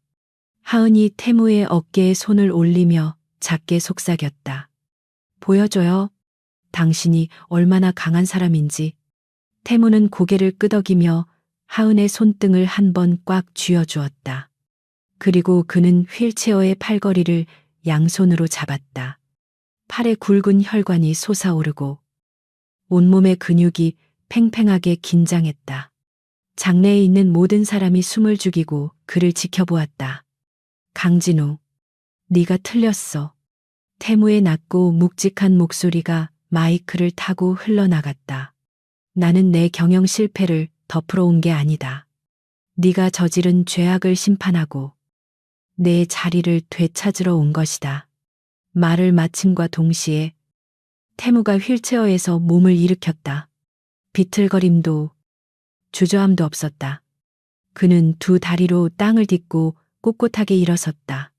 하은이 태무의 어깨에 손을 올리며 작게 속삭였다. 보여줘요. 당신이 얼마나 강한 사람인지. 태무는 고개를 끄덕이며 하은의 손등을 한 번 꽉 쥐어주었다. 그리고 그는 휠체어의 팔걸이를 양손으로 잡았다. 팔에 굵은 혈관이 솟아오르고 온몸의 근육이 팽팽하게 긴장했다. 장내에 있는 모든 사람이 숨을 죽이고 그를 지켜보았다. 강진우, 네가 틀렸어. 태무의 낮고 묵직한 목소리가 마이크를 타고 흘러나갔다. 나는 내 경영 실패를 덮으러 온 게 아니다. 네가 저지른 죄악을 심판하고 내 자리를 되찾으러 온 것이다. 말을 마침과 동시에 태무가 휠체어에서 몸을 일으켰다. 비틀거림도 주저함도 없었다. 그는 두 다리로 땅을 딛고 꼿꼿하게 일어섰다.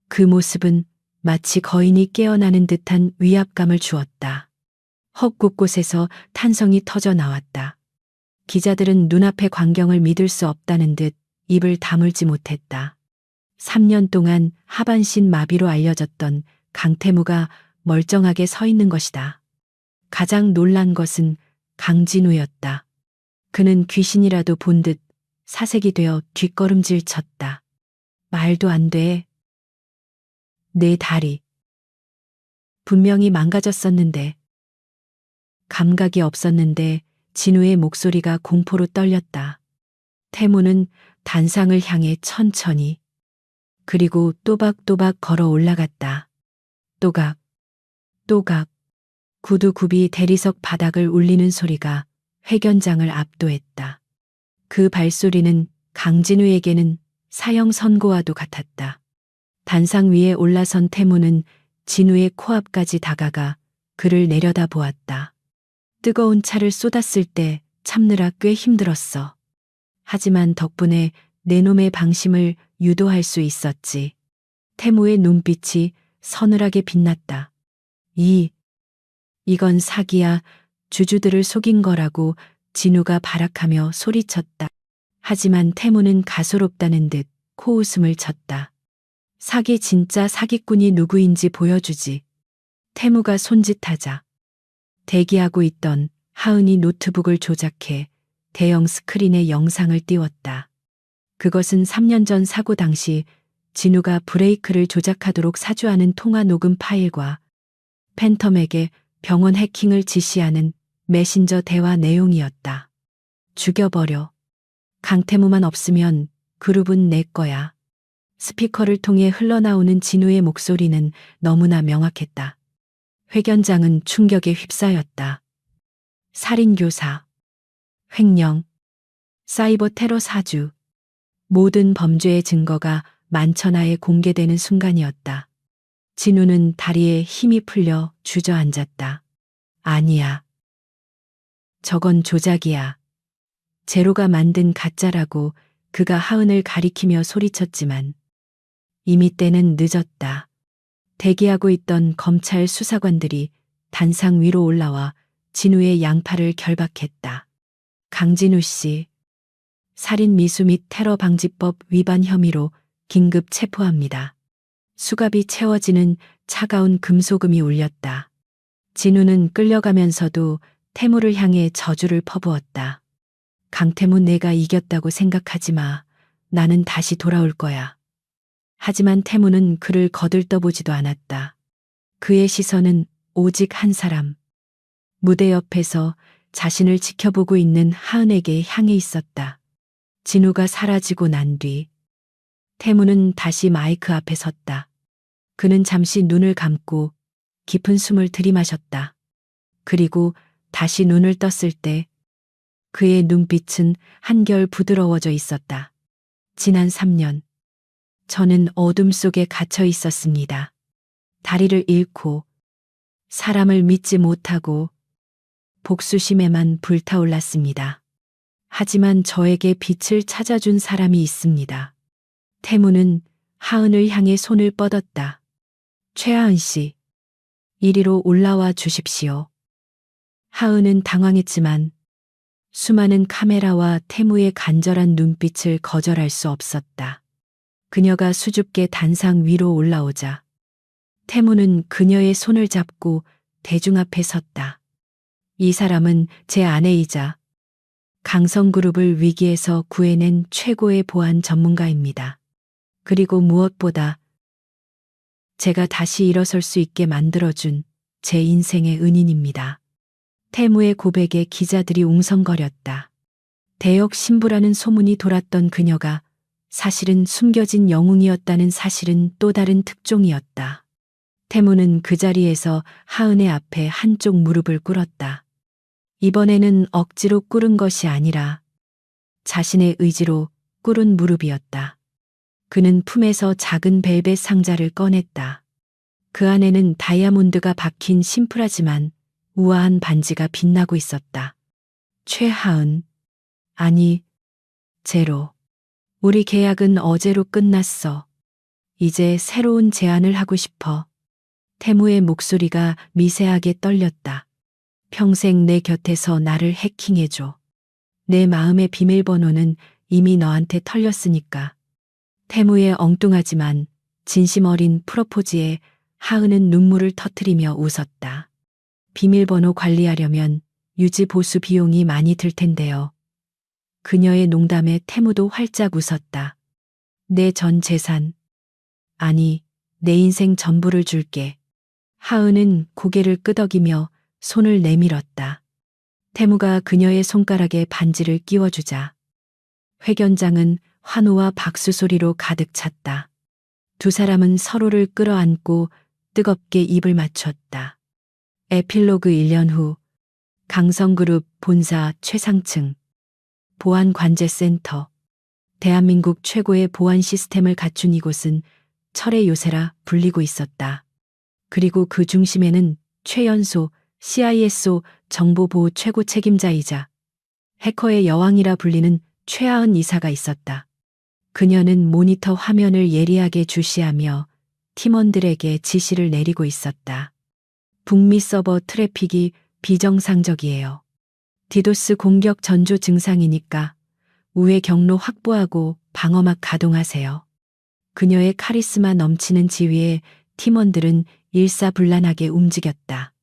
그 모습은 마치 거인이 깨어나는 듯한 위압감을 주었다. 헉 곳곳에서 탄성이 터져 나왔다. 기자들은 눈앞의 광경을 믿을 수 없다는 듯 입을 다물지 못했다. 3년 동안 하반신 마비로 알려졌던 강태무가 멀쩡하게 서 있는 것이다. 가장 놀란 것은 강진우였다. 그는 귀신이라도 본 듯 사색이 되어 뒷걸음질 쳤다. 말도 안 돼. 내 다리. 분명히 망가졌었는데. 감각이 없었는데 진우의 목소리가 공포로 떨렸다. 태무는 단상을 향해 천천히 그리고 또박또박 걸어 올라갔다. 또각, 또각, 구두굽이 대리석 바닥을 울리는 소리가 회견장을 압도했다. 그 발소리는 강진우에게는 사형 선고와도 같았다. 단상 위에 올라선 태무는 진우의 코앞까지 다가가 그를 내려다 보았다. 뜨거운 차를 쏟았을 때 참느라 꽤 힘들었어. 하지만 덕분에 내 놈의 방심을 유도할 수 있었지. 태무의 눈빛이 서늘하게 빛났다. 이건 사기야. 주주들을 속인 거라고 진우가 발악하며 소리쳤다. 하지만 태무는 가소롭다는 듯 코웃음을 쳤다. 사기 진짜 사기꾼이 누구인지 보여주지. 태무가 손짓하자 대기하고 있던 하은이 노트북을 조작해 대형 스크린에 영상을 띄웠다. 그것은 3년 전 사고 당시 진우가 브레이크를 조작하도록 사주하는 통화 녹음 파일과 팬텀에게 병원 해킹을 지시하는 메신저 대화 내용이었다. 죽여버려. 강태무만 없으면 그룹은 내 거야. 스피커를 통해 흘러나오는 진우의 목소리는 너무나 명확했다. 회견장은 충격에 휩싸였다. 살인교사, 횡령, 사이버 테러 사주, 모든 범죄의 증거가 만천하에 공개되는 순간이었다. 진우는 다리에 힘이 풀려 주저앉았다. 아니야. 저건 조작이야. 제로가 만든 가짜라고 그가 하은을 가리키며 소리쳤지만 이미 때는 늦었다. 대기하고 있던 검찰 수사관들이 단상 위로 올라와 진우의 양팔을 결박했다. 강진우 씨, 살인 미수 및 테러 방지법 위반 혐의로 긴급 체포합니다. 수갑이 채워지는 차가운 금소금이 울렸다. 진우는 끌려가면서도 태무를 향해 저주를 퍼부었다. 강태무, 내가 이겼다고 생각하지 마. 나는 다시 돌아올 거야. 하지만 태무는 그를 거들떠보지도 않았다. 그의 시선은 오직 한 사람. 무대 옆에서 자신을 지켜보고 있는 하은에게 향해 있었다. 진우가 사라지고 난 뒤 태무는 다시 마이크 앞에 섰다. 그는 잠시 눈을 감고 깊은 숨을 들이마셨다. 그리고 다시 눈을 떴을 때 그의 눈빛은 한결 부드러워져 있었다. 지난 3년, 저는 어둠 속에 갇혀 있었습니다. 다리를 잃고, 사람을 믿지 못하고, 복수심에만 불타올랐습니다. 하지만 저에게 빛을 찾아준 사람이 있습니다. 태무는 하은을 향해 손을 뻗었다. 최하은 씨, 이리로 올라와 주십시오. 하은은 당황했지만 수많은 카메라와 태무의 간절한 눈빛을 거절할 수 없었다. 그녀가 수줍게 단상 위로 올라오자 태무는 그녀의 손을 잡고 대중 앞에 섰다. 이 사람은 제 아내이자 강성그룹을 위기에서 구해낸 최고의 보안 전문가입니다. 그리고 무엇보다 제가 다시 일어설 수 있게 만들어준 제 인생의 은인입니다. 태무의 고백에 기자들이 웅성거렸다. 대역 신부라는 소문이 돌았던 그녀가 사실은 숨겨진 영웅이었다는 사실은 또 다른 특종이었다. 태무는 그 자리에서 하은의 앞에 한쪽 무릎을 꿇었다. 이번에는 억지로 꿇은 것이 아니라 자신의 의지로 꿇은 무릎이었다. 그는 품에서 작은 벨벳 상자를 꺼냈다. 그 안에는 다이아몬드가 박힌 심플하지만 우아한 반지가 빛나고 있었다. 최하은, 아니, 제로. 우리 계약은 어제로 끝났어. 이제 새로운 제안을 하고 싶어. 태무의 목소리가 미세하게 떨렸다. 평생 내 곁에서 나를 해킹해줘. 내 마음의 비밀번호는 이미 너한테 털렸으니까. 태무의 엉뚱하지만 진심 어린 프로포즈에 하은은 눈물을 터뜨리며 웃었다. 비밀번호 관리하려면 유지 보수 비용이 많이 들 텐데요. 그녀의 농담에 태무도 활짝 웃었다. 내 전 재산, 아니, 내 인생 전부를 줄게. 하은은 고개를 끄덕이며 손을 내밀었다. 태무가 그녀의 손가락에 반지를 끼워주자 회견장은 환호와 박수 소리로 가득 찼다. 두 사람은 서로를 끌어안고 뜨겁게 입을 맞췄다. 에필로그 1년 후 강성그룹 본사 최상층 보안관제센터. 대한민국 최고의 보안 시스템을 갖춘 이곳은 철의 요새라 불리고 있었다. 그리고 그 중심에는 최연소 CISO 정보보호 최고 책임자이자 해커의 여왕이라 불리는 최하은 이사가 있었다. 그녀는 모니터 화면을 예리하게 주시하며 팀원들에게 지시를 내리고 있었다. 북미 서버 트래픽이 비정상적이에요. 디도스 공격 전조 증상이니까 우회 경로 확보하고 방어막 가동하세요. 그녀의 카리스마 넘치는 지위에 팀원들은 일사불란하게 움직였다.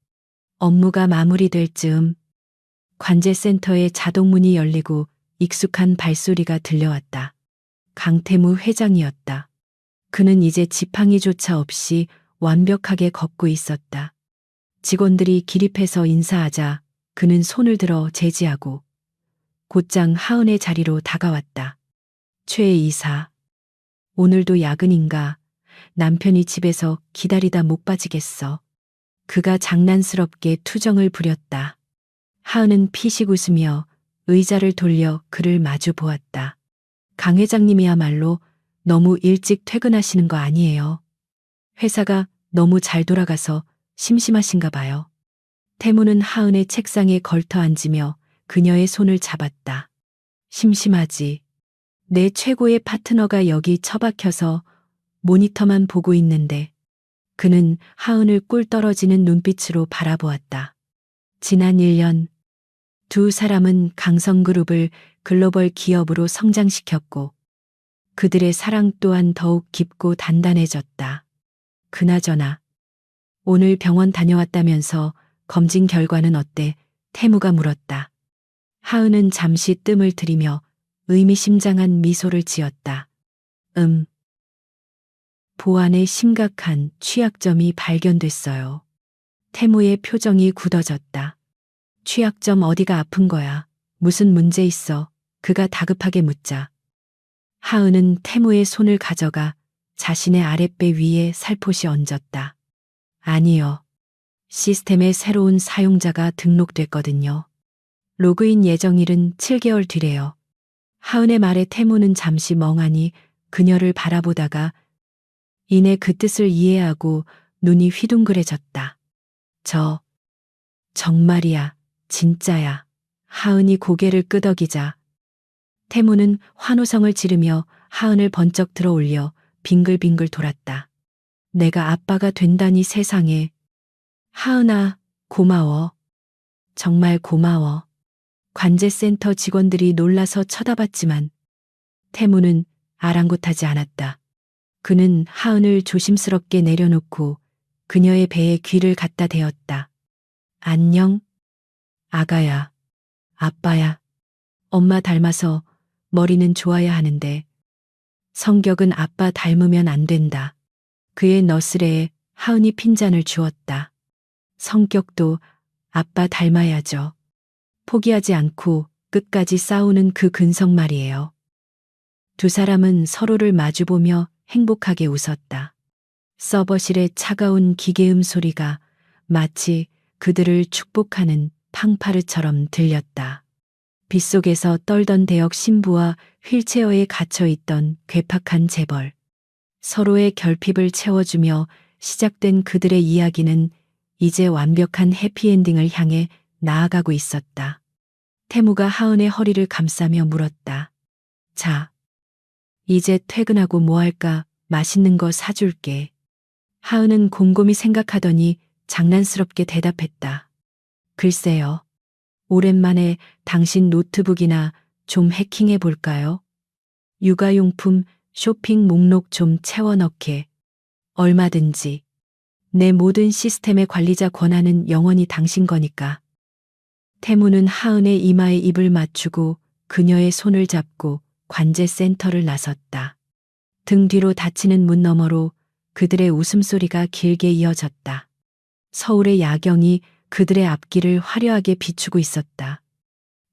업무가 마무리될 즈음 관제센터의 자동문이 열리고 익숙한 발소리가 들려왔다. 강태무 회장이었다. 그는 이제 지팡이조차 없이 완벽하게 걷고 있었다. 직원들이 기립해서 인사하자 그는 손을 들어 제지하고 곧장 하은의 자리로 다가왔다. 최 이사, 오늘도 야근인가? 남편이 집에서 기다리다 못 빠지겠어. 그가 장난스럽게 투정을 부렸다. 하은은 피식 웃으며 의자를 돌려 그를 마주 보았다. 강 회장님이야말로 너무 일찍 퇴근하시는 거 아니에요? 회사가 너무 잘 돌아가서 심심하신가 봐요. 태무는 하은의 책상에 걸터 앉으며 그녀의 손을 잡았다. 심심하지. 내 최고의 파트너가 여기 처박혀서 모니터만 보고 있는데. 그는 하은을 꿀 떨어지는 눈빛으로 바라보았다. 지난 1년 두 사람은 강성그룹을 글로벌 기업으로 성장시켰고 그들의 사랑 또한 더욱 깊고 단단해졌다. 그나저나 오늘 병원 다녀왔다면서 검진 결과는 어때? 태무가 물었다. 하은은 잠시 뜸을 들이며 의미심장한 미소를 지었다. 보안에 심각한 취약점이 발견됐어요. 태무의 표정이 굳어졌다. 취약점 어디가 아픈 거야? 무슨 문제 있어? 그가 다급하게 묻자. 하은은 태무의 손을 가져가 자신의 아랫배 위에 살포시 얹었다. 아니요. 시스템에 새로운 사용자가 등록됐거든요. 로그인 예정일은 7개월 뒤래요. 하은의 말에 태무는 잠시 멍하니 그녀를 바라보다가 이내 그 뜻을 이해하고 눈이 휘둥그레졌다. 정말이야, 진짜야. 하은이 고개를 끄덕이자 태무는 환호성을 지르며 하은을 번쩍 들어 올려 빙글빙글 돌았다. 내가 아빠가 된다니 세상에. 하은아, 고마워. 정말 고마워. 관제센터 직원들이 놀라서 쳐다봤지만 태무는 아랑곳하지 않았다. 그는 하은을 조심스럽게 내려놓고 그녀의 배에 귀를 갖다 대었다. 안녕? 아가야, 아빠야. 엄마 닮아서 머리는 좋아야 하는데 성격은 아빠 닮으면 안 된다. 그의 너스레에 하은이 핀잔을 주었다. 성격도 아빠 닮아야죠. 포기하지 않고 끝까지 싸우는 그 근성 말이에요. 두 사람은 서로를 마주보며 행복하게 웃었다. 서버실의 차가운 기계음 소리가 마치 그들을 축복하는 팡파르처럼 들렸다. 빗속에서 떨던 대역 신부와 휠체어에 갇혀있던 괴팍한 재벌. 서로의 결핍을 채워주며 시작된 그들의 이야기는 이제 완벽한 해피엔딩을 향해 나아가고 있었다. 태무가 하은의 허리를 감싸며 물었다. 자, 이제 퇴근하고 뭐 할까? 맛있는 거 사줄게. 하은은 곰곰이 생각하더니 장난스럽게 대답했다. 글쎄요. 오랜만에 당신 노트북이나 좀 해킹해 볼까요? 육아용품 쇼핑 목록 좀 채워넣게. 얼마든지. 내 모든 시스템의 관리자 권한은 영원히 당신 거니까. 태무는 하은의 이마에 입을 맞추고 그녀의 손을 잡고 관제센터를 나섰다. 등 뒤로 닫히는 문 너머로 그들의 웃음소리가 길게 이어졌다. 서울의 야경이 그들의 앞길을 화려하게 비추고 있었다.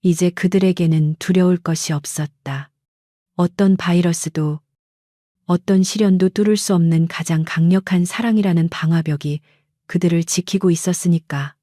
이제 그들에게는 두려울 것이 없었다. 어떤 바이러스도 어떤 시련도 뚫을 수 없는 가장 강력한 사랑이라는 방화벽이 그들을 지키고 있었으니까.